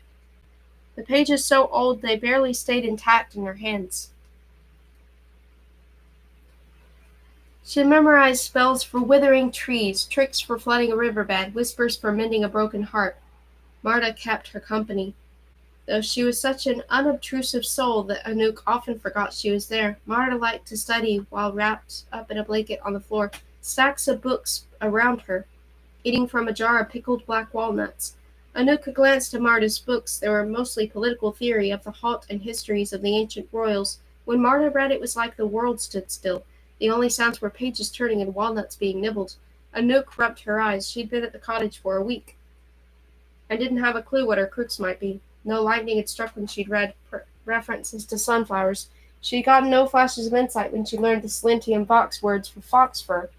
The pages so old they barely stayed intact in her hands. She memorized spells for withering trees, tricks for flooding a riverbed, whispers for mending a broken heart. Marta kept her company, though she was such an unobtrusive soul that Anouk often forgot she was there. Marta liked to study while wrapped up in a blanket on the floor, stacks of books around her, eating from a jar of pickled black walnuts. Anouk glanced at Marta's books. They were mostly political theory of the halt and histories of the ancient royals. When Marta read, it was like the world stood still. The only sounds were pages turning and walnuts being nibbled. Anouk rubbed her eyes. She'd been at the cottage for a week, and didn't have a clue what her crooks might be. No lightning had struck when she'd read references to sunflowers. She'd gotten no flashes of insight when she learned the Silentium box words for fox fur.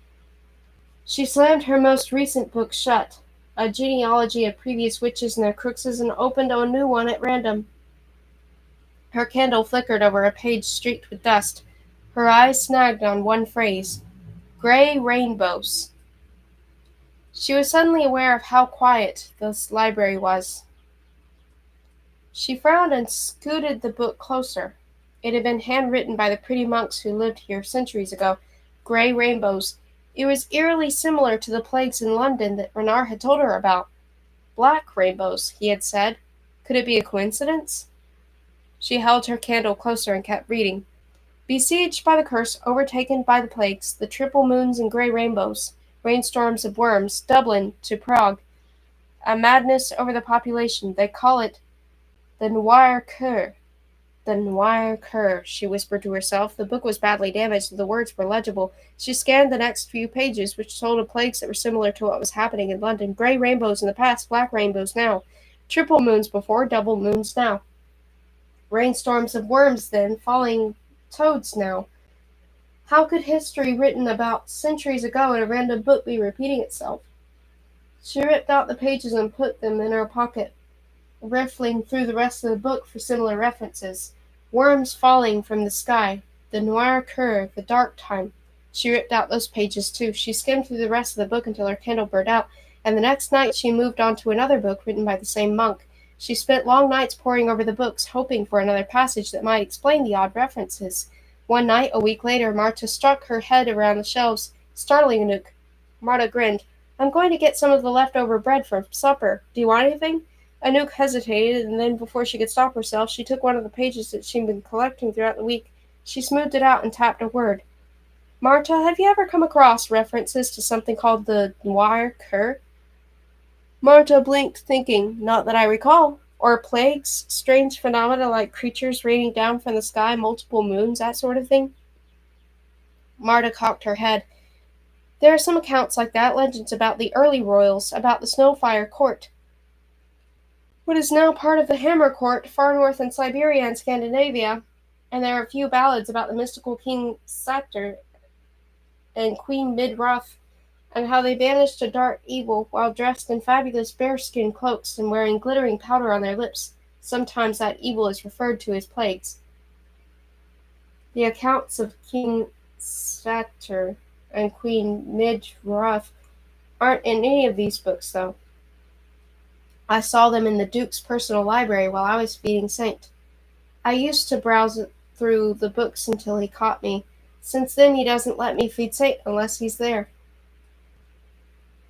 She slammed her most recent book shut, a genealogy of previous witches and their crookses, and opened a new one at random. Her candle flickered over a page streaked with dust. Her eyes snagged on one phrase, gray rainbows. She was suddenly aware of how quiet this library was. She frowned and scooted the book closer. It had been handwritten by the pretty monks who lived here centuries ago. Gray rainbows. It was eerily similar to the plagues in London that Renard had told her about. Black rainbows, he had said. Could it be a coincidence? She held her candle closer and kept reading. Besieged by the curse, overtaken by the plagues, the triple moons and gray rainbows, rainstorms of worms, Dublin to Prague, a madness over the population. They call it the Noir Coeur. The Noir Cur, she whispered to herself. The book was badly damaged, and the words were legible. She scanned the next few pages, which told of plagues that were similar to what was happening in London. Grey rainbows in the past, black rainbows now. Triple moons before, double moons now. Rainstorms of worms then, falling toads now. How could history written about centuries ago in a random book be repeating itself? She ripped out the pages and put them in her pocket, riffling through the rest of the book for similar references. Worms falling from the sky, the noir cur, the dark time. She ripped out those pages too. She skimmed through the rest of the book until her candle burned out, and the next night she moved on to another book written by the same monk. She spent long nights poring over the books, hoping for another passage that might explain the odd references. One night, a week later, Marta struck her head around the shelves, startling Anouk. Marta grinned. "I'm going to get some of the leftover bread for supper. Do you want anything?" Anouk hesitated, and then, before she could stop herself, she took one of the pages that she'd been collecting throughout the week. She smoothed it out and tapped a word. "Marta, have you ever come across references to something called the Noir Cur?" Marta blinked, thinking, "Not that I recall. Or plagues, strange phenomena like creatures raining down from the sky, multiple moons, that sort of thing?" Marta cocked her head. "There are some accounts like that, legends about the early royals, about the Snowfire Court, what is now part of the Hammer Court, far north in Siberia and Scandinavia, and there are a few ballads about the mystical King Satyr and Queen Midroth, and how they banished a dark evil while dressed in fabulous bearskin cloaks and wearing glittering powder on their lips. Sometimes that evil is referred to as plagues. The accounts of King Satyr and Queen Midroth aren't in any of these books, though. I saw them in the Duke's personal library while I was feeding Saint. I used to browse through the books until he caught me. Since then he doesn't let me feed Saint unless he's there."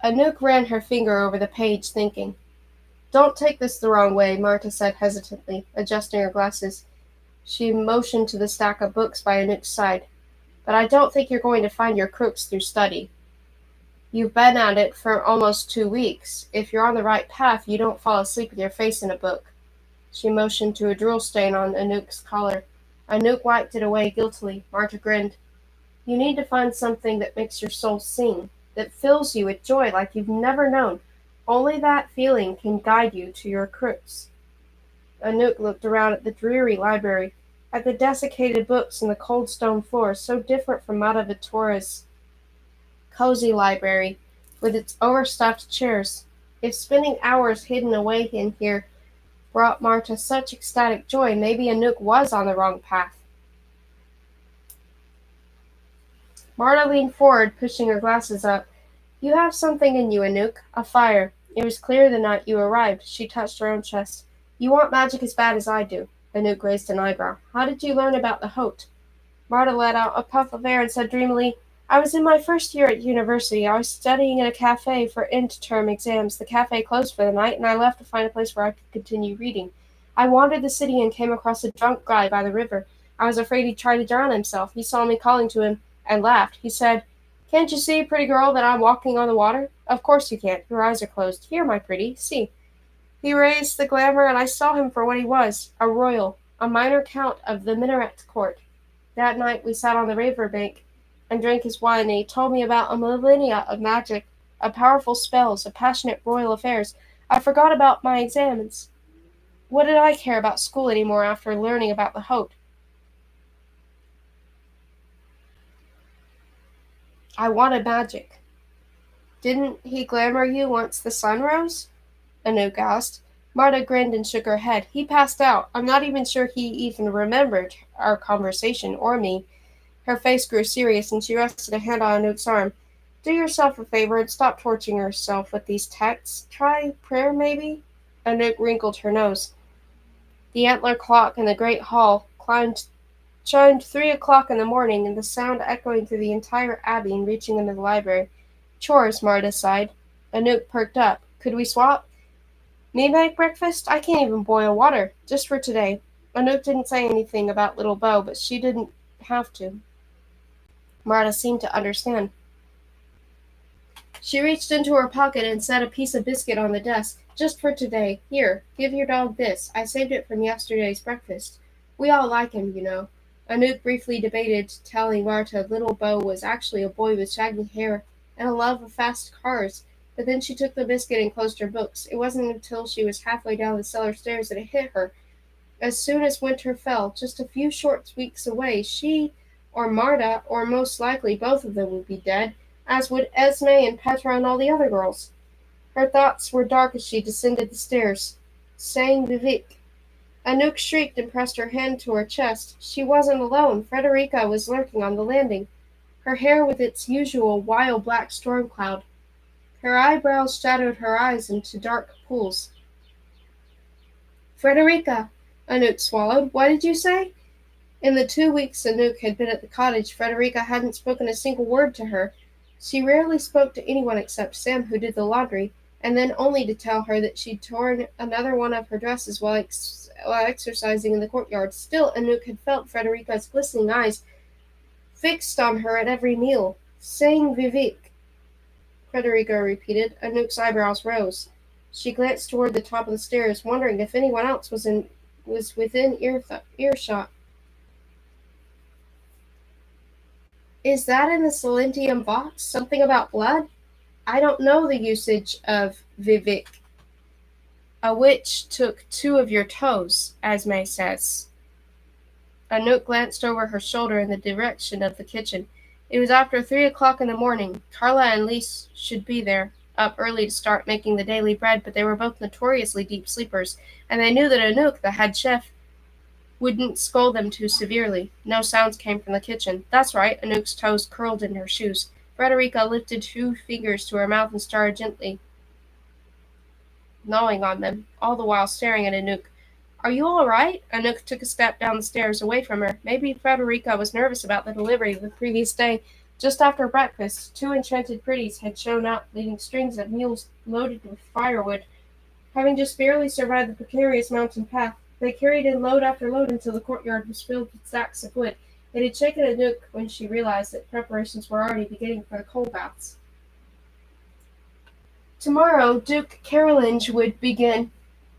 Anouk ran her finger over the page, thinking. "Don't take this the wrong way," Marta said hesitantly, adjusting her glasses. She motioned to the stack of books by Anouk's side. "But I don't think you're going to find your crooks through study. You've been at it for almost 2 weeks. If you're on the right path, you don't fall asleep with your face in a book." She motioned to a drool stain on Anouk's collar. Anouk wiped it away guiltily. Marta grinned. "You need to find something that makes your soul sing, that fills you with joy like you've never known. Only that feeling can guide you to your crooks." Anouk looked around at the dreary library, at the desiccated books and the cold stone floors, so different from Madame Vittoria's cozy library, with its overstuffed chairs. If spending hours hidden away in here brought Marta such ecstatic joy, maybe Anouk was on the wrong path. Marta leaned forward, pushing her glasses up. "You have something in you, Anouk. A fire. It was clear the night you arrived." She touched her own chest. "You want magic as bad as I do." Anouk raised an eyebrow. "How did you learn about the Hote?" Marta let out a puff of air and said dreamily, "I was in my first year at university. I was studying in a cafe for end-term exams. The cafe closed for the night, and I left to find a place where I could continue reading. I wandered the city and came across a drunk guy by the river. I was afraid he'd try to drown himself. He saw me calling to him and laughed. He said, 'Can't you see, pretty girl, that I'm walking on the water?' 'Of course you can't. Your eyes are closed. Here, my pretty, see.' He raised the glamour, and I saw him for what he was, a royal, a minor count of the Minaret Court. That night we sat on the river bank and drank his wine, and he told me about a millennia of magic, of powerful spells, of passionate royal affairs. I forgot about my exams. What did I care about school any more after learning about the Hote? I wanted magic." "Didn't he glamour you once the sun rose?" Anouk asked. Marta grinned and shook her head. "He passed out. I'm not even sure he even remembered our conversation or me." Her face grew serious, and she rested a hand on Anouk's arm. "Do yourself a favor and stop torturing yourself with these texts. Try prayer, maybe?" Anouk wrinkled her nose. The antler clock in the great hall chimed 3 o'clock in the morning, and the sound echoing through the entire abbey and reaching them in the library. "Chores," Marta sighed. Anouk perked up. "Could we swap?" "Me make breakfast? I can't even boil water. Just for today." Anouk didn't say anything about little Beau, but she didn't have to. Marta seemed to understand. She reached into her pocket and set a piece of biscuit on the desk. "Just for today. Here, give your dog this. I saved it from yesterday's breakfast." We all like him, you know. Anouk briefly debated telling Marta little Bo was actually a boy with shaggy hair and a love of fast cars, but then she took the biscuit and closed her books. It wasn't until she was halfway down the cellar stairs that it hit her. As soon as winter fell, just a few short weeks away, she, or Marta, or most likely both of them would be dead, as would Esme and Petra and all the other girls. Her thoughts were dark as she descended the stairs. Saying Vivek. Anouk shrieked and pressed her hand to her chest. She wasn't alone. Frederica was lurking on the landing, her hair with its usual wild black storm cloud. Her eyebrows shadowed her eyes into dark pools. Frederica, Anouk swallowed. What did you say? In the 2 weeks Anouk had been at the cottage, Frederica hadn't spoken a single word to her. She rarely spoke to anyone except Sam, who did the laundry, and then only to tell her that she'd torn another one of her dresses while exercising in the courtyard. Still, Anouk had felt Frederica's glistening eyes fixed on her at every meal. Saying Vivek, Frederica repeated. Anouk's eyebrows rose. She glanced toward the top of the stairs, wondering if anyone else was within earshot. Is that in the Silentium box? Something about blood? I don't know the usage of Vivek. A witch took 2 of your toes, Esme says. Anouk glanced over her shoulder in the direction of the kitchen. It was after 3 o'clock in the morning. Carla and Lise should be there, up early to start making the daily bread, but they were both notoriously deep sleepers, and they knew that Anouk, the head chef, wouldn't scold them too severely. No sounds came from the kitchen. That's right, Anouk's toes curled in her shoes. Frederica lifted 2 fingers to her mouth and started gently gnawing on them, all the while staring at Anouk. Are you all right? Anouk took a step down the stairs away from her. Maybe Frederica was nervous about the delivery the previous day. Just after breakfast, 2 enchanted pretties had shown up, leading strings of mules loaded with firewood. Having just barely survived the precarious mountain path, they carried in load after load until the courtyard was filled with sacks of wood. It had shaken Anouk when she realized that preparations were already beginning for the coal baths. Tomorrow, Duke Carolinge would begin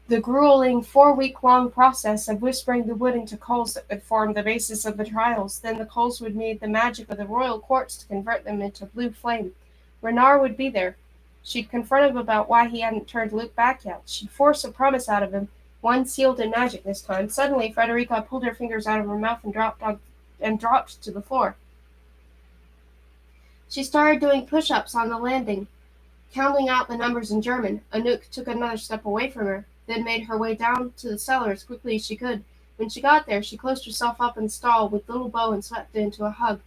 the grueling 4-week-long process of whispering the wood into coals that would form the basis of the trials. Then the coals would need the magic of the royal quartz to convert them into blue flame. Renard would be there. She'd confront him about why he hadn't turned Luke back yet. She'd force a promise out of him, one sealed in magic this time. Suddenly, Frederica pulled her fingers out of her mouth and dropped to the floor. She started doing push-ups on the landing, counting out the numbers in German. Anouk took another step away from her, then made her way down to the cellar as quickly as she could. When she got there, she closed herself up in the stall with little Bo and swept into a hug.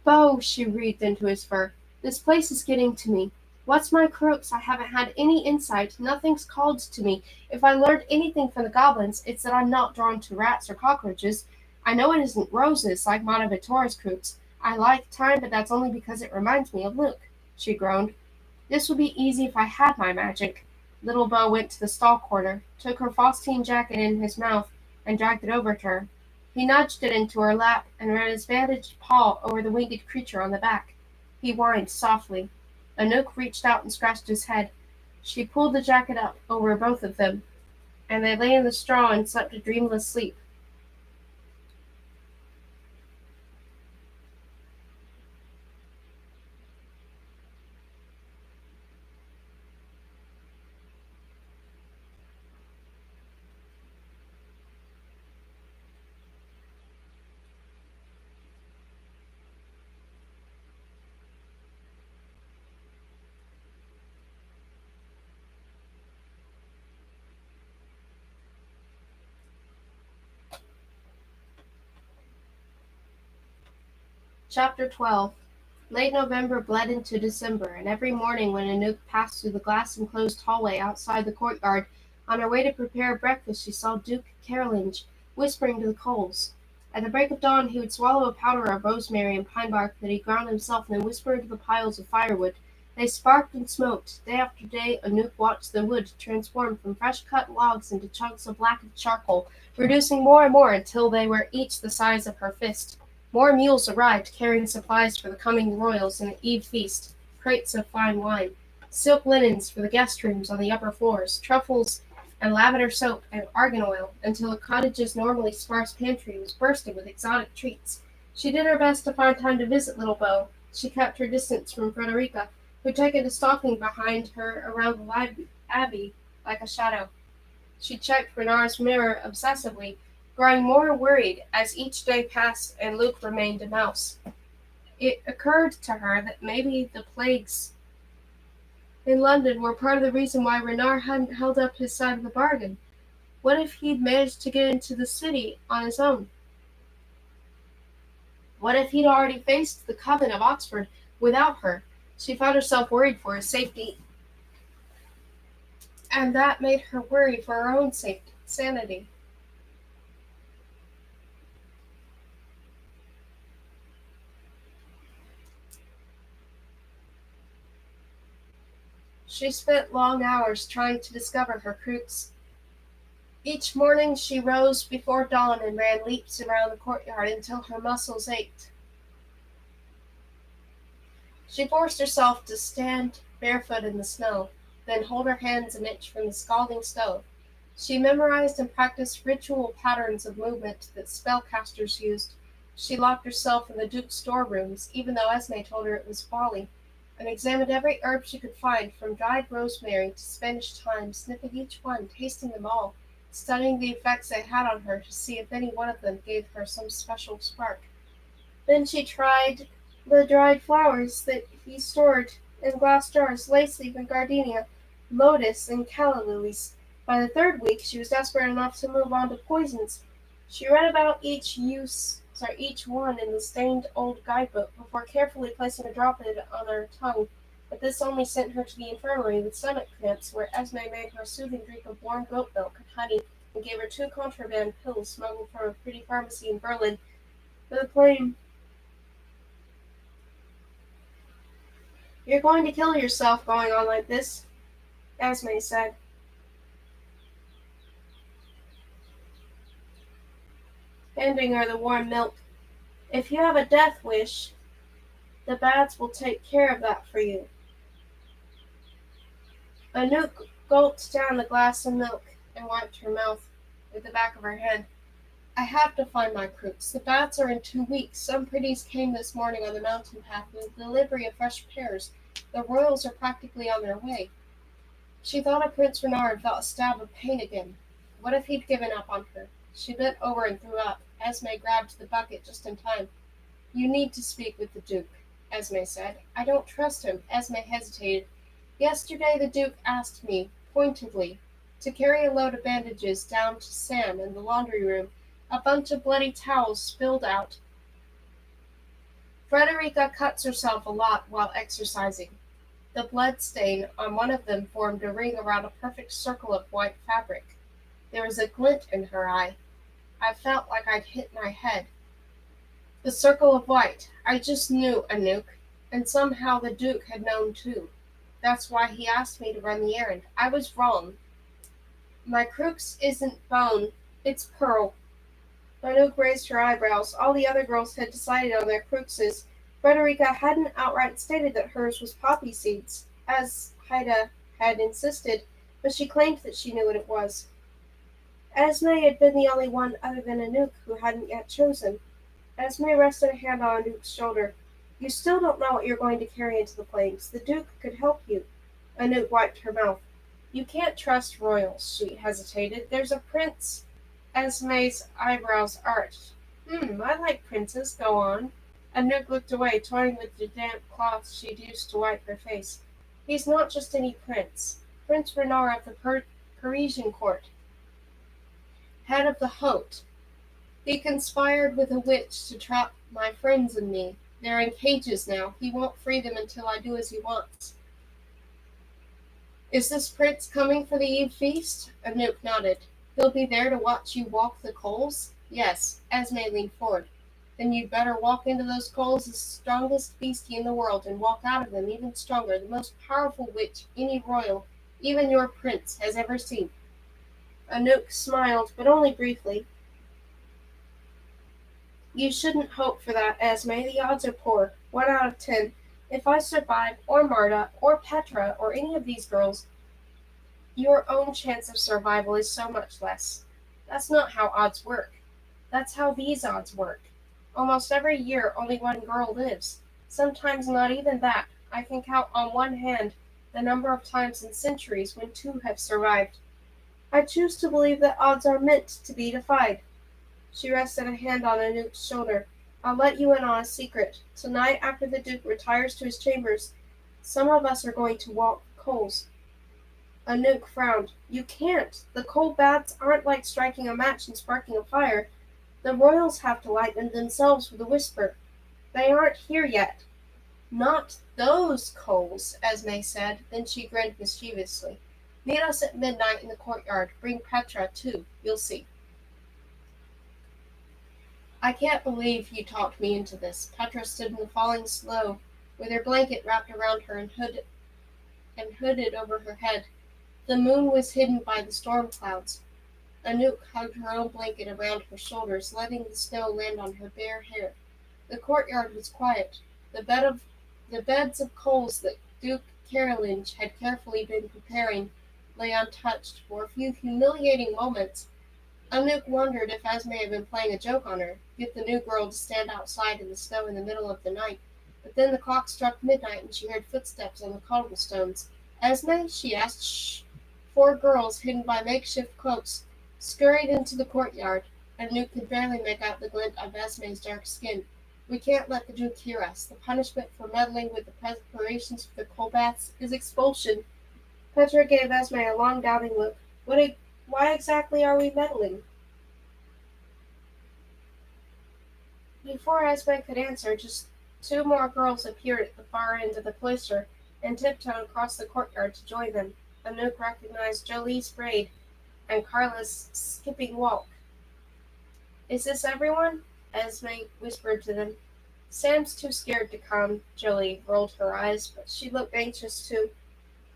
Bo, she breathed into his fur, this place is getting to me. What's my crooks? I haven't had any insight. Nothing's called to me. If I learned anything from the goblins, it's that I'm not drawn to rats or cockroaches. I know it isn't roses like Montevitore's crooks. I like time, but that's only because it reminds me of Luke, she groaned. This would be easy if I had my magic. Little Bo went to the stall corner, took her Faustine jacket in his mouth, and dragged it over to her. He nudged it into her lap and ran his bandaged paw over the winged creature on the back. He whined softly. Anouk reached out and scratched his head. She pulled the jacket up over both of them, and they lay in the straw and slept a dreamless sleep. Chapter 12. Late November bled into December, and every morning when Anouk passed through the glass-enclosed hallway outside the courtyard, on her way to prepare breakfast she saw Duke Carolinge whispering to the coals. At the break of dawn he would swallow a powder of rosemary and pine bark that he ground himself and then whisper into the piles of firewood. They sparked and smoked. Day after day Anouk watched the wood transform from fresh-cut logs into chunks of blackened charcoal, reducing more and more until they were each the size of her fist. More mules arrived, carrying supplies for the coming royals and the eve feast, crates of fine wine, silk linens for the guest rooms on the upper floors, truffles and lavender soap and argan oil until the cottage's normally sparse pantry was bursting with exotic treats. She did her best to find time to visit Little Bo. She kept her distance from Frederica, who'd taken to stalking behind her around the abbey like a shadow. She checked Renard's mirror obsessively, growing more worried as each day passed and Luke remained a mouse. It occurred to her that maybe the plagues in London were part of the reason why Renard hadn't held up his side of the bargain. What if he'd managed to get into the city on his own? What if he'd already faced the Coven of Oxford without her? She found herself worried for his safety, and that made her worry for her own safety, sanity. She spent long hours trying to discover her crooks. Each morning she rose before dawn and ran leaps around the courtyard until her muscles ached. She forced herself to stand barefoot in the snow, then hold her hands an inch from the scalding stove. She memorized and practiced ritual patterns of movement that spellcasters used. She locked herself in the Duke's storerooms, even though Esme told her it was folly, and examined every herb she could find, from dried rosemary to Spanish thyme, sniffing each one, tasting them all, studying the effects they had on her to see if any one of them gave her some special spark. Then she tried the dried flowers that he stored in glass jars, lace leaf and gardenia, lotus and calla lilies. By the third week she was desperate enough to move on to poisons. She read about each one in the stained old guidebook before carefully placing a drop of it on her tongue. But this only sent her to the infirmary with stomach cramps, where Esme made her a soothing drink of warm goat milk and honey, and gave her 2 contraband pills smuggled from a pretty pharmacy in Berlin, with a plain, "You're going to kill yourself going on like this," Esme said, handing her the warm milk. "If you have a death wish, the bats will take care of that for you." Anouk gulped down the glass of milk and wiped her mouth with the back of her hand. "I have to find my crooks. The bats are in 2 weeks. Some pretties came this morning on the mountain path with a delivery of fresh pears. The royals are practically on their way." She thought of Prince Renard and felt a stab of pain again. What if he'd given up on her? She bent over and threw up. Esme grabbed the bucket just in time. "You need to speak with the Duke," Esme said. "I don't trust him." Esme hesitated. "Yesterday the Duke asked me, pointedly, to carry a load of bandages down to Sam in the laundry room. A bunch of bloody towels spilled out. Frederica cuts herself a lot while exercising. The blood stain on one of them formed a ring around a perfect circle of white fabric. There was a glint in her eye. I felt like I'd hit my head. The circle of white. I just knew, Anouk. And somehow the Duke had known too. That's why he asked me to run the errand. I was wrong. My crooks isn't bone, it's pearl." Anouk raised her eyebrows. All the other girls had decided on their crookses. Frederica hadn't outright stated that hers was poppy seeds, as Haida had insisted, but she claimed that she knew what it was. Esme had been the only one other than Anouk who hadn't yet chosen. Esme rested a hand on Anouk's shoulder. "You still don't know what you're going to carry into the flames. The Duke could help you." Anouk wiped her mouth. "You can't trust royals," she hesitated. "There's a prince." Esme's eyebrows arched. I like princes. Go on." Anouk looked away, toying with the damp cloth she'd used to wipe her face. "He's not just any prince. Prince Renard of the Parisian court, head of the Haute. He conspired with a witch to trap my friends and me. They're in cages now. He won't free them until I do as he wants." "Is this prince coming for the Eve feast?" Anouk nodded. "He'll be there to watch you walk the coals?" "Yes." Esme leaned forward. "Then you'd better walk into those coals the strongest beastie in the world, and walk out of them even stronger, the most powerful witch any royal, even your prince, has ever seen." Anouk smiled, but only briefly. "You shouldn't hope for that, Esme. The odds are poor. 1 out of 10. If I survive, or Marta, or Petra, or any of these girls, Your own chance of survival is so much less. That's not how odds work. That's how these odds work. Almost every year, only one girl lives. Sometimes not even that. I can count on one hand the number of times in centuries when two have survived. I choose to believe that odds are meant to be defied. She rested a hand on Anouk's shoulder. I'll let you in on a secret. Tonight, after the Duke retires to his chambers, some of us are going to walk the coals. Anouk frowned. You can't. The coal baths aren't like striking a match and sparking a fire. The royals have to light them themselves with a whisper. They aren't here yet. Not those coals, Esme said. Then she grinned mischievously. Meet us at midnight in the courtyard. Bring Petra, too. You'll see. I can't believe you talked me into this. Petra stood in the falling snow, with her blanket wrapped around her and hooded over her head. The moon was hidden by the storm clouds. Anouk hugged her own blanket around her shoulders, letting the snow land on her bare hair. The courtyard was quiet. The beds of coals that Duke Carolinge had carefully been preparing lay untouched. For a few humiliating moments, Anouk wondered if Esme had been playing a joke on her, get the new girl to stand outside in the snow in the middle of the night. But then the clock struck midnight and she heard footsteps on the cobblestones. Esme? She asked. Shh. Four girls, hidden by makeshift cloaks, scurried into the courtyard. Anouk could barely make out the glint of Esme's dark skin. We can't let the Duke hear us. The punishment for meddling with the preparations for the coal baths is expulsion. Petra gave Esme a long doubting look. Why exactly are we meddling? Before Esme could answer, just two more girls appeared at the far end of the cloister and tiptoed across the courtyard to join them. Anouk recognized Jolie's braid and Carla's skipping walk. Is this everyone? Esme whispered to them. Sam's too scared to come. Jolie rolled her eyes, but she looked anxious too.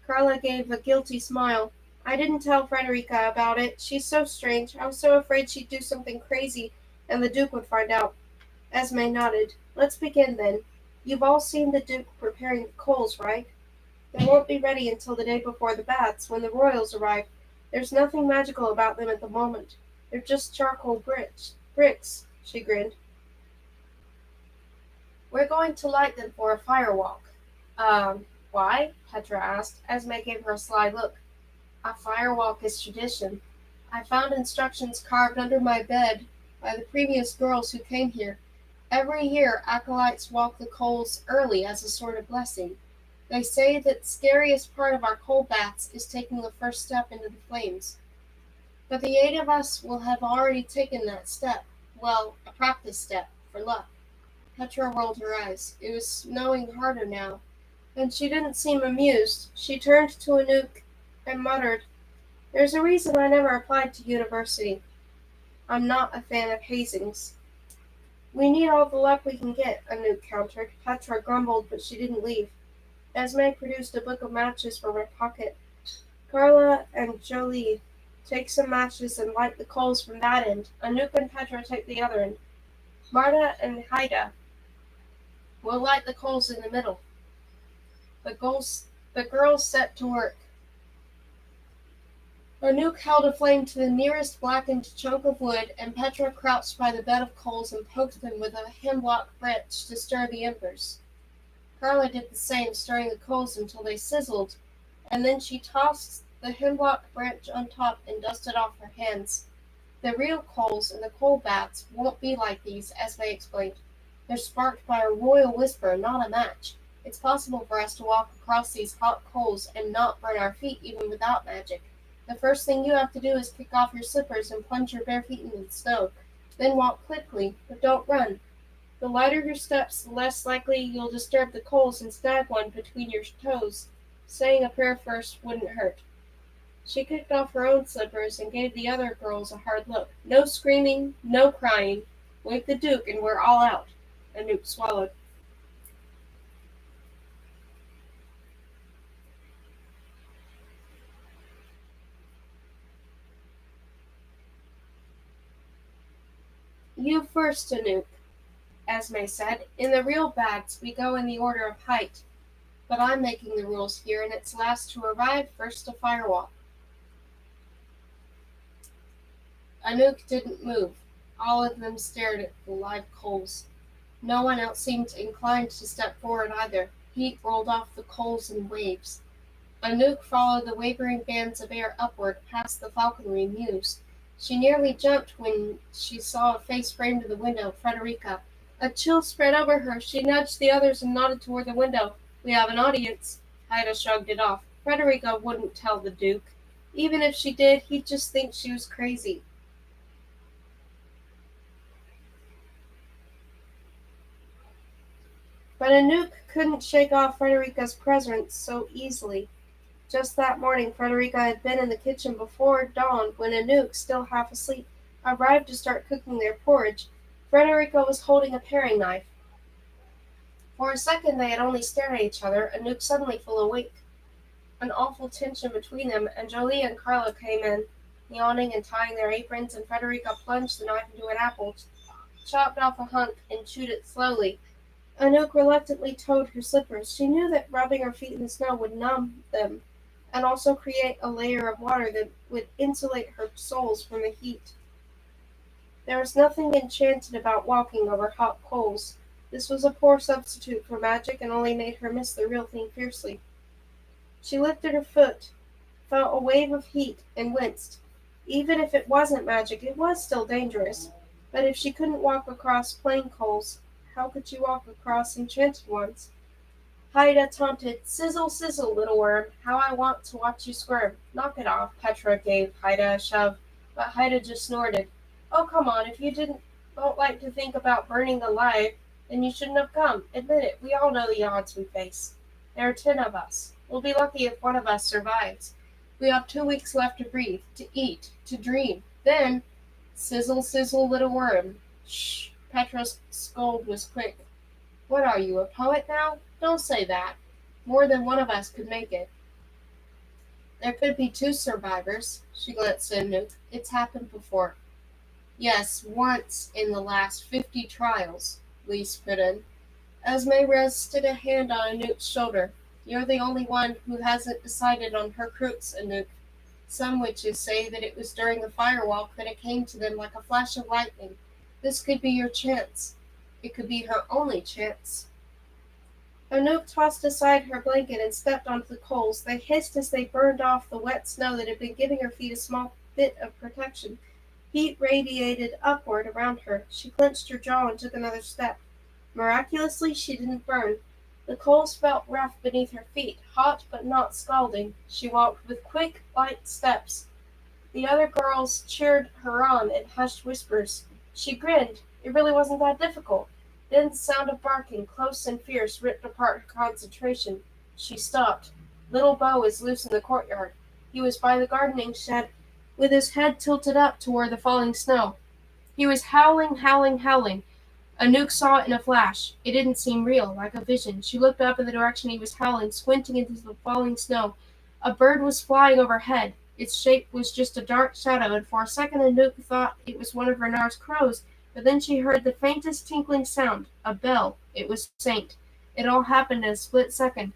Carla gave a guilty smile. I didn't tell Frederica about it. She's so strange. I was so afraid she'd do something crazy and the Duke would find out. Esme nodded. Let's begin then. You've all seen the Duke preparing the coals, right? They won't be ready until the day before the baths, when the royals arrive. There's nothing magical about them at the moment. They're just charcoal bricks. Bricks, she grinned. We're going to light them for a fire walk. Why? Petra asked. Esme gave her a sly look. A fire walk is tradition. I found instructions carved under my bed by the previous girls who came here. Every year, acolytes walk the coals early as a sort of blessing. They say that the scariest part of our coal baths is taking the first step into the flames. But the eight of us will have already taken that step. Well, a practice step, for luck. Petra rolled her eyes. It was snowing harder now, and she didn't seem amused. She turned to Anouk and muttered, There's a reason I never applied to university. I'm not a fan of hazings. We need all the luck we can get, Anouk countered. Petra grumbled, but she didn't leave. Esme produced a book of matches from her pocket. Carla and Jolie, take some matches and light the coals from that end. Anouk and Petra take the other end. Marta and Haida will light the coals in the middle. The girls set to work. Anouk held a flame to the nearest blackened chunk of wood, and Petra crouched by the bed of coals and poked them with a hemlock branch to stir the embers. Carla did the same, stirring the coals until they sizzled, and then she tossed the hemlock branch on top and dusted off her hands. The real coals in the coal baths won't be like these, Esme explained. They're sparked by a royal whisper, not a match. It's possible for us to walk across these hot coals and not burn our feet even without magic. The first thing you have to do is kick off your slippers and plunge your bare feet into the snow. Then walk quickly, but don't run. The lighter your steps, the less likely you'll disturb the coals and snag one between your toes. Saying a prayer first wouldn't hurt. She kicked off her own slippers and gave the other girls a hard look. No screaming, no crying. Wake the Duke and we're all out. Anouk swallowed. You first, Anouk, Esme said. In the real baths, we go in the order of height. But I'm making the rules here, and it's last to arrive, first to firewalk. Anouk didn't move. All of them stared at the live coals. No one else seemed inclined to step forward either. Heat rolled off the coals in waves. Anouk followed the wavering bands of air upward past the falconry mews. She nearly jumped when she saw a face framed in the window, Frederica. A chill spread over her. She nudged the others and nodded toward the window. "We have an audience." Haida shrugged it off. Frederica wouldn't tell the Duke. Even if she did, he'd just think she was crazy. But Anouk couldn't shake off Frederica's presence so easily. Just that morning Frederica had been in the kitchen before dawn when Anouk, still half asleep, arrived to start cooking their porridge. Frederica was holding a paring knife. For a second they had only stared at each other, Anouk suddenly fell awake. An awful tension between them, and Jolie and Carla came in, yawning and tying their aprons, and Frederica plunged the knife into an apple, chopped off a hunk, and chewed it slowly. Anouk reluctantly toed her slippers. She knew that rubbing her feet in the snow would numb them, and also create a layer of water that would insulate her soles from the heat. There was nothing enchanted about walking over hot coals. This was a poor substitute for magic, and only made her miss the real thing fiercely. She lifted her foot, felt a wave of heat, and winced. Even if it wasn't magic, it was still dangerous. But if she couldn't walk across plain coals, how could she walk across enchanted ones? Haida taunted, "Sizzle, sizzle, little worm, how I want to watch you squirm." "Knock it off." Petra gave Haida a shove, but Haida just snorted. "Oh, come on, if you don't like to think about burning alive, then you shouldn't have come. Admit it, we all know the odds we face. There are 10 of us. We'll be lucky if one of us survives. We have 2 weeks left to breathe, to eat, to dream. Then, sizzle, sizzle, little worm." "Shh." Petra's scold was quick. "What are you, a poet now? Don't say that. More than one of us could make it. There could be 2 survivors." She glanced at Anouk. "It's happened before." "Yes, once in the last 50 trials," Lise put in. Esme rested a hand on Anouk's shoulder. "You're the only one who hasn't decided on her crux, Anouk. Some witches say that it was during the firewalk that it came to them like a flash of lightning. This could be your chance. It could be her only chance." Anouk tossed aside her blanket and stepped onto the coals. They hissed as they burned off the wet snow that had been giving her feet a small bit of protection. Heat radiated upward around her. She clenched her jaw and took another step. Miraculously, she didn't burn. The coals felt rough beneath her feet, hot but not scalding. She walked with quick, light steps. The other girls cheered her on in hushed whispers. She grinned. It really wasn't that difficult. Then the sound of barking, close and fierce, ripped apart her concentration. She stopped. Little Bo was loose in the courtyard. He was by the gardening shed, with his head tilted up toward the falling snow. He was howling, howling, howling. Anouk saw it in a flash. It didn't seem real, like a vision. She looked up in the direction he was howling, squinting into the falling snow. A bird was flying overhead. Its shape was just a dark shadow, and for a second Anouk thought it was one of Renard's crows, but then she heard the faintest tinkling sound. A bell. It was faint. It all happened in a split second.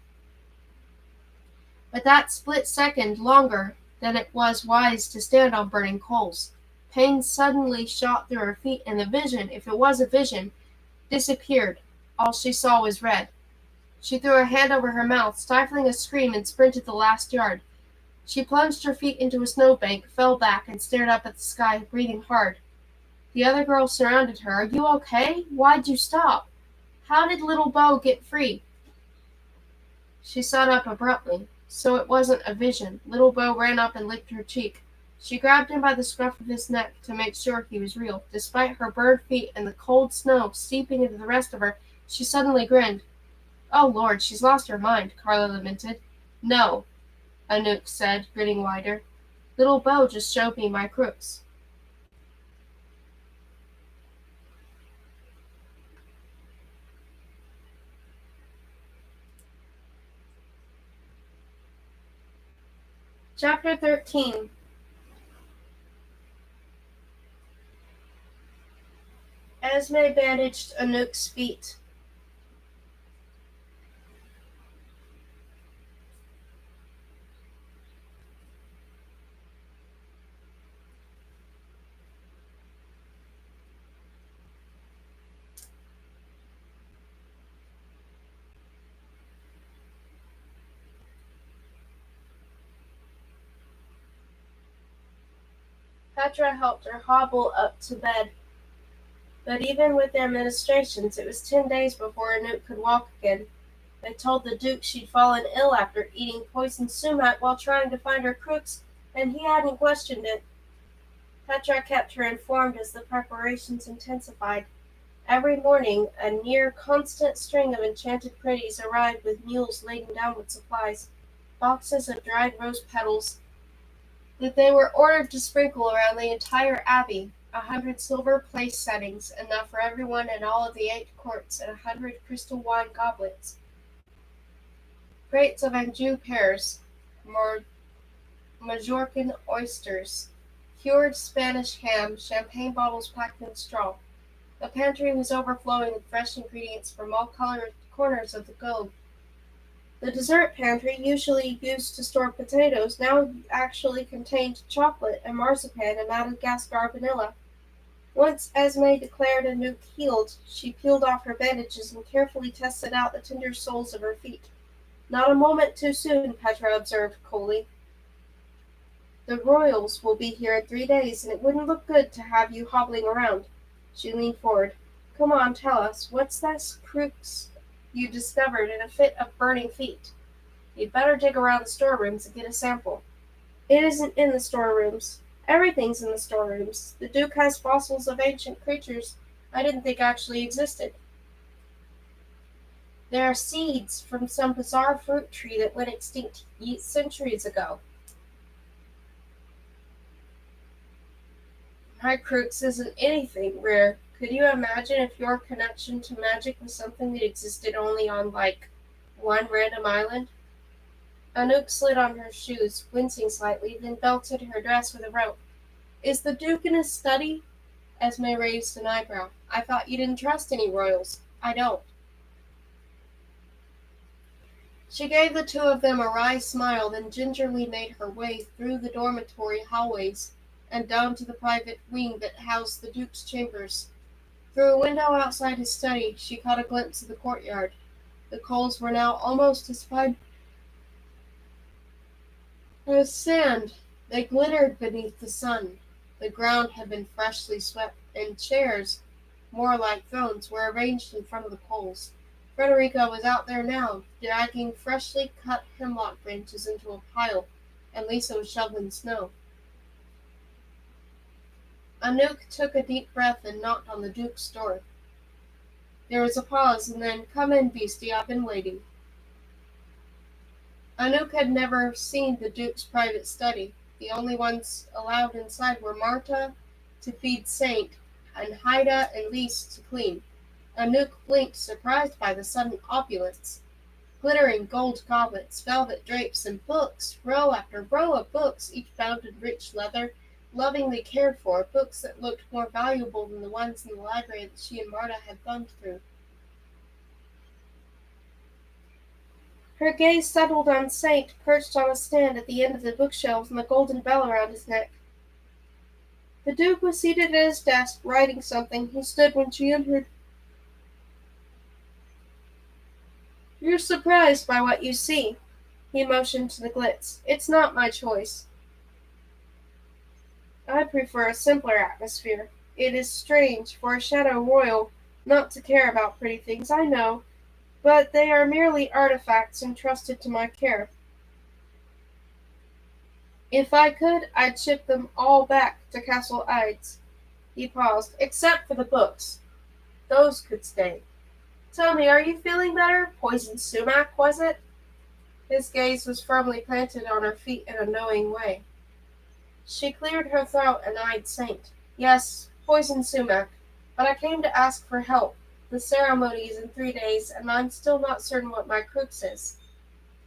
But that split second longer than it was wise to stand on burning coals. Pain suddenly shot through her feet, and the vision, if it was a vision, disappeared. All she saw was red. She threw her hand over her mouth, stifling a scream, and sprinted the last yard. She plunged her feet into a snowbank, fell back, and stared up at the sky, breathing hard. The other girls surrounded her. "Are you okay? Why'd you stop? How did little Bo get free?" She sat up abruptly. So it wasn't a vision. Little Bo ran up and licked her cheek. She grabbed him by the scruff of his neck to make sure he was real. Despite her bird feet and the cold snow seeping into the rest of her, she suddenly grinned. "Oh, Lord, she's lost her mind," Carla lamented. "No," Anouk said, grinning wider. "Little Bo just showed me my crooks." Chapter 13. Esme bandaged Anouk's feet. Petra helped her hobble up to bed, but even with their ministrations, it was 10 days before Anouk could walk again. They told the Duke she'd fallen ill after eating poisoned sumac while trying to find her crooks, and he hadn't questioned it. Petra kept her informed as the preparations intensified. Every morning a near constant string of enchanted pretties arrived with mules laden down with supplies, boxes of dried rose petals that they were ordered to sprinkle around the entire abbey, 100 silver place settings, enough for everyone in all of the 8 courts, and 100 crystal wine goblets, crates of Anjou pears, Majorcan oysters, cured Spanish ham, champagne bottles packed in straw. The pantry was overflowing with fresh ingredients from all corners of the globe. The dessert pantry, usually used to store potatoes, now actually contained chocolate and marzipan and Madagascar vanilla. Once Esme declared Anouk healed, she peeled off her bandages and carefully tested out the tender soles of her feet. Not a moment too soon, Petra observed coolly. The royals will be here in 3 days, and it wouldn't look good to have you hobbling around. She leaned forward. Come on, tell us, what's this crux you discovered in a fit of burning feet? You'd better dig around the storerooms and get a sample. It isn't in the storerooms. Everything's in the storerooms. The Duke has fossils of ancient creatures I didn't think actually existed. There are seeds from some bizarre fruit tree that went extinct centuries ago. My crux isn't anything rare. Could you imagine if your connection to magic was something that existed only on, like, one random island? Anouk slid on her shoes, wincing slightly, then belted her dress with a rope. Is the Duke in his study? Esme raised an eyebrow. I thought you didn't trust any royals. I don't. She gave the two of them a wry smile, then gingerly made her way through the dormitory hallways and down to the private wing that housed the Duke's chambers. Through a window outside his study, she caught a glimpse of the courtyard. The coals were now almost as fine as sand. They glittered beneath the sun. The ground had been freshly swept, and chairs, more like thrones, were arranged in front of the coals. Frederica was out there now, dragging freshly cut hemlock branches into a pile, and Lisa was shoveling snow. Anouk took a deep breath and knocked on the Duke's door. There was a pause, and then, come in, beastie, I've been waiting. Anouk had never seen the Duke's private study. The only ones allowed inside were Marta to feed Saint, and Haida and Lise to clean. Anouk blinked, surprised by the sudden opulence. Glittering gold goblets, velvet drapes, and books, row after row of books, each bound in rich leather, lovingly cared for, books that looked more valuable than the ones in the library that she and Marta had thumbed through. Her gaze settled on Saint, perched on a stand at the end of the bookshelves and the golden bell around his neck. The Duke was seated at his desk, writing something. He stood when she entered. You're surprised by what you see. He motioned to the glitz. It's not my choice. I prefer a simpler atmosphere. It is strange for a shadow royal not to care about pretty things, I know, but they are merely artifacts entrusted to my care. If I could, I'd ship them all back to Castle Ides. He paused. Except for the books. Those could stay. Tell me, are you feeling better? Poisoned sumac, was it? His gaze was firmly planted on her feet in a knowing way. She cleared her throat and eyed Saint. Yes, poisoned sumac. But I came to ask for help. The ceremony is in 3 days, and I'm still not certain what my crux is.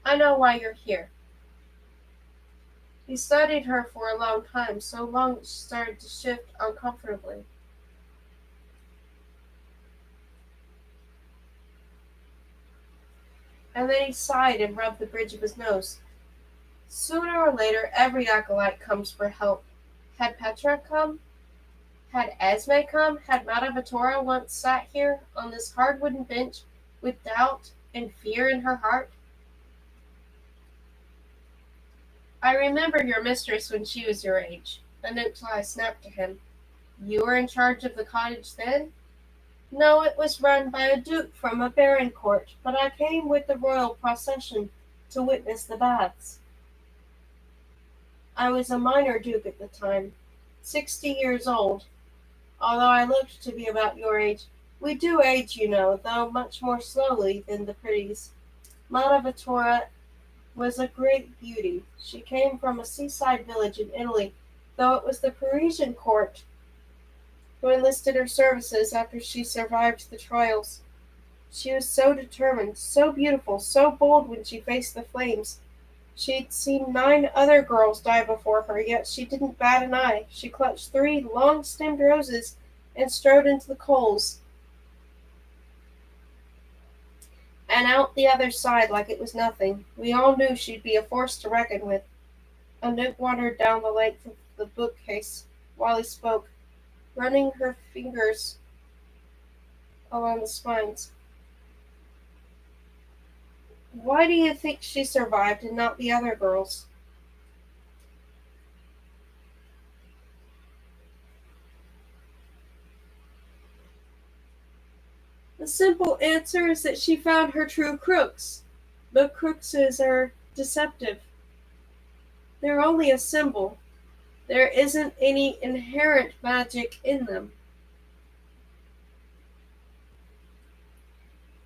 I know why you're here. He studied her for a long time, so long that she started to shift uncomfortably. And then he sighed and rubbed the bridge of his nose. Sooner or later, every acolyte comes for help. Had Petra come? Had Esme come? Had Madame once sat here, on this hard wooden bench, with doubt and fear in her heart? I remember your mistress when she was your age. Anoop's eye snapped to him. You were in charge of the cottage then? No, it was run by a duke from a baron court, but I came with the royal procession to witness the baths. I was a minor duke at the time, 60 years old, although I looked to be about your age. We do age, you know, though much more slowly than the pretties. Madavitora was a great beauty. She came from a seaside village in Italy, though it was the Parisian court who enlisted her services after she survived the trials. She was so determined, so beautiful, so bold when she faced the flames. She'd seen 9 other girls die before her, yet she didn't bat an eye. She clutched 3 long-stemmed roses and strode into the coals, and out the other side like it was nothing. We all knew she'd be a force to reckon with. Anouk wandered down the length of the bookcase while he spoke, running her fingers along the spines. Why do you think she survived and not the other girls? The simple answer is that she found her true crooks. But crookses are deceptive. They're only a symbol. There isn't any inherent magic in them.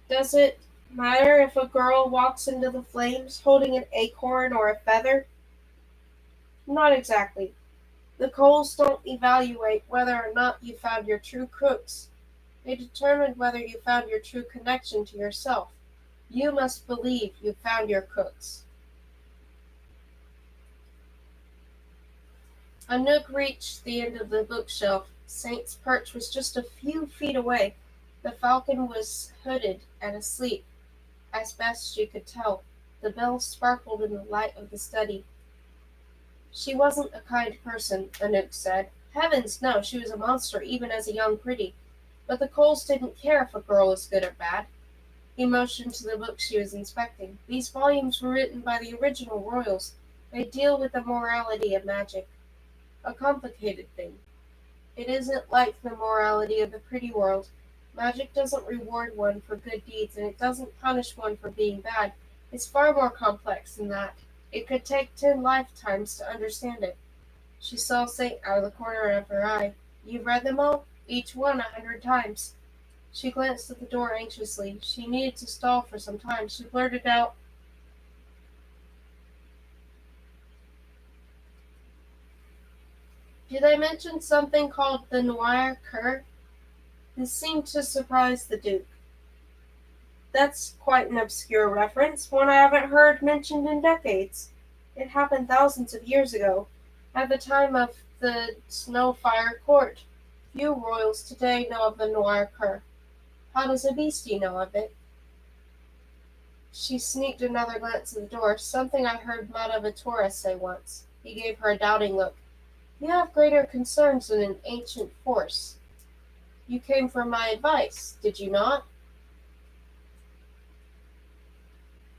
Does it matter if a girl walks into the flames holding an acorn or a feather? Not exactly. The coals don't evaluate whether or not you found your true crooks. They determine whether you found your true connection to yourself. You must believe you found your crooks. Anouk reached the end of the bookshelf. Saint's perch was just a few feet away. The falcon was hooded and asleep, as best she could tell. The bells sparkled in the light of the study. She wasn't a kind person, Anouk said. Heavens, no, she was a monster even as a young pretty. But the Coles didn't care if a girl was good or bad. He motioned to the book she was inspecting. These volumes were written by the original royals. They deal with the morality of magic. A complicated thing. It isn't like the morality of the pretty world. Magic doesn't reward one for good deeds, and it doesn't punish one for being bad. It's far more complex than that. It could take 10 lifetimes to understand it. She saw Saint out of the corner of her eye. You've read them all? Each one 100 times. She glanced at the door anxiously. She needed to stall for some time. She blurted out, did I mention something called the Noir Cur? This seemed to surprise the Duke. That's quite an obscure reference, one I haven't heard mentioned in decades. It happened thousands of years ago, at the time of the Snowfire Court. Few royals today know of the Noir Cur. How does a beastie know of it? She sneaked another glance at the door. Something I heard Madavitora say once. He gave her a doubting look. You have greater concerns than an ancient force. You came for my advice, did you not?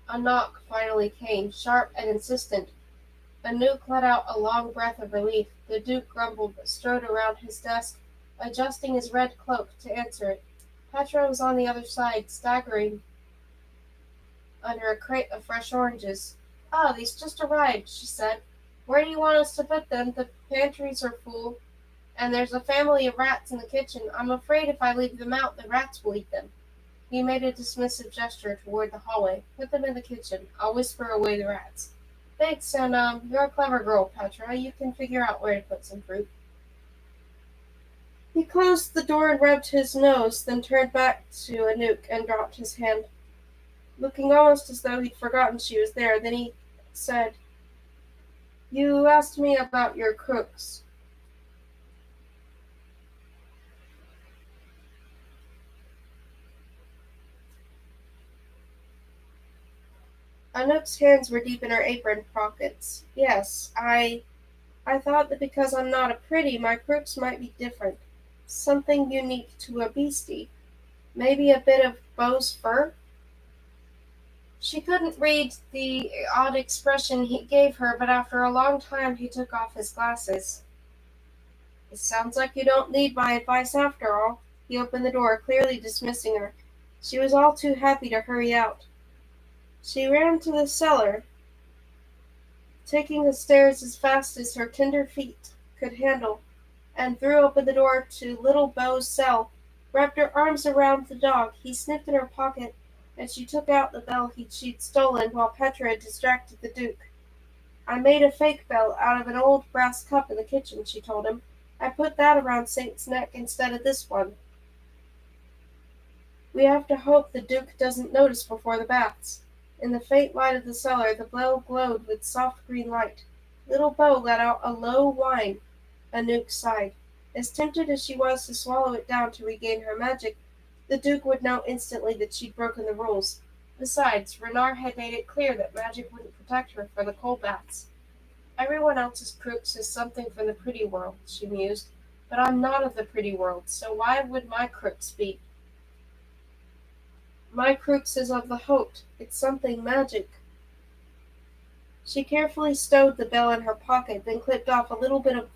A knock finally came, sharp and insistent. Anouk let out a long breath of relief. The Duke grumbled but strode around his desk, adjusting his red cloak to answer it. Petra was on the other side, staggering under a crate of fresh oranges. "Ah, these just arrived," she said. "Where do you want us to put them? The pantries are full, and there's a family of rats in the kitchen. I'm afraid if I leave them out, the rats will eat them." He made a dismissive gesture toward the hallway. "Put them in the kitchen. I'll whisper away the rats." "Thanks, and you're a clever girl, Petra. You can figure out where to put some fruit." He closed the door and rubbed his nose, then turned back to Anouk and dropped his hand, looking almost as though he'd forgotten she was there. Then he said, "You asked me about your crooks." Anouk's hands were deep in her apron pockets. "Yes, I thought that because I'm not a pretty, my crooks might be different. Something unique to a beastie. Maybe a bit of Beau's fur?" She couldn't read the odd expression he gave her, but after a long time he took off his glasses. It sounds like you don't need my advice after all. He opened the door, clearly dismissing her. She was all too happy to hurry out. She ran to the cellar, taking the stairs as fast as her tender feet could handle, and threw open the door to little Beau's cell, wrapped her arms around the dog. He sniffed in her pocket, and she took out the bell she'd stolen while Petra distracted the Duke. I made a fake bell out of an old brass cup in the kitchen, she told him. I put that around Saint's neck instead of this one. We have to hope the Duke doesn't notice before the baths. In the faint light of the cellar, the bell glowed with soft green light. Little Beau let out a low whine. Anouk sighed. As tempted as she was to swallow it down to regain her magic, the Duke would know instantly that she'd broken the rules. Besides, Renard had made it clear that magic wouldn't protect her for the cold baths. Everyone else's crooks is something from the pretty world, she mused, but I'm not of the pretty world, so why would my crooks be? My crooks is of the Hote. It's something magic. She carefully stowed the bell in her pocket, then clipped off a little bit of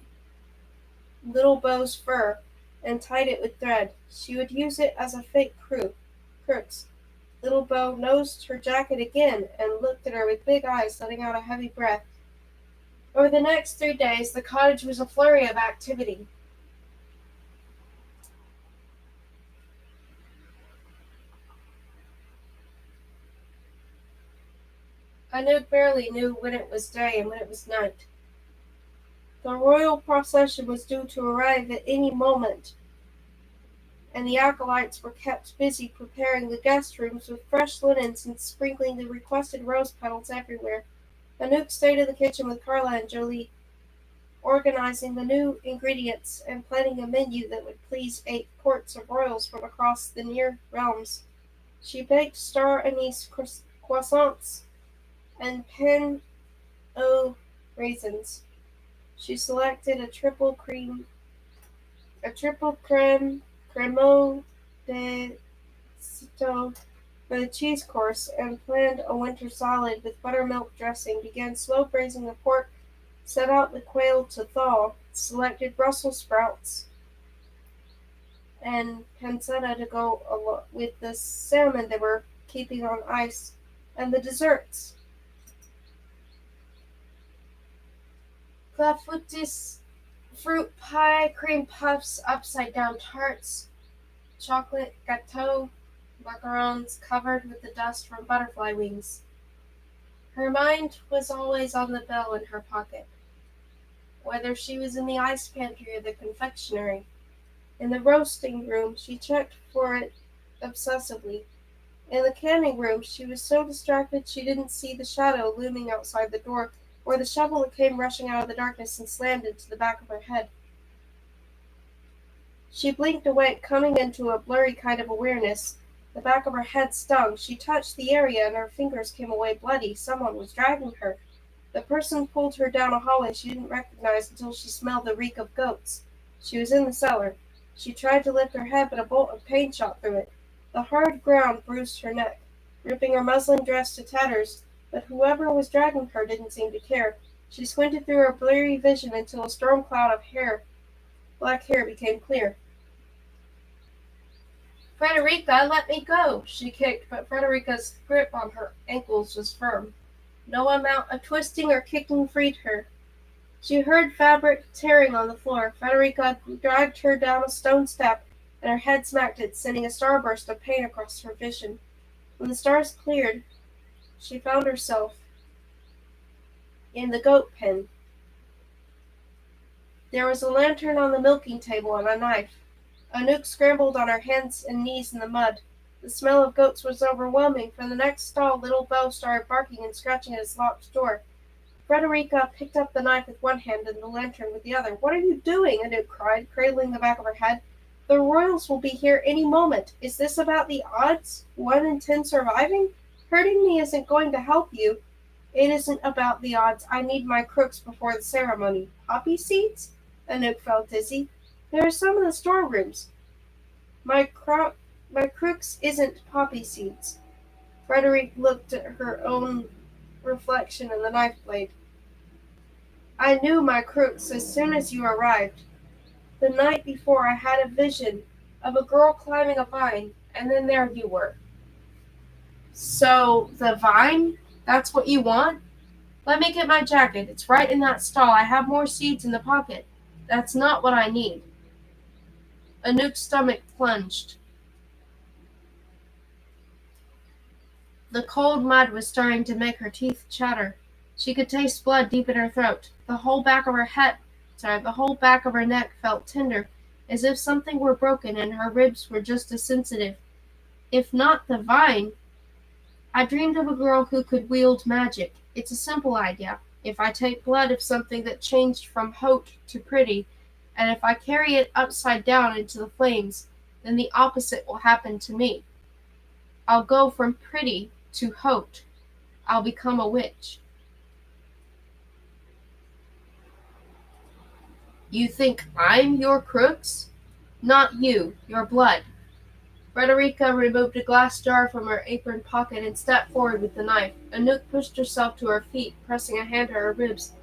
little Beau's fur and tied it with thread. She would use it as a fake crooks. Little Beau nosed her jacket again and looked at her with big eyes, letting out a heavy breath. Over the next 3 days, the cottage was a flurry of activity. Anouk barely knew when it was day and when it was night. The royal procession was due to arrive at any moment, and the acolytes were kept busy preparing the guest rooms with fresh linens and sprinkling the requested rose petals everywhere. Anouk stayed in the kitchen with Carla and Jolie, organizing the new ingredients and planning a menu that would please 8 courts of royals from across the near realms. She baked star anise croissants and pain au raisins. She selected a triple cremeux de citron for the cheese course, and planned a winter salad with buttermilk dressing, began slow braising the pork, set out the quail to thaw, selected Brussels sprouts and pancetta to go with the salmon they were keeping on ice, and the desserts. Clafoutis, fruit pie, cream puffs, upside down tarts, chocolate gâteau, macarons covered with the dust from butterfly wings. Her mind was always on the bell in her pocket, whether she was in the ice pantry or the confectionery. In the roasting room, she checked for it obsessively. In the canning room, she was so distracted she didn't see the shadow looming outside the door, or the shovel that came rushing out of the darkness and slammed into the back of her head. She blinked awake, coming into a blurry kind of awareness. The back of her head stung. She touched the area and her fingers came away bloody. Someone was dragging her. The person pulled her down a hallway she didn't recognize until she smelled the reek of goats. She was in the cellar. She tried to lift her head, but a bolt of pain shot through it. The hard ground bruised her neck, ripping her muslin dress to tatters, but whoever was dragging her didn't seem to care. She squinted through her blurry vision until a storm cloud of black hair became clear. Frederica, let me go, she kicked, but Frederica's grip on her ankles was firm. No amount of twisting or kicking freed her. She heard fabric tearing on the floor. Frederica dragged her down a stone step, and her head smacked it, sending a starburst of pain across her vision. When the stars cleared, she found herself in the goat pen. There was a lantern on the milking table and a knife. Anouk scrambled on her hands and knees in the mud. The smell of goats was overwhelming. From the next stall, little Beau started barking and scratching at his locked door. Frederica picked up the knife with one hand and the lantern with the other. "What are you doing?" Anouk cried, cradling the back of her head. "The royals will be here any moment. Is this about the odds? 1 in 10 surviving? Hurting me isn't going to help you." "It isn't about the odds. I need my crooks before the ceremony." "Poppy seeds?" Anouk felt dizzy. "There are some in the storerooms." My crooks isn't poppy seeds." Frederic looked at her own reflection in the knife blade. "I knew my crooks as soon as you arrived." The night before I had a vision of a girl climbing a vine, and then there you were. So, the vine? That's what you want? Let me get my jacket. It's right in that stall. I have more seeds in the pocket. That's not what I need. Anouk's stomach plunged. The cold mud was starting to make her teeth chatter. She could taste blood deep in her throat. The whole back of her neck felt tender, as if something were broken and her ribs were just as sensitive. If not the vine, I dreamed of a girl who could wield magic. It's a simple idea. If I take blood of something that changed from Hote to Pretty, and if I carry it upside down into the flames, then the opposite will happen to me. I'll go from Pretty to Hote. I'll become a witch. You think I'm your crooks? Not you, your blood. Frederica removed a glass jar from her apron pocket and stepped forward with the knife. Anouk pushed herself to her feet, pressing a hand to her ribs.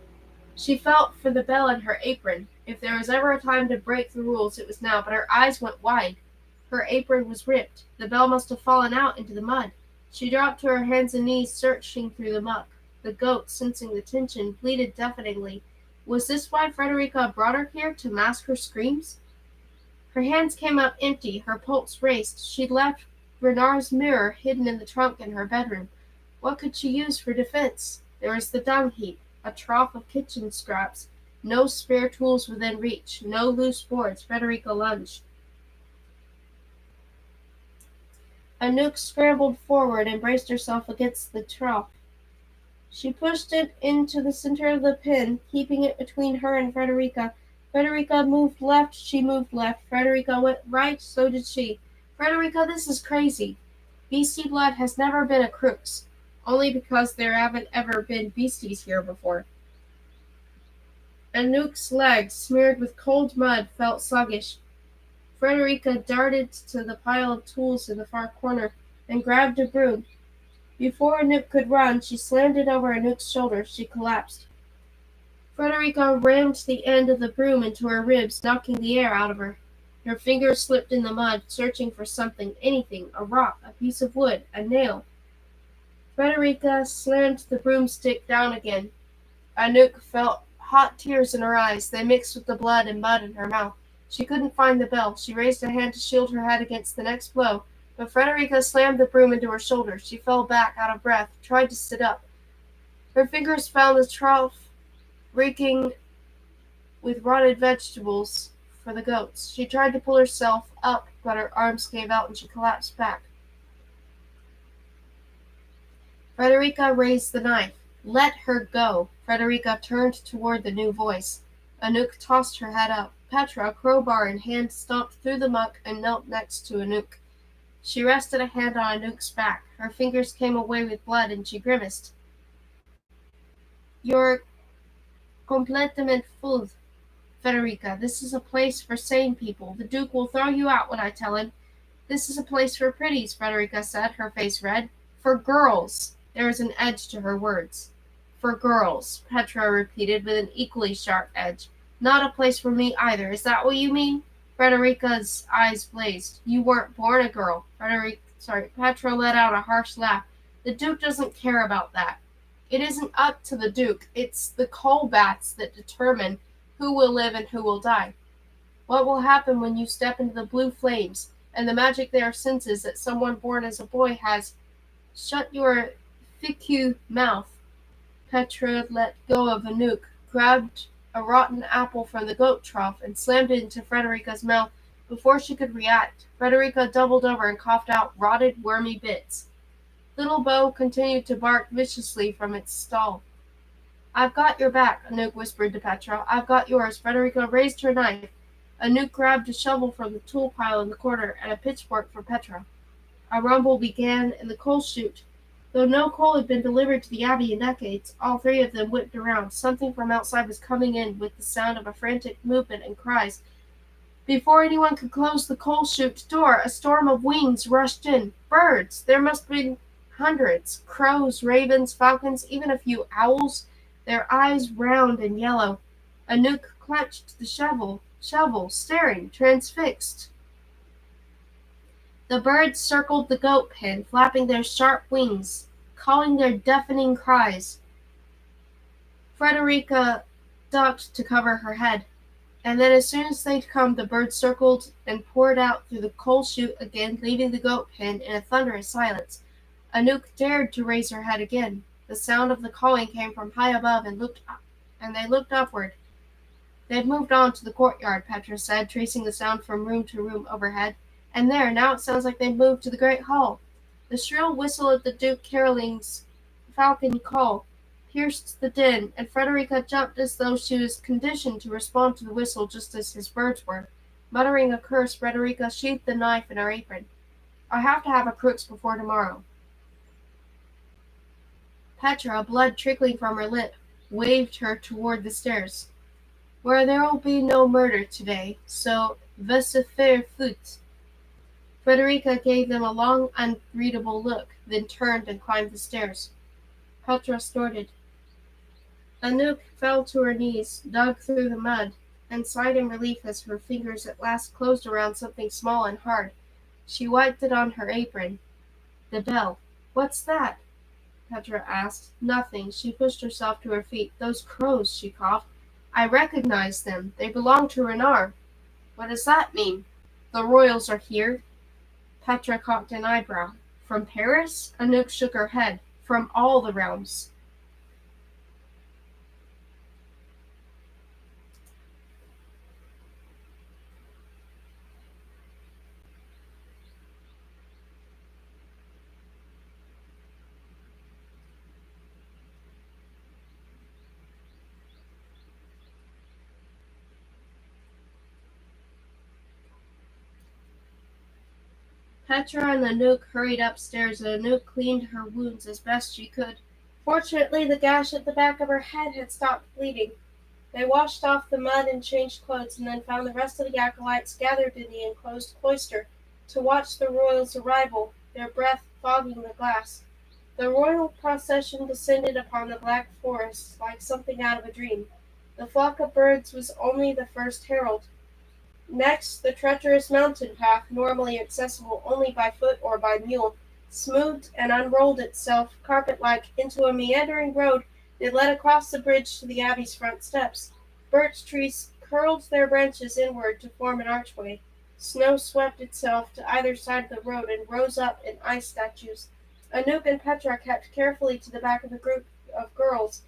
She felt for the bell in her apron. If there was ever a time to break the rules, it was now, but her eyes went wide. Her apron was ripped. The bell must have fallen out into the mud. She dropped to her hands and knees, searching through the muck. The goat, sensing the tension, bleated deafeningly. Was this why Frederica brought her here, to mask her screams? Her hands came up empty, her pulse raced. She'd left Renard's mirror hidden in the trunk in her bedroom. What could she use for defense? There was the dung heap, a trough of kitchen scraps, no spare tools within reach, no loose boards. Frederica lunged. Anouk scrambled forward and braced herself against the trough. She pushed it into the center of the pen, keeping it between her and Frederica. Frederica moved left, she moved left. Frederica went right, so did she. Frederica, this is crazy. Beastie blood has never been a crook's, only because there haven't ever been beasties here before. Anouk's legs, smeared with cold mud, felt sluggish. Frederica darted to the pile of tools in the far corner and grabbed a broom. Before Anouk could run, she slammed it over Anouk's shoulder. She collapsed. Frederica rammed the end of the broom into her ribs, knocking the air out of her. Her fingers slipped in the mud, searching for something, anything, a rock, a piece of wood, a nail. Frederica slammed the broomstick down again. Anouk felt hot tears in her eyes. They mixed with the blood and mud in her mouth. She couldn't find the bell. She raised a hand to shield her head against the next blow, but Frederica slammed the broom into her shoulder. She fell back, out of breath, tried to sit up. Her fingers found the trough, reeking with rotted vegetables for the goats. She tried to pull herself up, but her arms gave out and she collapsed back. Frederica raised the knife. Let her go. Frederica turned toward the new voice. Anouk tossed her head up. Petra, crowbar in hand, stomped through the muck and knelt next to Anouk. She rested a hand on Anouk's back. Her fingers came away with blood and she grimaced. You're complètement fou, Frederica. This is a place for sane people. The Duke will throw you out when I tell him. This is a place for pretties, Frederica said, her face red. For girls. There was an edge to her words. For girls, Petra repeated with an equally sharp edge. Not a place for me either. Is that what you mean? Frederica's eyes blazed. You weren't born a girl. Petra let out a harsh laugh. The Duke doesn't care about that. It isn't up to the Duke. It's the coal bats that determine who will live and who will die. What will happen when you step into the blue flames, and the magic there senses that someone born as a boy has? Shut your ficou mouth. Petra let go of Anouk, grabbed a rotten apple from the goat trough, and slammed it into Frederica's mouth before she could react. Frederica doubled over and coughed out rotted, wormy bits. Little Bo continued to bark viciously from its stall. I've got your back, Anouk whispered to Petra. I've got yours. Frederica raised her knife. Anouk grabbed a shovel from the tool pile in the corner and a pitchfork for Petra. A rumble began in the coal chute. Though no coal had been delivered to the Abbey in decades, all three of them whipped around. Something from outside was coming in with the sound of a frantic movement and cries. Before anyone could close the coal chute door, a storm of wings rushed in. Birds! There must have been hundreds. Crows, ravens, falcons, even a few owls, their eyes round and yellow. Anouk clutched the shovel. shovel, staring, transfixed. The birds circled the goat pen, flapping their sharp wings, calling their deafening cries. Frederica ducked to cover her head, and then as soon as they'd come the birds circled and poured out through the coal chute again, leaving the goat pen in a thunderous silence. Anouk dared to raise her head again. The sound of the calling came from high above, and they looked upward. They'd moved on to the courtyard, Petra said, tracing the sound from room to room overhead. And there, now it sounds like they've moved to the great hall. The shrill whistle of the Duke Caroling's falcon call pierced the din, and Frederica jumped as though she was conditioned to respond to the whistle just as his birds were. Muttering a curse, Frederica sheathed the knife in her apron. I have to have a crooks before tomorrow. Petra, blood trickling from her lip, waved her toward the stairs, where there will be no murder today, so va se faire foot. Frederica gave them a long, unreadable look, then turned and climbed the stairs. Petra snorted. Anouk fell to her knees, dug through the mud, and sighed in relief as her fingers at last closed around something small and hard. She wiped it on her apron. The bell. What's that? Petra asked. Nothing. She pushed herself to her feet. Those crows, she coughed. I recognize them. They belong to Renard. What does that mean? The royals are here. Petra cocked an eyebrow. From Paris? Anouk shook her head. From all the realms. Petra and Anouk hurried upstairs, and Anouk cleaned her wounds as best she could. Fortunately, the gash at the back of her head had stopped bleeding. They washed off the mud and changed clothes, and then found the rest of the acolytes gathered in the enclosed cloister to watch the royals' arrival, their breath fogging the glass. The royal procession descended upon the black forest like something out of a dream. The flock of birds was only the first herald. Next, the treacherous mountain path, normally accessible only by foot or by mule, smoothed and unrolled itself, carpet-like, into a meandering road that led across the bridge to the abbey's front steps. Birch trees curled their branches inward to form an archway. Snow swept itself to either side of the road and rose up in ice statues. Anouk and Petra kept carefully to the back of the group of girls,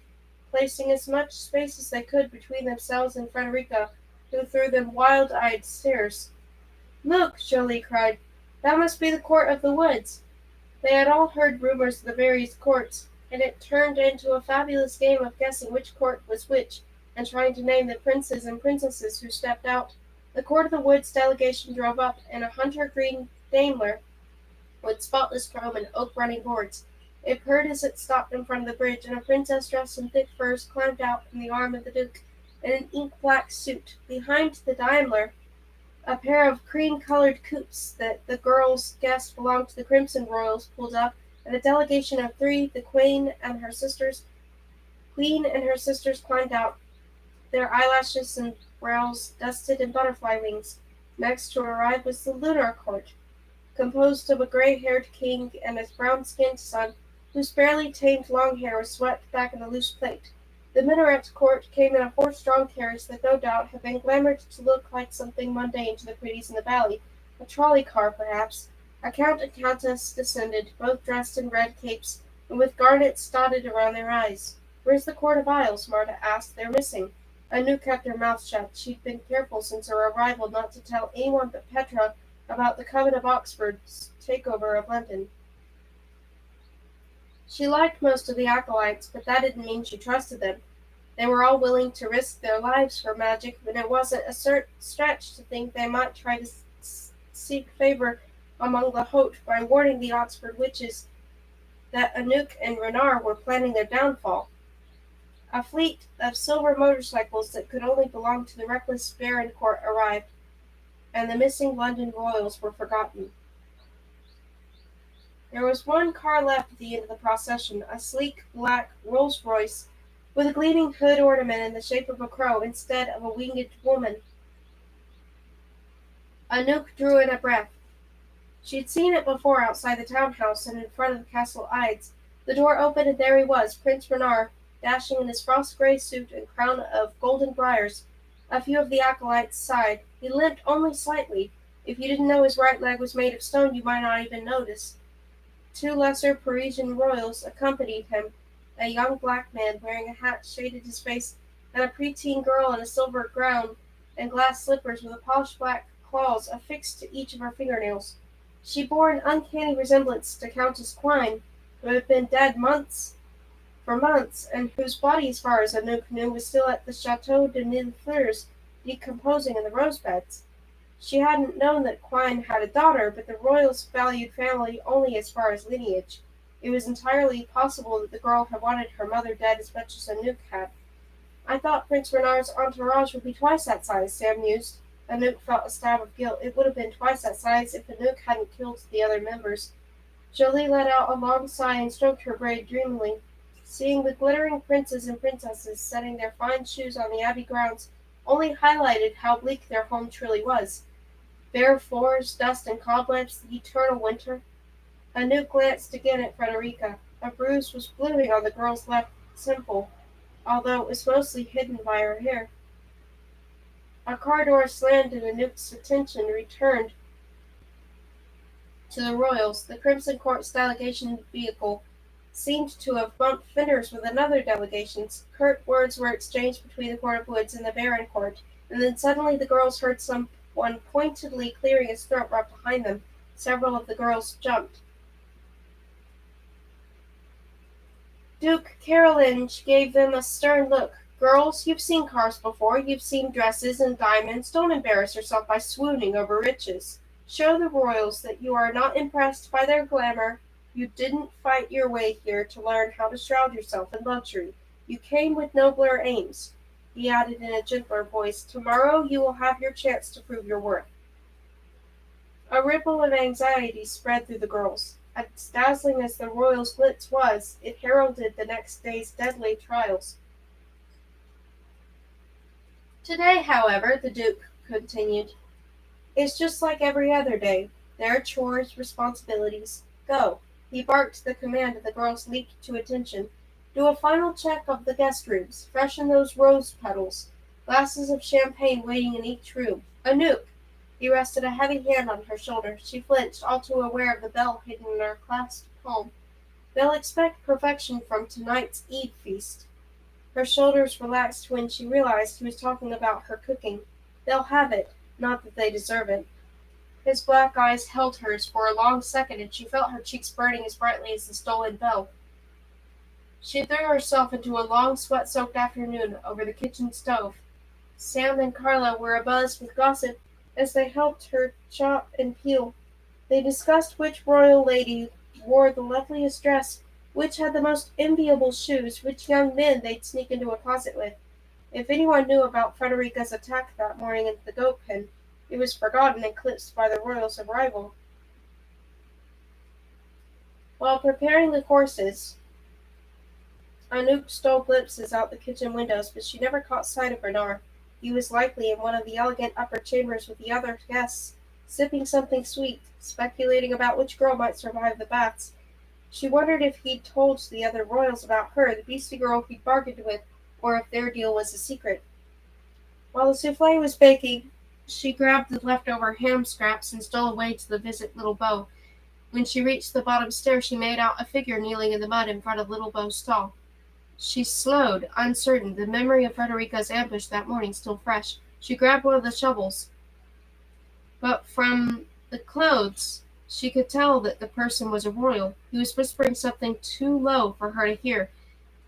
placing as much space as they could between themselves and Frederica, who threw them wild-eyed stares. Look, Jolie cried. That must be the court of the woods. They had all heard rumors of the various courts, and it turned into a fabulous game of guessing which court was which, and trying to name the princes and princesses who stepped out. The court of the woods delegation drove up in a hunter-green Daimler with spotless chrome and oak running boards. It purred as it stopped in front of the bridge, and a princess dressed in thick furs climbed out from the arm of the duke in an ink-black suit. Behind the Daimler, a pair of cream-colored coupes that the girls guessed belonged to the Crimson Royals pulled up, and a delegation of three, the Queen and her sisters climbed out, their eyelashes and brows dusted in butterfly wings. Next to arrive was the Lunar Court, composed of a gray-haired king and a brown-skinned son, whose barely tamed long hair was swept back in a loose plait. The Minaret court came in a horse-drawn carriage that no doubt had been glamoured to look like something mundane to the pretties in the valley, a trolley car perhaps. A count and countess descended, both dressed in red capes, and with garnets dotted around their eyes. Where's the Court of Isles? Marta asked. They're missing. Anu kept her mouth shut. She'd been careful since her arrival not to tell anyone but Petra about the Coven of Oxford's takeover of London. She liked most of the acolytes, but that didn't mean she trusted them. They were all willing to risk their lives for magic, but it wasn't a stretch to think they might try to seek favor among the Haute by warning the Oxford witches that Anouk and Renard were planning their downfall. A fleet of silver motorcycles that could only belong to the reckless Baron Court arrived, and the missing London royals were forgotten. There was one car left at the end of the procession, a sleek black Rolls-Royce with a gleaming hood ornament in the shape of a crow instead of a winged woman. Anouk drew in a breath. She'd seen it before outside the townhouse and in front of the castle Ides. The door opened and there he was, Prince Renard, dashing in his frost-grey suit and crown of golden briars. A few of the acolytes sighed. He limped only slightly. If you didn't know his right leg was made of stone, you might not even notice. Two lesser Parisian royals accompanied him. A young black man wearing a hat shaded his face, and a preteen girl in a silver gown and glass slippers with polished black claws affixed to each of her fingernails. She bore an uncanny resemblance to Countess Quine, who had been dead months, and whose body, as far as Anouk knew, was still at the Chateau de Millefleurs, decomposing in the rose beds. She hadn't known that Quine had a daughter, but the royals valued family only as far as lineage. It was entirely possible that the girl had wanted her mother dead as much as Anouk had. I thought Prince Renard's entourage would be twice that size, Sam mused. Anouk felt a stab of guilt. It would have been twice that size if Anouk hadn't killed the other members. Jolie let out a long sigh and stroked her braid dreamily. Seeing the glittering princes and princesses setting their fine shoes on the abbey grounds only highlighted how bleak their home truly was. Bare floors, dust and cobwebs, the eternal winter. Anouk glanced again at Frederica. A bruise was blooming on the girl's left temple, although it was mostly hidden by her hair. A car door slammed and Anouk's attention returned to the royals. The Crimson Court's delegation vehicle seemed to have bumped fenders with another delegation's. Curt words were exchanged between the Court of Woods and the Baron Court, and then suddenly the girls heard someone pointedly clearing his throat right behind them. Several of the girls jumped. Duke Carolinge gave them a stern look. Girls, you've seen cars before, you've seen dresses and diamonds. Don't embarrass yourself by swooning over riches. Show the royals that you are not impressed by their glamour. You didn't fight your way here to learn how to shroud yourself in luxury. You came with nobler aims. He added in a gentler voice, tomorrow you will have your chance to prove your worth. A ripple of anxiety spread through the girls. As dazzling as the royals' glitz was, it heralded the next day's deadly trials. Today, however, the Duke continued, is just like every other day. There are chores, responsibilities. Go. He barked the command and the girls leaped to attention. Do a final check of the guest rooms. Freshen those rose petals. Glasses of champagne waiting in each room. Anouk! He rested a heavy hand on her shoulder. She flinched, all too aware of the bell hidden in her clasped palm. They'll expect perfection from tonight's Eid feast. Her shoulders relaxed when she realized he was talking about her cooking. They'll have it, not that they deserve it. His black eyes held hers for a long second, and she felt her cheeks burning as brightly as the stolen bell. She threw herself into a long, sweat-soaked afternoon over the kitchen stove. Sam and Carla were abuzz with gossip as they helped her chop and peel. They discussed which royal lady wore the loveliest dress, which had the most enviable shoes, which young men they'd sneak into a closet with. If anyone knew about Frederica's attack that morning into the goat pen, it was forgotten, eclipsed by the royals' arrival. While preparing the courses, Anouk stole glimpses out the kitchen windows, but she never caught sight of Renard. He was likely in one of the elegant upper chambers with the other guests, sipping something sweet, speculating about which girl might survive the baths. She wondered if he'd told the other royals about her, the beastly girl he'd bargained with, or if their deal was a secret. While the souffle was baking, she grabbed the leftover ham scraps and stole away to visit Little Bo. When she reached the bottom stair, she made out a figure kneeling in the mud in front of Little Bo's stall. She slowed, uncertain, the memory of Frederica's ambush that morning still fresh. She grabbed one of the shovels, but from the clothes she could tell that the person was a royal. He was whispering something too low for her to hear.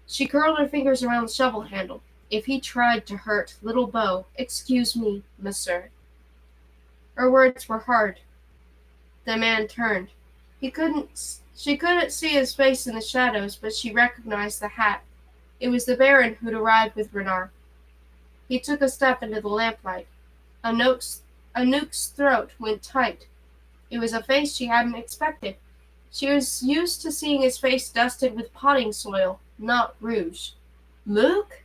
She curled her fingers around the shovel handle. If he tried to hurt Little Bo, excuse me, monsieur. Her words were hard. The man turned. She couldn't see his face in the shadows, but she recognized the hat. It was the Baron who'd arrived with Renard. He took a step into the lamplight. Anouk's throat went tight. It was a face she hadn't expected. She was used to seeing his face dusted with potting soil, not rouge. Luke?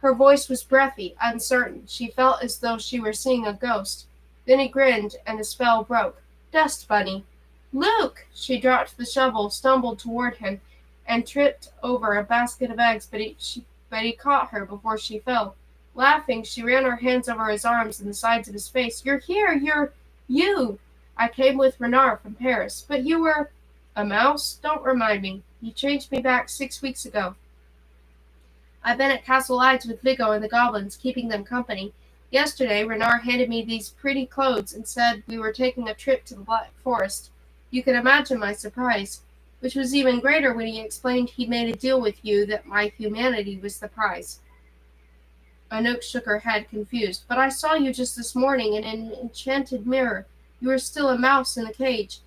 Her voice was breathy, uncertain. She felt as though she were seeing a ghost. Then he grinned, and the spell broke. Dust Bunny. Luke! She dropped the shovel, stumbled toward him, and tripped over a basket of eggs, but he caught her before she fell. Laughing, she ran her hands over his arms and the sides of his face. You're here! You! I came with Renard from Paris, but you were a mouse? Don't remind me. You changed me back 6 weeks ago. I've been at Castle Ides with Vigo and the goblins, keeping them company. Yesterday, Renard handed me these pretty clothes and said we were taking a trip to the Black Forest. You can imagine my surprise, which was even greater when he explained he'd made a deal with you that my humanity was the prize. Anouk shook her head, confused. But I saw you just this morning in an enchanted mirror. You were still a mouse in a cage.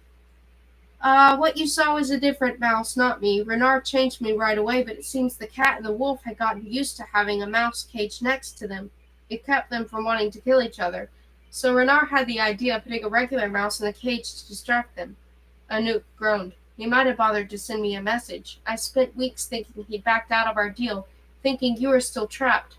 What you saw was a different mouse, not me. Renard changed me right away, but it seems the cat and the wolf had gotten used to having a mouse cage next to them. It kept them from wanting to kill each other. So Renard had the idea of putting a regular mouse in the cage to distract them. Anouk groaned. He might have bothered to send me a message. I spent weeks thinking he'd backed out of our deal, thinking you were still trapped.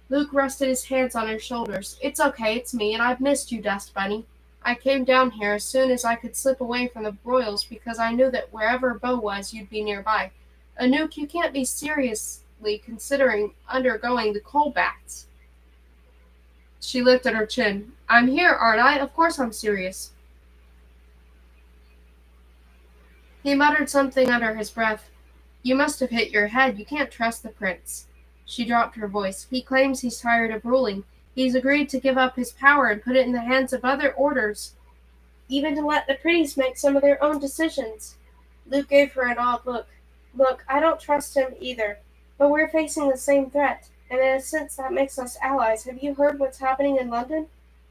Luke rested his hands on her shoulders. It's okay, it's me, and I've missed you, Dust Bunny. I came down here as soon as I could slip away from the royals because I knew that wherever Beau was, you'd be nearby. Anouk, you can't be seriously considering undergoing the coal baths. She lifted her chin. I'm here, aren't I? Of course I'm serious. He muttered something under his breath. You must have hit your head. You can't trust the prince. She dropped her voice. He claims he's tired of ruling. He's agreed to give up his power and put it in the hands of other orders, even to let the pretties make some of their own decisions. Luke gave her an odd look. Look, I don't trust him either, but we're facing the same threat, and in a sense that makes us allies. Have you heard what's happening in London?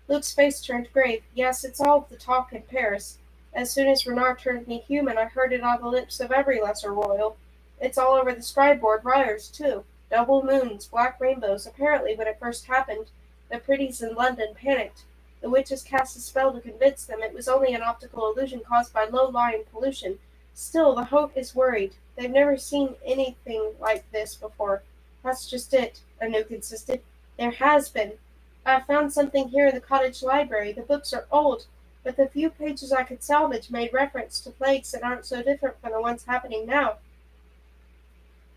Luke's face turned grave. Yes, it's all the talk in Paris. As soon as Renard turned me human, I heard it on the lips of every lesser royal. It's all over the scribeboard wires, too. Double moons, black rainbows. Apparently, when it first happened, the pretties in London panicked. The witches cast a spell to convince them it was only an optical illusion caused by low-lying pollution. Still, the Hope is worried. They've never seen anything like this before. That's just it, Anouk insisted. There has been. I found something here in the cottage library. The books are old, but the few pages I could salvage made reference to plagues that aren't so different from the ones happening now.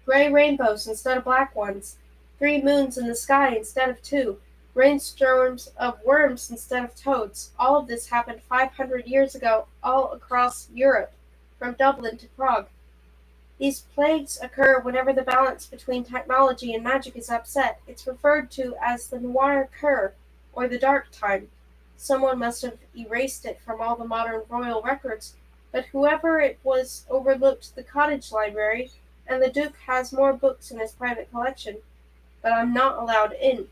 Gray rainbows instead of black ones. 3 moons in the sky instead of 2. Rainstorms of worms instead of toads. All of this happened 500 years ago all across Europe, from Dublin to Prague. These plagues occur whenever the balance between technology and magic is upset. It's referred to as the Noir Cur, or the Dark Time. Someone must have erased it from all the modern royal records, but whoever it was overlooked the cottage library, and the Duke has more books in his private collection. But I'm not allowed in.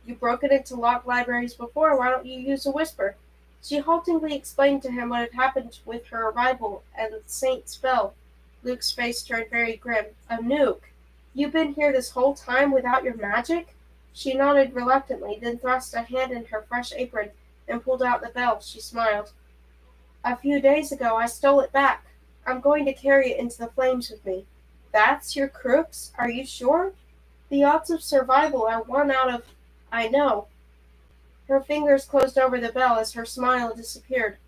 You've broken into locked libraries before, why don't you use a whisper? She haltingly explained to him what had happened with her arrival and the saint's spell. Luke's face turned very grim. Anouk, you've been here this whole time without your magic? She nodded reluctantly, then thrust a hand in her fresh apron and pulled out the bell. She smiled. A few days ago I stole it back. I'm going to carry it into the flames with me. That's your crooks? Are you sure? The odds of survival are 1 out of... I know. Her fingers closed over the bell as her smile disappeared.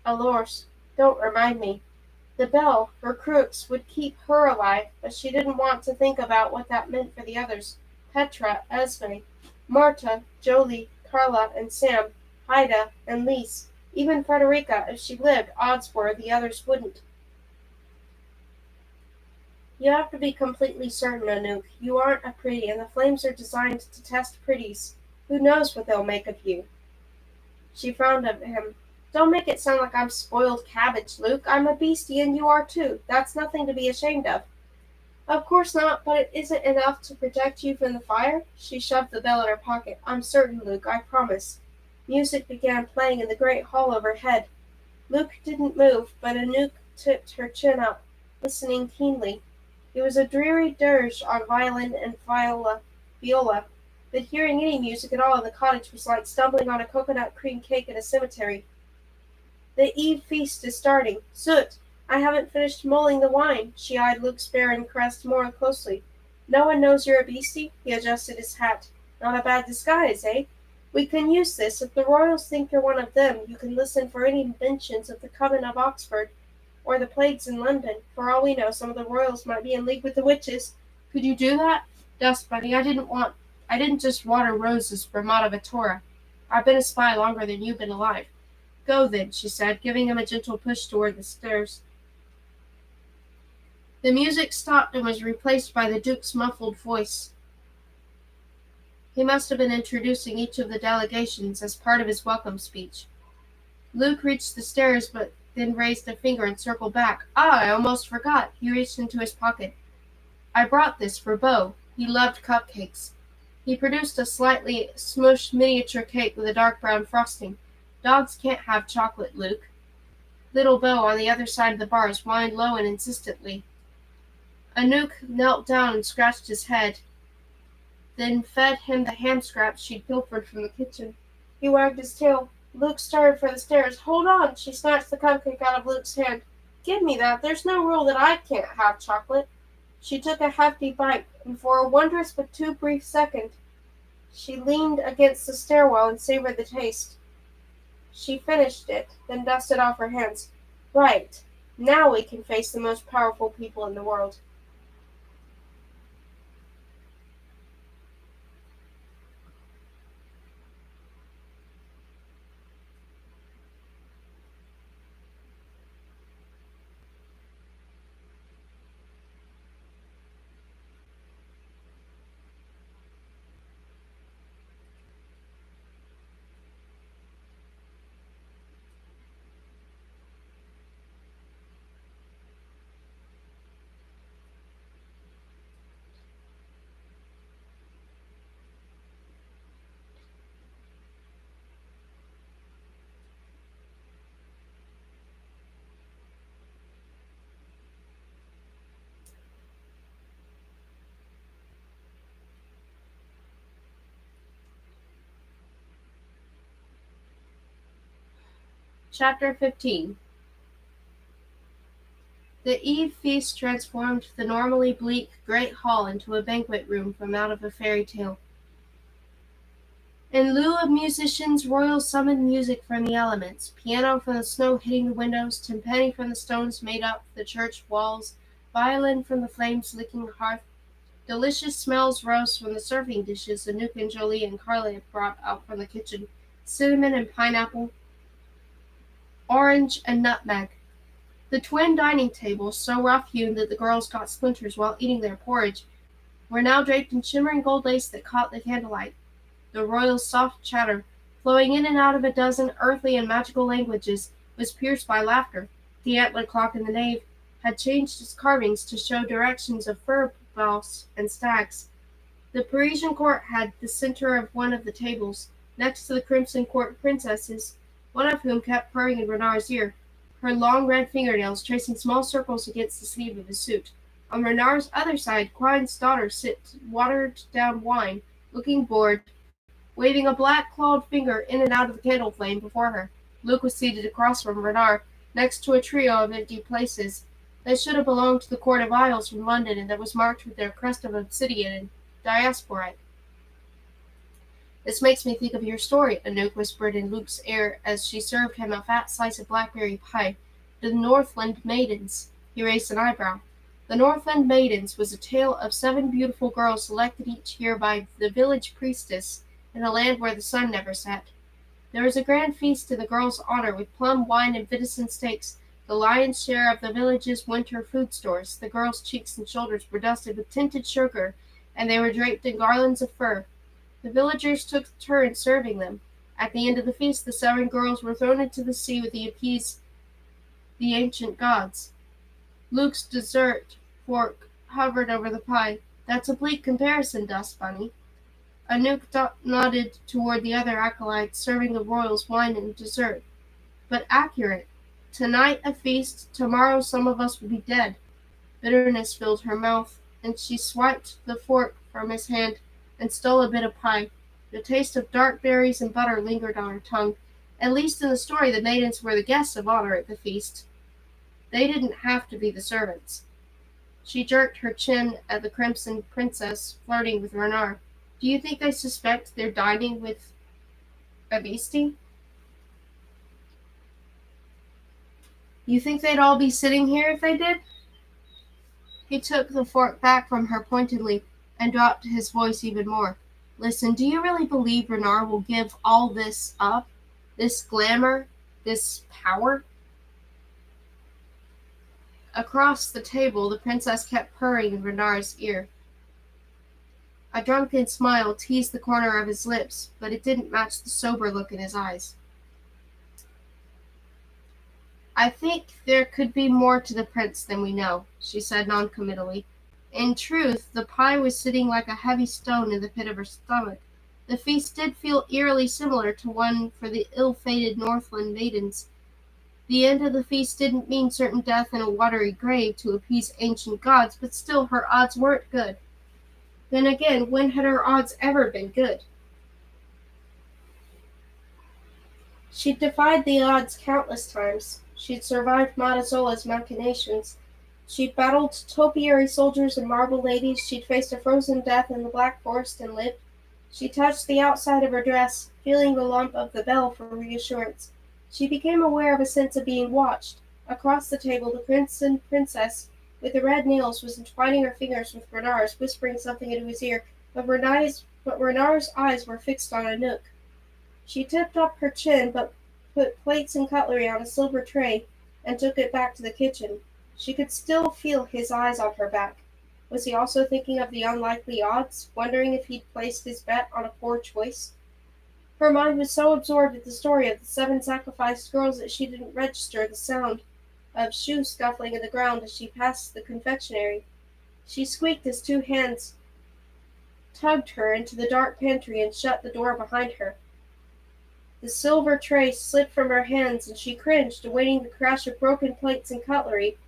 Alors, don't remind me. The bell, her crooks, would keep her alive, but she didn't want to think about what that meant for the others. Petra, Esme, Marta, Jolie, Carla, and Sam, Haida, and Lise. Even Frederica, if she lived, odds were the others wouldn't. You have to be completely certain, Anouk. You aren't a pretty, and the flames are designed to test pretties. Who knows what they'll make of you? She frowned at him. Don't make it sound like I'm spoiled cabbage, Luke. I'm a beastie, and you are too. That's nothing to be ashamed of. Of course not, but it isn't enough to protect you from the fire. She shoved the bell in her pocket. I'm certain, Luke, I promise. Music began playing in the great hall overhead. Luke didn't move, but Anouk tipped her chin up, listening keenly. It was a dreary dirge on violin and viola, but hearing any music at all in the cottage was like stumbling on a coconut cream cake in a cemetery. The Eve feast is starting. Soot! I haven't finished mulling the wine. She eyed Luke's barren crest more closely. No one knows you're a beastie? He adjusted his hat. Not a bad disguise, eh? We can use this. If the royals think you're one of them, you can listen for any mentions of the Coven of Oxford or the plagues in London. For all we know, some of the royals might be in league with the witches. Could you do that? Dust Bunny, I didn't just water roses for Madavatora. I've been a spy longer than you've been alive. Go then, she said, giving him a gentle push toward the stairs. The music stopped and was replaced by the Duke's muffled voice. He must have been introducing each of the delegations as part of his welcome speech. Luke reached the stairs, but then raised a finger and circled back. Ah, I almost forgot. He reached into his pocket. I brought this for Beau. He loved cupcakes. He produced a slightly smushed miniature cake with a dark brown frosting. Dogs can't have chocolate, Luke. Little Beau, on the other side of the bars, whined low and insistently. Anouk knelt down and scratched his head, then fed him the ham scraps she'd pilfered from the kitchen. He wagged his tail. Luke started for the stairs. Hold on! She snatched the cupcake out of Luke's hand. Give me that. There's no rule that I can't have chocolate. She took a hefty bite, and for a wondrous but too brief second, she leaned against the stairwell and savored the taste. She finished it, then dusted off her hands. Right. Now we can face the most powerful people in the world. Chapter 15. The eve feast transformed the normally bleak great hall into a banquet room from out of a fairy tale. In lieu of musicians, royals summoned music from the elements, piano from the snow hitting the windows, timpani from the stones made up the church walls, violin from the flames licking the hearth. Delicious smells rose from the serving dishes Anouk and Jolie and Carly had brought out from the kitchen, cinnamon and pineapple, orange and nutmeg. The twin dining tables, so rough-hewn that the girls got splinters while eating their porridge, were now draped in shimmering gold lace that caught the candlelight. The royal's soft chatter, flowing in and out of a dozen earthly and magical languages, was pierced by laughter. The antler clock in the nave had changed its carvings to show directions of fir balls and stags. The Parisian court had the center of one of the tables, next to the crimson court princesses, one of whom kept purring in Renard's ear, her long red fingernails tracing small circles against the sleeve of his suit. On Renard's other side, Quine's daughter sipped watered-down wine, looking bored, waving a black-clawed finger in and out of the candle flame before her. Luke was seated across from Renard, next to a trio of empty places that should have belonged to the Court of Isles from London and that was marked with their crest of obsidian and diasporite. This makes me think of your story, Anouk whispered in Luke's ear as she served him a fat slice of blackberry pie. The Northland Maidens. He raised an eyebrow. The Northland Maidens was a tale of 7 beautiful girls selected each year by the village priestess in a land where the sun never set. There was a grand feast in the girls' honor with plum wine and venison steaks, the lion's share of the village's winter food stores. The girls' cheeks and shoulders were dusted with tinted sugar, and they were draped in garlands of fur. The villagers took turns serving them. At the end of the feast, the 7 girls were thrown into the sea with the appease the ancient gods. Luke's dessert fork hovered over the pie. That's a bleak comparison, Dust Bunny. Anouk nodded toward the other acolytes serving the royals wine and dessert. But accurate. Tonight a feast, tomorrow some of us will be dead. Bitterness filled her mouth, and she swiped the fork from his hand and stole a bit of pie. The taste of dark berries and butter lingered on her tongue. At least in the story, the maidens were the guests of honor at the feast. They didn't have to be the servants. She jerked her chin at the crimson princess flirting with Renard. Do you think they suspect they're dining with A beastie? You think they'd all be sitting here if they did? He took the fork back from her pointedly and dropped his voice even more. Listen, do you really believe Renard will give all this up? This glamour? This power? Across the table, the princess kept purring in Renard's ear. A drunken smile teased the corner of his lips, but it didn't match the sober look in his eyes. I think there could be more to the prince than we know, she said noncommittally. In truth, the pie was sitting like a heavy stone in the pit of her stomach. The feast did feel eerily similar to one for the ill-fated Northland maidens. The end of the feast didn't mean certain death in a watery grave to appease ancient gods, but still her odds weren't good. Then again, when had her odds ever been good? She'd defied the odds countless times. She'd survived Montezola's machinations. She'd battled topiary soldiers and marble ladies. She'd faced a frozen death in the Black Forest and lived. She touched the outside of her dress, feeling the lump of the bell for reassurance. She became aware of a sense of being watched. Across the table, the prince and princess with the red nails was entwining her fingers with Renard's, whispering something into his ear, but Renard's eyes were fixed on Anouk. She tipped up her chin, but put plates and cutlery on a silver tray and took it back to the kitchen. She could still feel his eyes on her back. Was he also thinking of the unlikely odds, wondering if he'd placed his bet on a poor choice? Her mind was so absorbed with the story of the 7 sacrificed girls that she didn't register the sound of shoes scuffling in the ground as she passed the confectionery. She squeaked as 2 hands tugged her into the dark pantry and shut the door behind her. The silver tray slipped from her hands, and she cringed, awaiting the crash of broken plates and cutlery.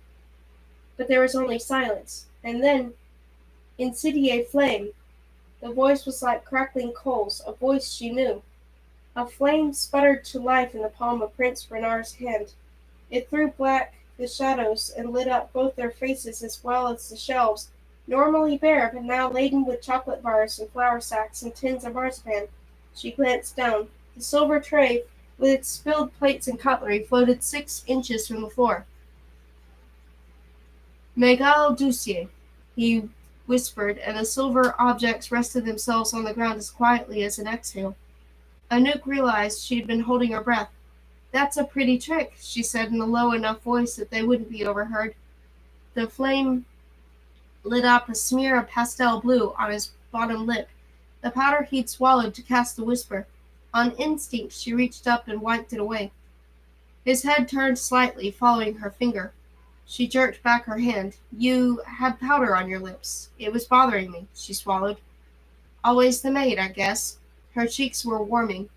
But there was only silence. And then, Insidier flame. The voice was like crackling coals, a voice she knew. A flame sputtered to life in the palm of Prince Renard's hand. It threw back the shadows and lit up both their faces as well as the shelves, normally bare but now laden with chocolate bars and flour sacks and tins of marzipan. She glanced down. The silver tray, with its spilled plates and cutlery, floated 6 inches from the floor. "Mégale douce," he whispered, and the silver objects rested themselves on the ground as quietly as an exhale. Anouk realized she had been holding her breath. "That's a pretty trick," she said in a low enough voice that they wouldn't be overheard. The flame lit up a smear of pastel blue on his bottom lip, the powder he'd swallowed to cast the whisper. On instinct, she reached up and wiped it away. His head turned slightly, following her finger. She jerked back her hand. "You had powder on your lips. It was bothering me," she swallowed. "Always the maid, I guess." Her cheeks were warming.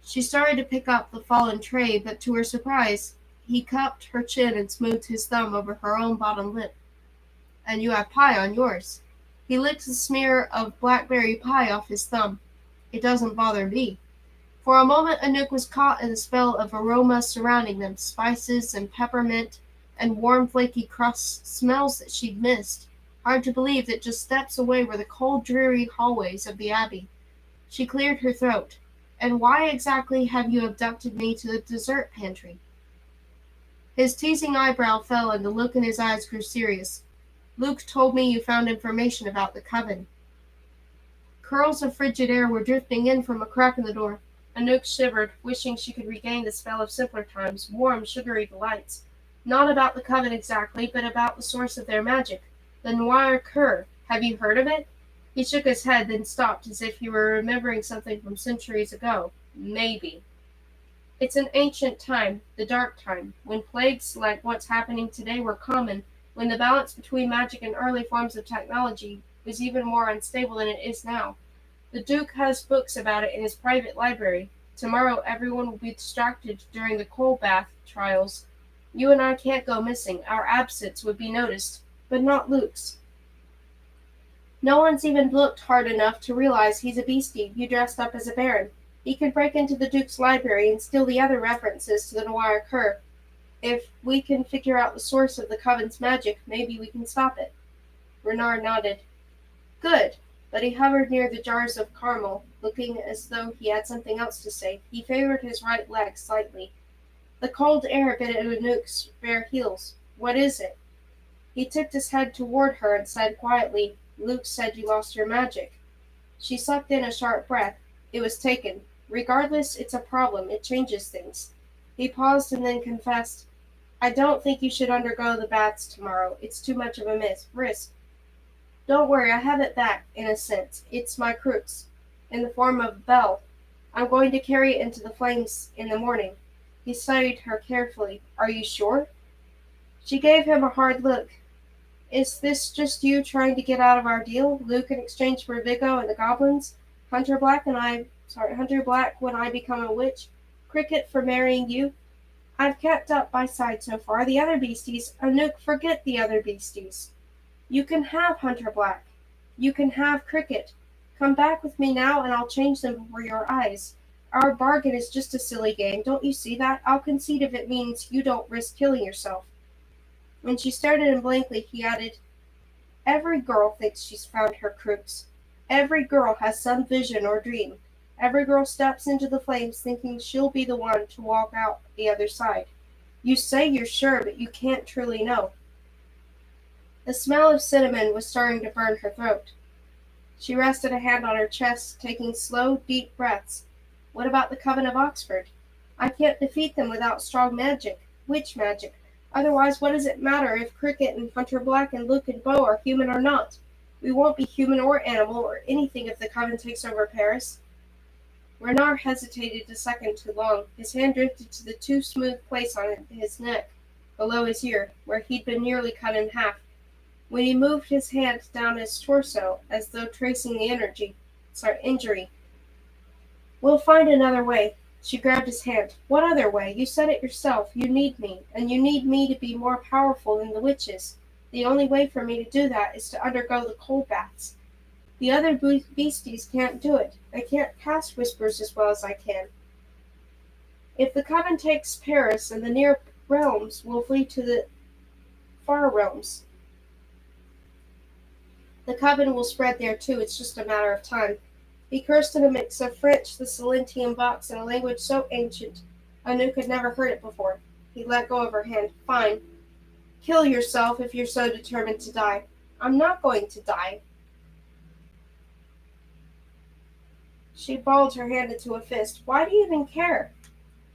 She started to pick up the fallen tray, but to her surprise, he cupped her chin and smoothed his thumb over her own bottom lip. "And you have pie on yours." He licked the smear of blackberry pie off his thumb. "It doesn't bother me." For a moment Anouk was caught in the spell of aroma surrounding them, spices and peppermint and warm flaky crust, smells that she'd missed. Hard to believe that just steps away were the cold dreary hallways of the Abbey. She cleared her throat. "And why exactly have you abducted me to the dessert pantry?" His teasing eyebrow fell and the look in his eyes grew serious. "Luke told me you found information about the coven." Curls of frigid air were drifting in from a crack in the door. Anouk shivered, wishing she could regain the spell of simpler times, warm, sugary delights. Not about the coven exactly, but about the source of their magic. The Noir Cur. Have you heard of it? He shook his head, then stopped as if he were remembering something from centuries ago. Maybe. It's an ancient time, the dark time, when plagues like what's happening today were common, when the balance between magic and early forms of technology was even more unstable than it is now. The Duke has books about it in his private library. Tomorrow everyone will be distracted during the coal bath trials. You and I can't go missing. Our absence would be noticed, but not Luke's. No one's even looked hard enough to realize he's a beastie who dressed up as a baron. He could break into the Duke's library and steal the other references to the Noir Cur. If we can figure out the source of the coven's magic, maybe we can stop it." Renard nodded. "Good. but he hovered near the jars of caramel, looking as though he had something else to say. He favored his right leg slightly. The cold air bit at Anouk's bare heels. "What is it?" He tipped his head toward her and said quietly, "Luke said you lost your magic." She sucked in a sharp breath. "It was taken. Regardless, it's a problem. It changes things." He paused and then confessed, "I don't think you should undergo the baths tomorrow. It's too much of a risk." "Don't worry, I have it back, in a sense. It's my crux, in the form of a bell. I'm going to carry it into the flames in the morning." He studied her carefully. "Are you sure?" She gave him a hard look. "Is this just you trying to get out of our deal? Luke in exchange for Vigo and the goblins? Hunter Black when I become a witch? Cricket for marrying you? I've kept up my side so far. The other beasties, Anouk, forget the other beasties. You can have Hunter Black. You can have Cricket. Come back with me now and I'll change them before your eyes. Our bargain is just a silly game. Don't you see that? I'll concede if it means you don't risk killing yourself." When she stared at him blankly, he added, "Every girl thinks she's found her crux. Every girl has some vision or dream. Every girl steps into the flames thinking she'll be the one to walk out the other side. You say you're sure, but you can't truly know." The smell of cinnamon was starting to burn her throat. She rested a hand on her chest, taking slow, deep breaths. "What about the Coven of Oxford? I can't defeat them without strong magic. Witch magic. Otherwise, what does it matter if Cricket and Hunter Black and Luke and Beau are human or not? We won't be human or animal or anything if the Coven takes over Paris." Renard hesitated a second too long. His hand drifted to the too smooth place on his neck, below his ear, where he'd been nearly cut in half. When he moved his hand down his torso, as though tracing the injury. "We'll find another way." She grabbed his hand. "What other way? You said it yourself. You need me, and you need me to be more powerful than the witches. The only way for me to do that is to undergo the cold baths. The other beasties can't do it. They can't cast whispers as well as I can. If the Coven takes Paris and the near realms, will flee to the far realms. The Coven will spread there too. It's just a matter of time." He cursed in a mix of French, the Silentian box, and a language so ancient Anouk had never heard it before. He let go of her hand. "Fine. Kill yourself if you're so determined to die." "I'm not going to die." She balled her hand into a fist. "Why do you even care?"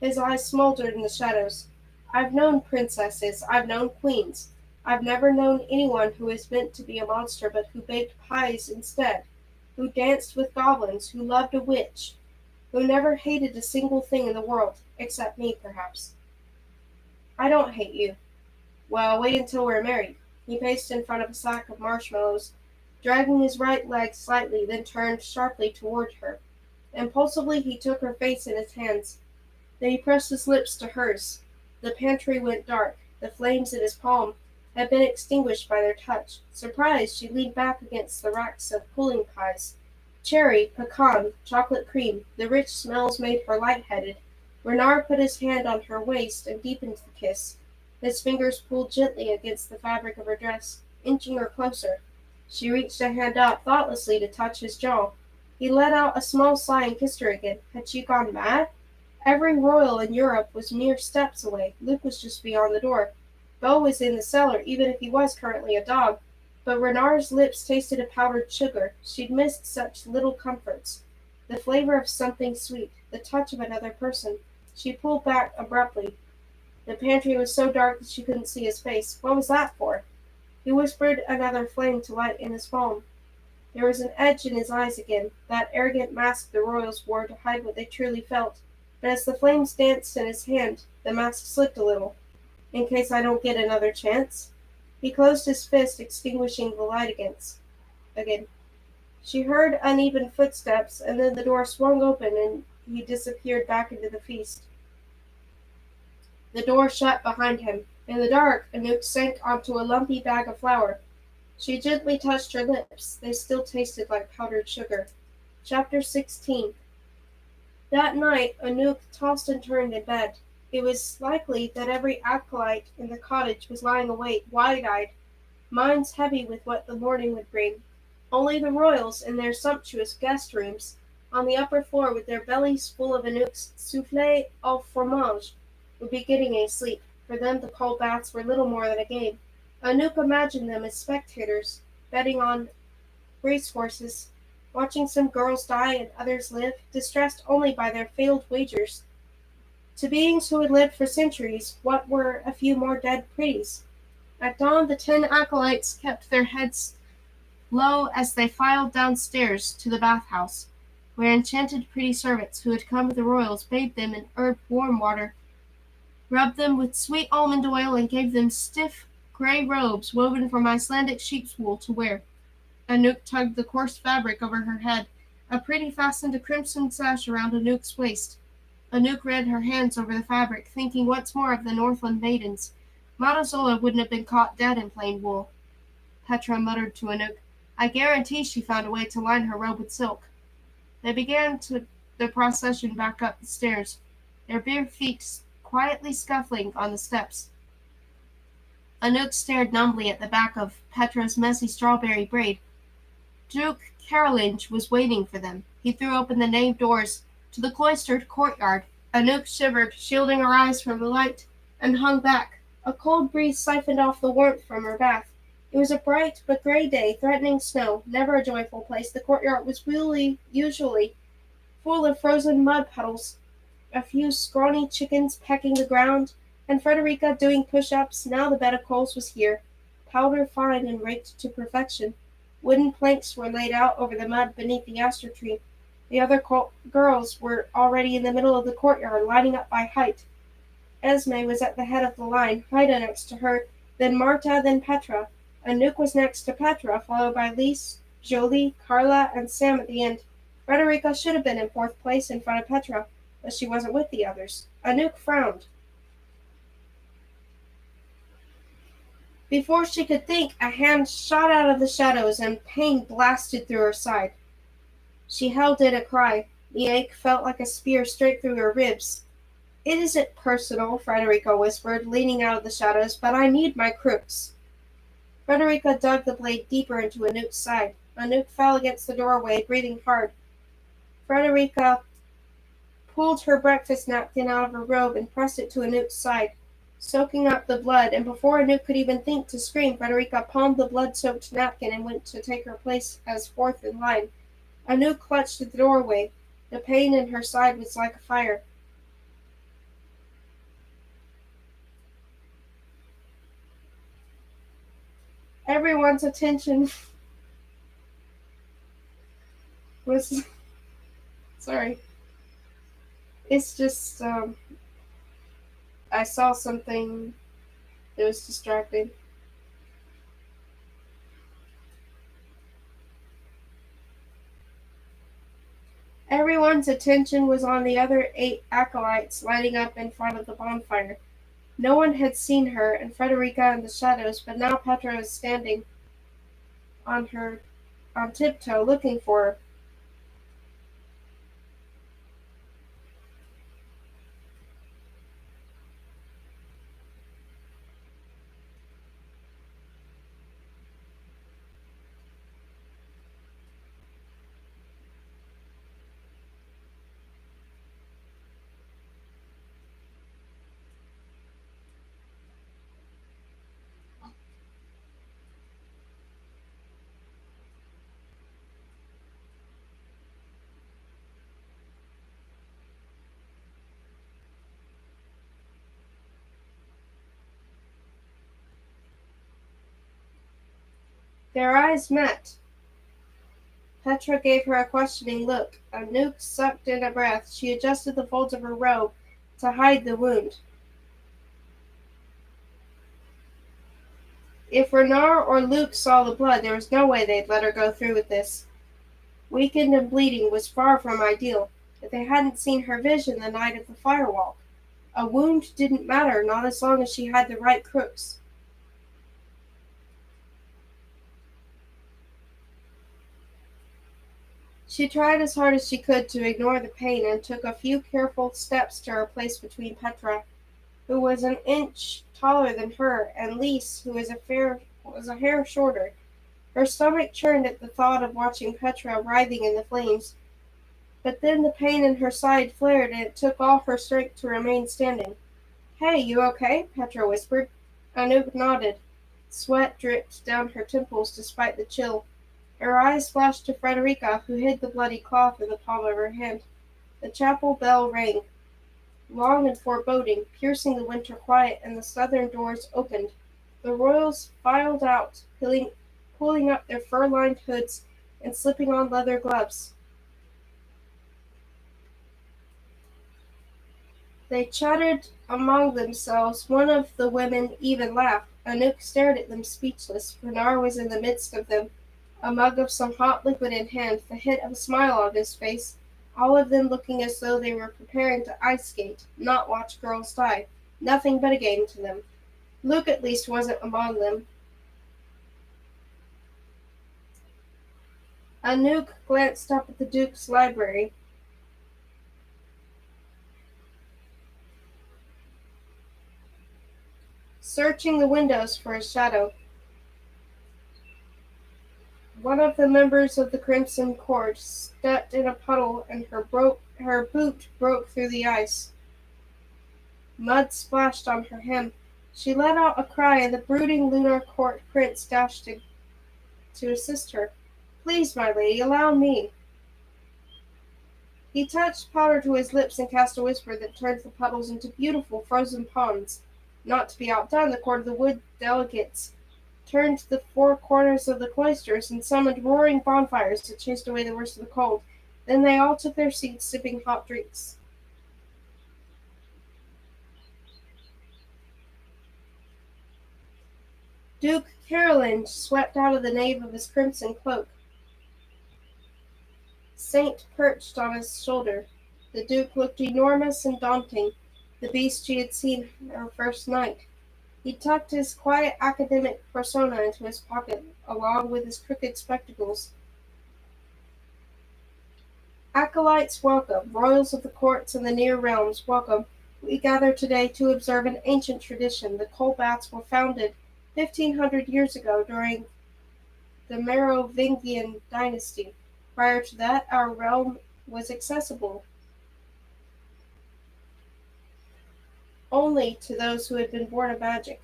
His eyes smoldered in the shadows. "I've known princesses. I've known queens. I've never known anyone who was meant to be a monster but who baked pies instead, who danced with goblins, who loved a witch, who never hated a single thing in the world, except me, perhaps." "I don't hate you." "Well, wait until we're married." He paced in front of a sack of marshmallows, dragging his right leg slightly, then turned sharply toward her. Impulsively he took her face in his hands. Then he pressed his lips to hers. The pantry went dark. The flames in his palm had been extinguished by their touch. Surprised, she leaned back against the racks of pudding pies. Cherry, pecan, chocolate cream. The rich smells made her lightheaded. Renard put his hand on her waist and deepened the kiss. His fingers pulled gently against the fabric of her dress, inching her closer. She reached a hand out thoughtlessly to touch his jaw. He let out a small sigh and kissed her again. Had she gone mad? Every royal in Europe was mere steps away. Luke was just beyond the door. Beau was in the cellar, even if he was currently a dog. But Renard's lips tasted of powdered sugar. She'd missed such little comforts. The flavor of something sweet, the touch of another person. She pulled back abruptly. The pantry was so dark that she couldn't see his face. What was that for? He whispered another flame to light in his palm. There was an edge in his eyes again, that arrogant mask the royals wore to hide what they truly felt. But as the flames danced in his hand, the mask slipped a little. "In case I don't get another chance?" He closed his fist, extinguishing the light again. She heard uneven footsteps, and then the door swung open and he disappeared back into the feast. The door shut behind him. In the dark, Anouk sank onto a lumpy bag of flour. She gently touched her lips. They still tasted like powdered sugar. Chapter 16. That night, Anouk tossed and turned in bed. It was likely that every acolyte in the cottage was lying awake, wide-eyed, minds heavy with what the morning would bring. Only the royals, in their sumptuous guest rooms, on the upper floor with their bellies full of Anouk's souffle au fromage, would be getting a sleep. For them the cold baths were little more than a game. Anouk imagined them as spectators, betting on racehorses, watching some girls die and others live, distressed only by their failed wagers. To beings who had lived for centuries, what were a few more dead pretties? At dawn the 10 acolytes kept their heads low as they filed downstairs to the bath-house, where enchanted pretty servants who had come with the royals bathed them in herb warm water, rubbed them with sweet almond oil, and gave them stiff grey robes woven from Icelandic sheep's wool to wear. Anouk tugged the coarse fabric over her head. A pretty fastened a crimson sash around Anouk's waist. Anouk ran her hands over the fabric, thinking once more of the Northland maidens. Matazola wouldn't have been caught dead in plain wool. Petra muttered to Anouk, I guarantee she found a way to line her robe with silk. They began the procession back up the stairs, their bare feet quietly scuffling on the steps. Anouk stared numbly at the back of Petra's messy strawberry braid. Duke Carolinge was waiting for them. He threw open the nave doors to the cloistered courtyard. Anouk shivered, shielding her eyes from the light, and hung back. A cold breeze siphoned off the warmth from her bath. It was a bright but grey day, threatening snow, never a joyful place. The courtyard was usually full of frozen mud puddles, a few scrawny chickens pecking the ground, and Frederica doing push-ups. Now the bed of coals was here, powder fine and raked to perfection. Wooden planks were laid out over the mud beneath the aster tree. The other girls were already in the middle of the courtyard, lining up by height. Esme was at the head of the line, Haida next to her, then Marta, then Petra. Anouk was next to Petra, followed by Lise, Jolie, Carla, and Sam at the end. Frederica should have been in fourth place in front of Petra, but she wasn't with the others. Anouk frowned. Before she could think, a hand shot out of the shadows and pain blasted through her side. She held in a cry. The ache felt like a spear straight through her ribs. It isn't personal, Frederica whispered, leaning out of the shadows, but I need my crooks. Frederica dug the blade deeper into Anouk's side. Anouk fell against the doorway, breathing hard. Frederica pulled her breakfast napkin out of her robe and pressed it to Anouk's side, soaking up the blood, and before Anouk could even think to scream, Frederica palmed the blood-soaked napkin and went to take her place as fourth in line. Anouk clutched at the doorway. The pain in her side was like a fire. Everyone's attention was sorry. It's just I saw something that was distracting. Everyone's attention was on the other 8 acolytes lining up in front of the bonfire. No one had seen her and Frederica in the shadows, but now Petra was standing on her on tiptoe looking for her. Their eyes met. Petra gave her a questioning look. Anouk sucked in a breath. She adjusted the folds of her robe to hide the wound. If Renard or Luke saw the blood, there was no way they'd let her go through with this. Weakened and bleeding was far from ideal, but they hadn't seen her vision the night of the firewalk. A wound didn't matter, not as long as she had the right crooks. She tried as hard as she could to ignore the pain and took a few careful steps to her place between Petra, who was an inch taller than her, and Lise, who was a hair shorter. Her stomach churned at the thought of watching Petra writhing in the flames, but then the pain in her side flared and it took all her strength to remain standing. "Hey, you okay?" Petra whispered. Anouk nodded. Sweat dripped down her temples despite the chill. Her eyes flashed to Frederica, who hid the bloody cloth in the palm of her hand. The chapel bell rang, long and foreboding, piercing the winter quiet, and the southern doors opened. The royals filed out, pulling up their fur-lined hoods and slipping on leather gloves. They chattered among themselves. One of the women even laughed. Anouk stared at them speechless. Bernard was in the midst of them, a mug of some hot liquid in hand, the hint of a smile on his face, all of them looking as though they were preparing to ice skate, not watch girls die. Nothing but a game to them. Luke at least wasn't among them. Anouk glanced up at the Duke's library. Searching the windows for a shadow. One of the members of the Crimson Court stepped in a puddle and her boot broke through the ice. Mud splashed on her hem. She let out a cry and the brooding Lunar Court prince dashed to assist her. "Please, my lady, allow me." He touched powder to his lips and cast a whisper that turned the puddles into beautiful frozen ponds. Not to be outdone, the court of the wood delegates turned to the four corners of the cloisters and summoned roaring bonfires to chase away the worst of the cold. Then they all took their seats, sipping hot drinks. Duke Caroline swept out of the nave of his crimson cloak. Saint perched on his shoulder. The Duke looked enormous and daunting, the beast she had seen her first night. He tucked his quiet academic persona into his pocket, along with his crooked spectacles. "Acolytes, welcome. Royals of the courts and the near realms, welcome. We gather today to observe an ancient tradition. The coal baths were founded 1,500 years ago during the Merovingian dynasty. Prior to that, our realm was accessible only to those who had been born of magic."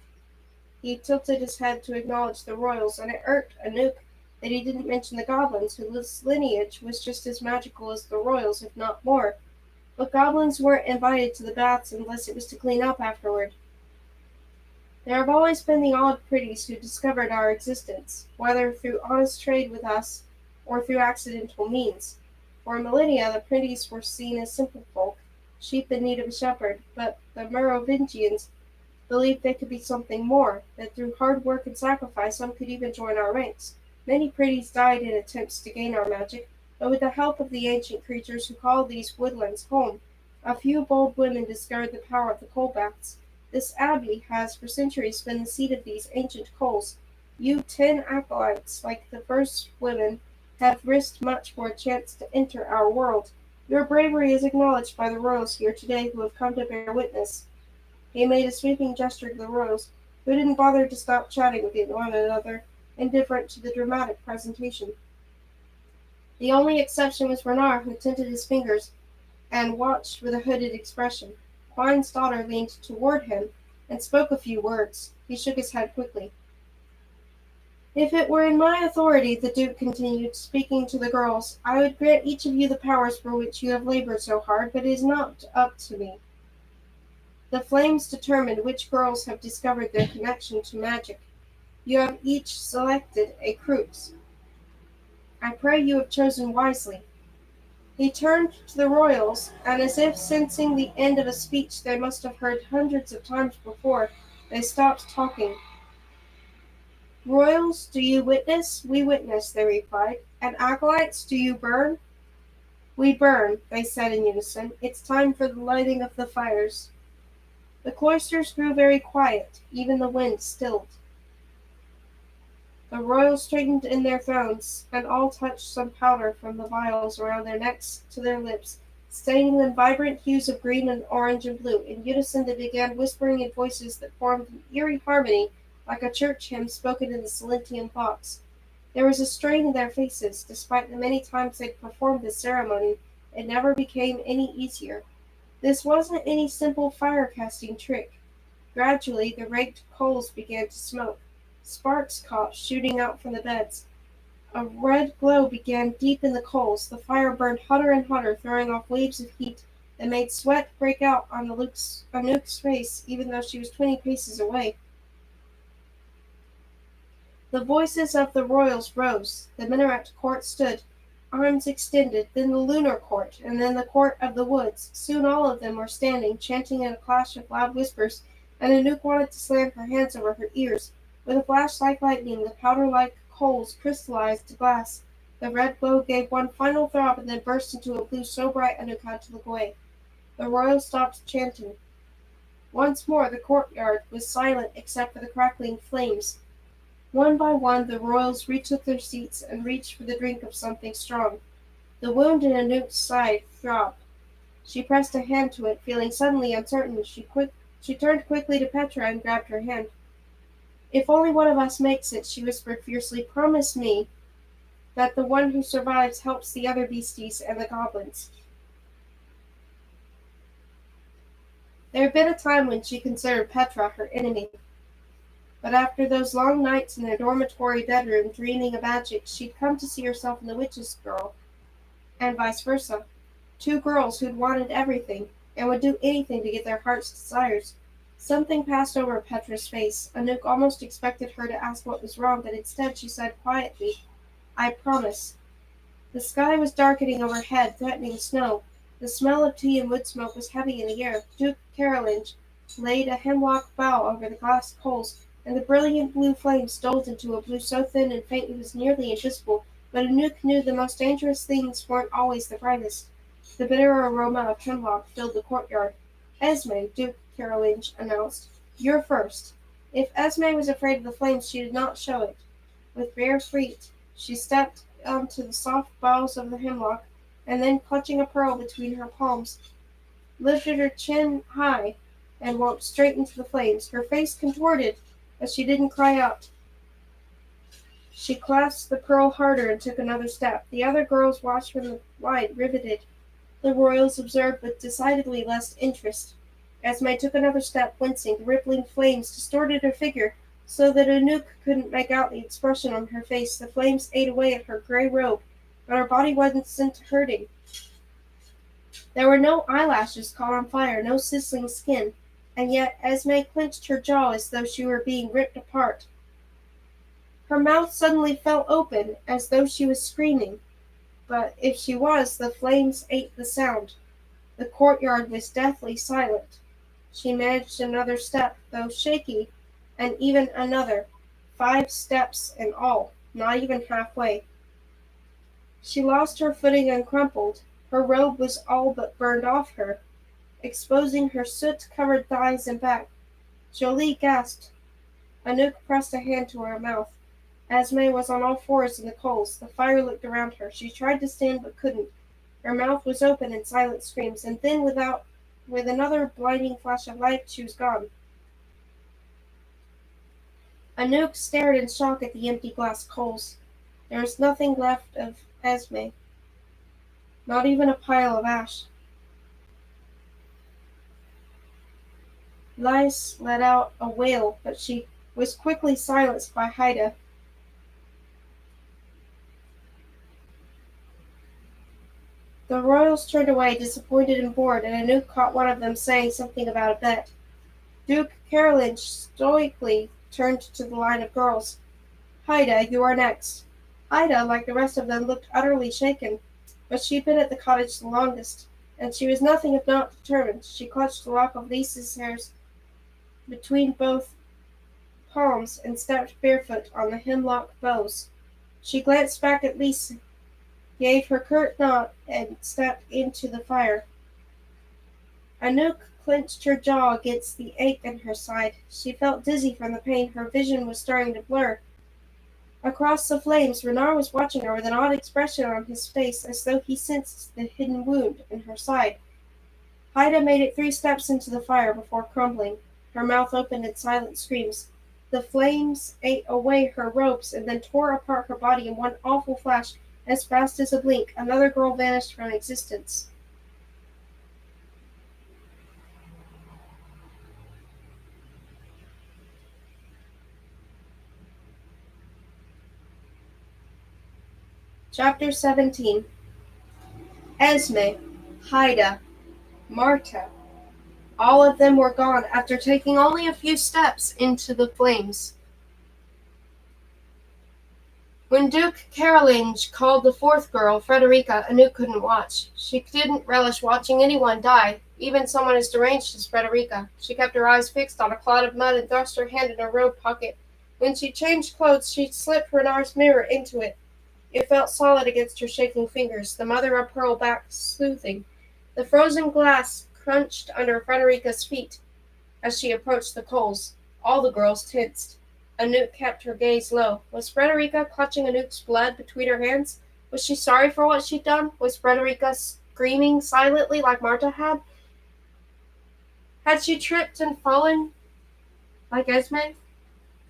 He tilted his head to acknowledge the royals, and it irked Anouk that he didn't mention the goblins, whose lineage was just as magical as the royals, if not more. But goblins weren't invited to the baths unless it was to clean up afterward. There have always been the odd pretties who discovered our existence, whether through honest trade with us or through accidental means. For millennia the pretties were seen as simple folk, sheep in need of a shepherd, but the Merovingians believed they could be something more, that through hard work and sacrifice some could even join our ranks. Many pretties died in attempts to gain our magic, but with the help of the ancient creatures who call these woodlands home, a few bold women discovered the power of the coal baths. This abbey has for centuries been the seat of these ancient coals. You 10 acolytes, like the first women, have risked much for a chance to enter our world. Your bravery is acknowledged by the royals here today who have come to bear witness." He made a sweeping gesture to the royals, who didn't bother to stop chatting with one another, indifferent to the dramatic presentation. The only exception was Bernard, who tinted his fingers and watched with a hooded expression. Quine's daughter leaned toward him and spoke a few words. He shook his head quickly. "If it were in my authority," the Duke continued, speaking to the girls, "I would grant each of you the powers for which you have labored so hard, but it is not up to me. The flames determine which girls have discovered their connection to magic. You have each selected a crux. I pray you have chosen wisely." He turned to the royals, and as if sensing the end of a speech they must have heard hundreds of times before, they stopped talking. "Royals, do you witness?" "We witness," they replied. "And acolytes, do you burn?" "We burn," they said in unison. "It's time for the lighting of the fires." The cloisters grew very quiet, even the wind stilled. The royals straightened in their thrones, and all touched some powder from the vials around their necks to their lips, staining them vibrant hues of green and orange and blue. In unison they began whispering in voices that formed an eerie harmony, like a church hymn spoken in the Silentian thoughts. There was a strain in their faces. Despite the many times they'd performed the ceremony, it never became any easier. This wasn't any simple fire-casting trick. Gradually, the raked coals began to smoke. Sparks caught shooting out from the beds. A red glow began deep in the coals. The fire burned hotter and hotter, throwing off waves of heat that made sweat break out on Anouk's face, even though she was 20 paces away. The voices of the royals rose. The minaret court stood, arms extended, then the lunar court, and then the court of the woods. Soon all of them were standing, chanting in a clash of loud whispers, and Anouk wanted to slam her hands over her ears. With a flash like lightning, the powder-like coals crystallized to glass. The red glow gave one final throb and then burst into a blue so bright Anouk had to look away. The royals stopped chanting. Once more the courtyard was silent except for the crackling flames. One by one the royals retook their seats and reached for the drink of something strong. The wound in Anouk's side throbbed. She pressed a hand to it, feeling suddenly uncertain. She turned quickly to Petra and grabbed her hand. "If only one of us makes it," she whispered fiercely, "promise me that the one who survives helps the other beasties and the goblins." There had been a time when she considered Petra her enemy, but after those long nights in their dormitory bedroom dreaming of magic, she'd come to see herself in the witch's girl, and vice versa. Two girls who'd wanted everything, and would do anything to get their heart's desires. Something passed over Petra's face. Anouk almost expected her to ask what was wrong, but instead she said quietly, "I promise." The sky was darkening overhead, threatening snow. The smell of tea and wood smoke was heavy in the air. Duke Carolinge laid a hemlock bough over the glass coals, and the brilliant blue flames dulled into a blue so thin and faint it was nearly invisible. But Anouk knew the most dangerous things weren't always the brightest. The bitter aroma of hemlock filled the courtyard. "Esme," Duke Carolinge announced, "you're first." If Esme was afraid of the flames, she did not show it. With bare feet, she stepped onto the soft boughs of the hemlock, and then, clutching a pearl between her palms, lifted her chin high and walked straight into the flames. Her face contorted, but she didn't cry out. She clasped the pearl harder and took another step. The other girls watched from the light, riveted. The royals observed with decidedly less interest. Esme took another step, wincing. The rippling flames distorted her figure so that Anouk couldn't make out the expression on her face. The flames ate away at her gray robe, but her body wasn't hurting. There were no eyelashes caught on fire, no sizzling skin, and yet Esme clenched her jaw as though she were being ripped apart. Her mouth suddenly fell open, as though she was screaming, but if she was, the flames ate the sound. The courtyard was deathly silent. She managed another step, though shaky, and even another. 5 steps in all, not even halfway. She lost her footing and crumpled. Her robe was all but burned off her, exposing her soot-covered thighs and back. Jolie gasped. Anouk pressed a hand to her mouth. Esme was on all fours in the coals. The fire licked around her. She tried to stand but couldn't. Her mouth was open in silent screams, and then with another blinding flash of light, she was gone. Anouk stared in shock at the empty glass coals. There was nothing left of Esme, not even a pile of ash. Lys let out a wail, but she was quickly silenced by Haida. The royals turned away, disappointed and bored, and Anouk caught one of them saying something about a bet. Duke Carolinge stoically turned to the line of girls. "Haida, you are next." Haida, like the rest of them, looked utterly shaken, but she'd been at the cottage the longest, and she was nothing if not determined. She clutched a lock of Lys's hairs between both palms and stepped barefoot on the hemlock boughs. She glanced back at Lys, gave her curt nod, and stepped into the fire. Anouk clenched her jaw against the ache in her side. She felt dizzy from the pain. Her vision was starting to blur. Across the flames, Renard was watching her with an odd expression on his face, as though he sensed the hidden wound in her side. Haida made it 3 steps into the fire before crumbling. Her mouth opened in silent screams. The flames ate away her robes and then tore apart her body in one awful flash. As fast as a blink, another girl vanished from existence. Chapter 17. Esme, Haida, Marta. All of them were gone after taking only a few steps into the flames. When Duke Carolinge called the fourth girl, Frederica, Anouk couldn't watch. She didn't relish watching anyone die, even someone as deranged as Frederica. She kept her eyes fixed on a clod of mud and thrust her hand in her robe pocket. When she changed clothes, she slipped Renard's mirror into it. It felt solid against her shaking fingers, the mother of pearl back soothing. The frozen glass crunched under Frederica's feet as she approached the coals. All the girls tensed. Anouk kept her gaze low. Was Frederica clutching Anouk's blood between her hands? Was she sorry for what she'd done? Was Frederica screaming silently like Marta had? Had she tripped and fallen like Esme?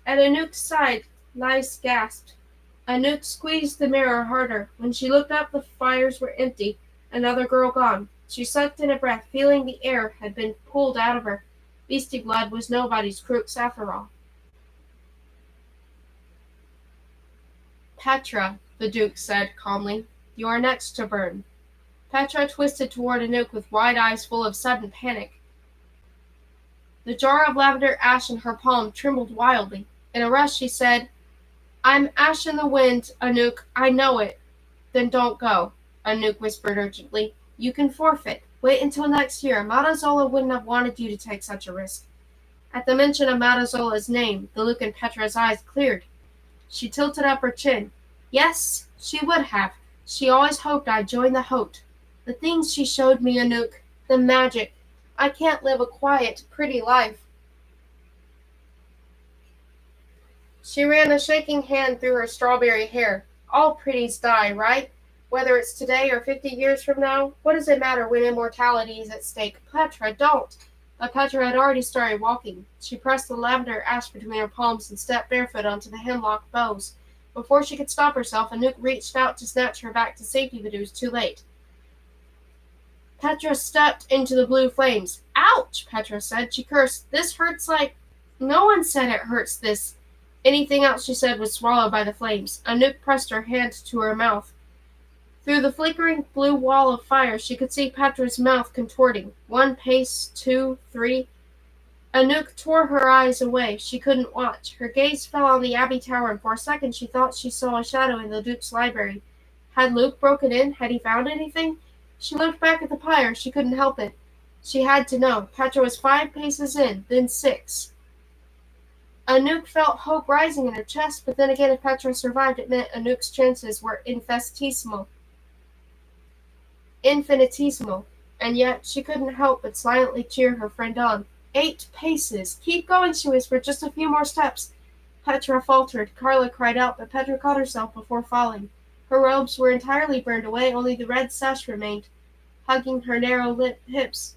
At Anouk's side, Lys gasped. Anouk squeezed the mirror harder. When she looked up, the fires were empty. Another girl gone. She sucked in a breath, feeling the air had been pulled out of her. Beastie blood was nobody's crooks after all. Petra, the Duke said calmly, you are next to burn. Petra twisted toward Anouk with wide eyes full of sudden panic. The jar of lavender ash in her palm trembled wildly. In a rush, she said, I'm ash in the wind, Anouk. I know it. Then don't go, Anouk whispered urgently. You can forfeit. Wait until next year. Matazola wouldn't have wanted you to take such a risk. At the mention of Matazola's name, the look in Petra's eyes cleared. She tilted up her chin. Yes, she would have. She always hoped I'd join the Hote. The things she showed me, Anouk. The magic. I can't live a quiet, pretty life. She ran a shaking hand through her strawberry hair. All pretties die, right? Whether it's today or 50 years from now, what does it matter when immortality is at stake? Petra, don't! But Petra had already started walking. She pressed the lavender ash between her palms and stepped barefoot onto the hemlock boughs. Before she could stop herself, Anouk reached out to snatch her back to safety, but it was too late. Petra stepped into the blue flames. Ouch, Petra said. She cursed. This hurts like... No one said it hurts this. Anything else she said was swallowed by the flames. Anouk pressed her hand to her mouth. Through the flickering blue wall of fire, she could see Petra's mouth contorting. 1 pace, 2, 3. Anouk tore her eyes away. She couldn't watch. Her gaze fell on the Abbey Tower, and for a second she thought she saw a shadow in the Duke's library. Had Luke broken in? Had he found anything? She looked back at the pyre. She couldn't help it. She had to know. Petra was 5 paces in, then 6. Anouk felt hope rising in her chest, but then again if Petra survived, it meant Anouk's chances were infinitesimal, and yet she couldn't help but silently cheer her friend on. 8 paces! Keep going, she whispered. Just a few more steps. Petra faltered. Carla cried out, but Petra caught herself before falling. Her robes were entirely burned away, only the red sash remained, hugging her narrow hips.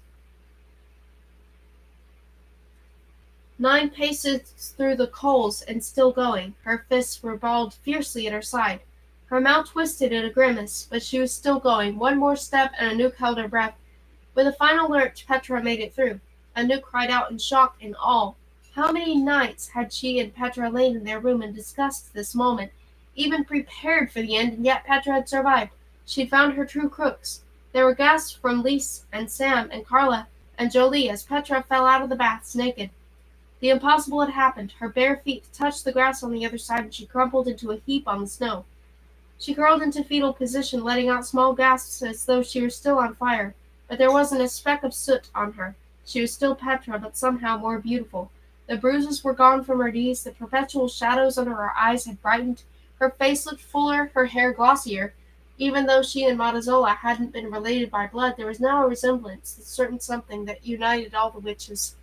9 paces through the coals and still going. Her fists were balled fiercely at her side. Her mouth twisted in a grimace, but she was still going. 1 more step, and Anouk held her breath. With a final lurch, Petra made it through. Anouk cried out in shock and awe. How many nights had she and Petra lain in their room and discussed this moment, even prepared for the end, and yet Petra had survived. She'd found her true crooks. There were gasps from Lys and Sam and Carla and Jolie as Petra fell out of the baths naked. The impossible had happened. Her bare feet touched the grass on the other side, and she crumpled into a heap on the snow. She curled into fetal position, letting out small gasps as though she were still on fire, but there wasn't a speck of soot on her. She was still Petra, but somehow more beautiful. The bruises were gone from her knees, the perpetual shadows under her eyes had brightened, her face looked fuller, her hair glossier. Even though she and Matazola hadn't been related by blood, there was now a resemblance, a certain something that united all the witches.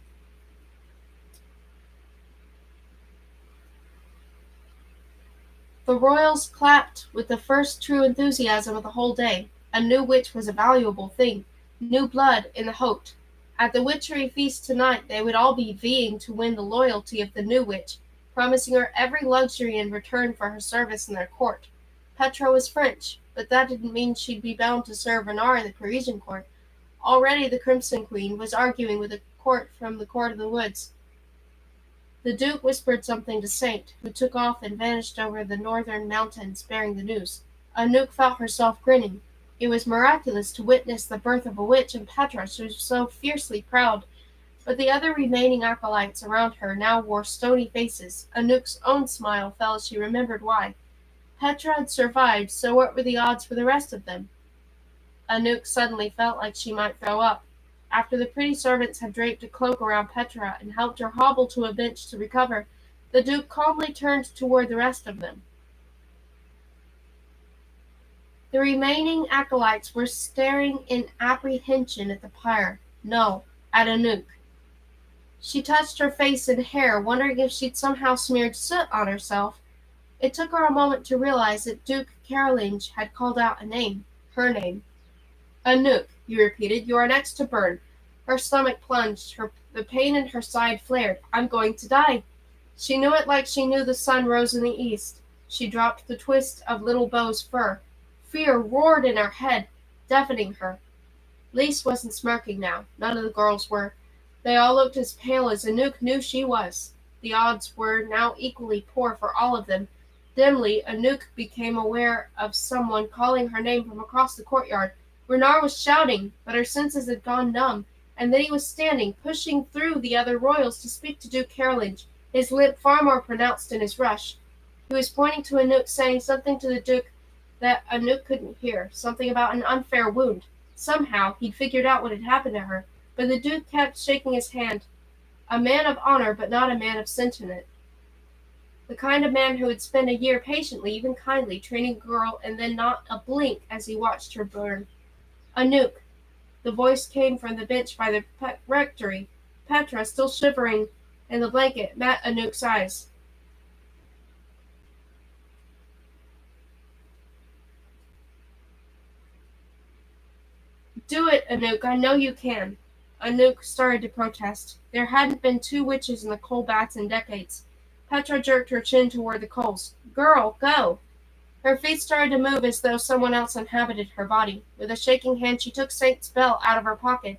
The royals clapped with the first true enthusiasm of the whole day. A new witch was a valuable thing, new blood in the Hote. At the witchery feast tonight they would all be vying to win the loyalty of the new witch. promising her every luxury in return for her service in their court. Petra was French, but that didn't mean she'd be bound to serve Renar in the Parisian court. Already the Crimson Queen was arguing with a court from the Court of the Woods. The Duke whispered something to Saint, who took off and vanished over the northern mountains bearing the news. Anouk felt herself grinning. It was miraculous to witness the birth of a witch, and Petra was so fiercely proud. But the other remaining acolytes around her now wore stony faces. Anouk's own smile fell as she remembered why. Petra had survived, so what were the odds for the rest of them? Anouk suddenly felt like she might throw up. After the pretty servants had draped a cloak around Petra and helped her hobble to a bench to recover, the Duke calmly turned toward the rest of them. The remaining acolytes were staring in apprehension at the pyre. No, at Anouk. She touched her face and hair, wondering if she'd somehow smeared soot on herself. It took her a moment to realize that Duke Carolinge had called out a name, her name. "Anouk," he repeated, "you are next to burn." Her stomach plunged, the pain in her side flared. "I'm going to die." She knew it like she knew the sun rose in the east. She dropped the twist of little Beau's fur. Fear roared in her head, deafening her. Lise wasn't smirking now. None of the girls were. They all looked as pale as Anouk knew she was. The odds were now equally poor for all of them. Dimly, Anouk became aware of someone calling her name from across the courtyard. Renar was shouting, but her senses had gone numb, and then he was standing, pushing through the other royals to speak to Duke Carolinge, his limp far more pronounced in his rush. He was pointing to Anouk, saying something to the Duke that Anouk couldn't hear, something about an unfair wound. Somehow, he'd figured out what had happened to her, but the Duke kept shaking his hand. A man of honor, but not a man of sentiment. The kind of man who would spend a year patiently, even kindly, training a girl and then not a blink as he watched her burn. "Anouk." The voice came from the bench by the rectory. Petra, still shivering in the blanket, met Anouk's eyes. "Do it, Anouk. I know you can." Anouk started to protest. There hadn't been two witches in the coal baths in decades. Petra jerked her chin toward the coals. "Girl, go!" Her feet started to move as though someone else inhabited her body. With a shaking hand, she took Saint's bell out of her pocket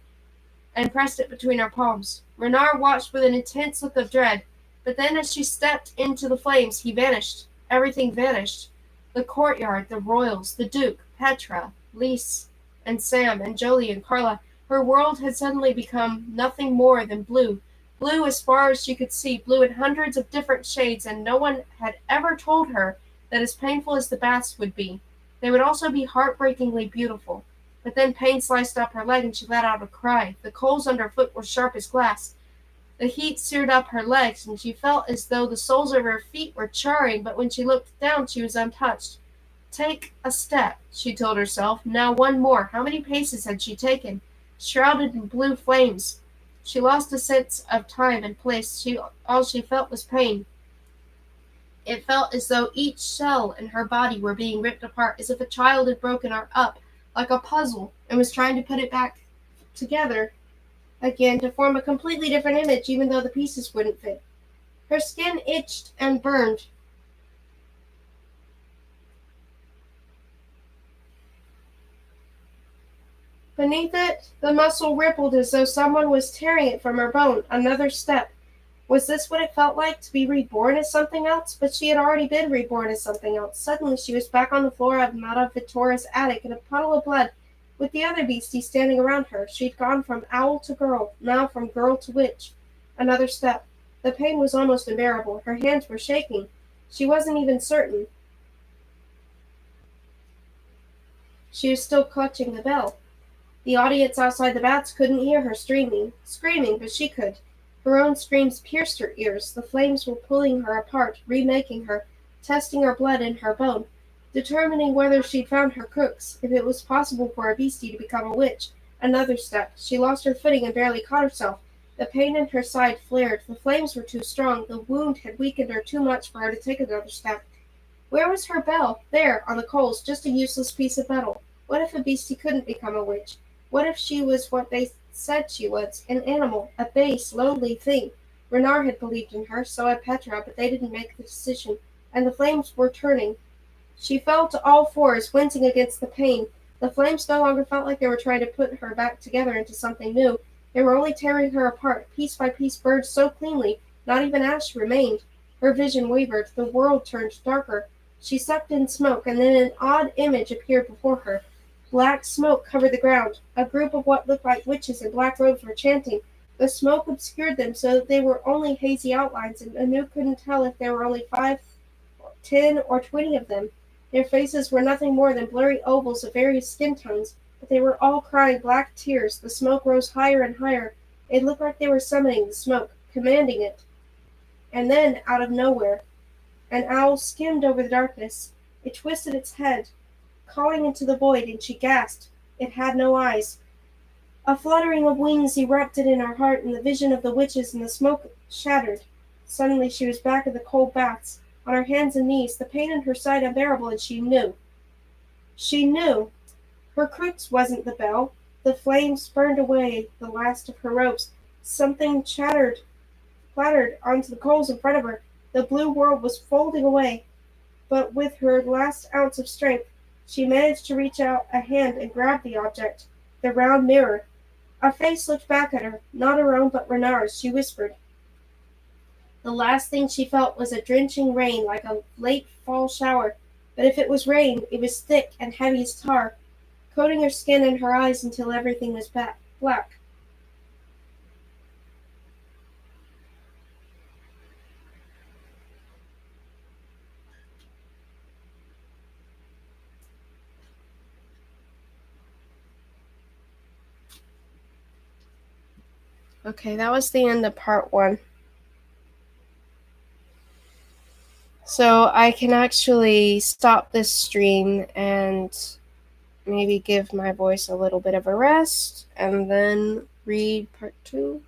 and pressed it between her palms. Renar watched with an intense look of dread, but then as she stepped into the flames, he vanished. Everything vanished. The courtyard, the royals, the Duke, Petra, Lise, and Sam, and Jolie and Carla. Her world had suddenly become nothing more than blue. Blue as far as she could see, blue in hundreds of different shades, and no one had ever told her that as painful as the baths would be, they would also be heartbreakingly beautiful. But then pain sliced up her leg and she let out a cry. The coals underfoot were sharp as glass. The heat seared up her legs, and she felt as though the soles of her feet were charring, but when she looked down she was untouched. Take a step, she told herself. Now one more. How many paces had she taken? Shrouded in blue flames. She lost a sense of time and place. All she felt was pain. It felt as though each cell in her body were being ripped apart, as if a child had broken her up like a puzzle and was trying to put it back together again to form a completely different image, even though the pieces wouldn't fit. Her skin itched and burned. Beneath it, the muscle rippled as though someone was tearing it from her bone. Another step. Was this what it felt like, to be reborn as something else? But she had already been reborn as something else. Suddenly she was back on the floor of Madame Vittoria's attic in a puddle of blood, with the other beasties standing around her. She'd gone from owl to girl, now from girl to witch. Another step. The pain was almost unbearable. Her hands were shaking. She wasn't even certain she was still clutching the bell. The audience outside the baths couldn't hear her screaming, but she could. Her own screams pierced her ears. The flames were pulling her apart, remaking her, testing her blood and her bone, determining whether she'd found her crooks, if it was possible for a beastie to become a witch. Another step. She lost her footing and barely caught herself. The pain in her side flared. The flames were too strong. The wound had weakened her too much for her to take another step. Where was her bell? There, on the coals, just a useless piece of metal. What if a beastie couldn't become a witch? What if she was what they said she was, an animal, a base, lonely thing? Renard had believed in her, so had Petra, but they didn't make the decision, and the flames were turning. She fell to all fours, wincing against the pain. The flames no longer felt like they were trying to put her back together into something new. They were only tearing her apart, piece by piece burned so cleanly, not even ash remained. Her vision wavered, the world turned darker. She sucked in smoke, and then an odd image appeared before her. Black smoke covered the ground. A group of what looked like witches in black robes were chanting. The smoke obscured them so that they were only hazy outlines, and Anu couldn't tell if there were only 5, 10, or 20 of them. Their faces were nothing more than blurry ovals of various skin tones, but they were all crying black tears. The smoke rose higher and higher. It looked like they were summoning the smoke, commanding it. And then, out of nowhere, an owl skimmed over the darkness. It twisted its head, calling into the void, and she gasped. It had no eyes. A fluttering of wings erupted in her heart, and the vision of the witches and the smoke shattered. Suddenly she was back in the cold baths, on her hands and knees, the pain in her side unbearable, and she knew. She knew. Her crux wasn't the bell. The flames burned away the last of her ropes. Something clattered onto the coals in front of her. The blue world was folding away, but with her last ounce of strength, she managed to reach out a hand and grab the object, the round mirror. A face looked back at her, not her own but Renard's. She whispered. The last thing she felt was a drenching rain, like a late fall shower. But if it was rain, it was thick and heavy as tar, coating her skin and her eyes until everything was black. Okay, that was the end of part 1. So I can actually stop this stream and maybe give my voice a little bit of a rest and then read part 2.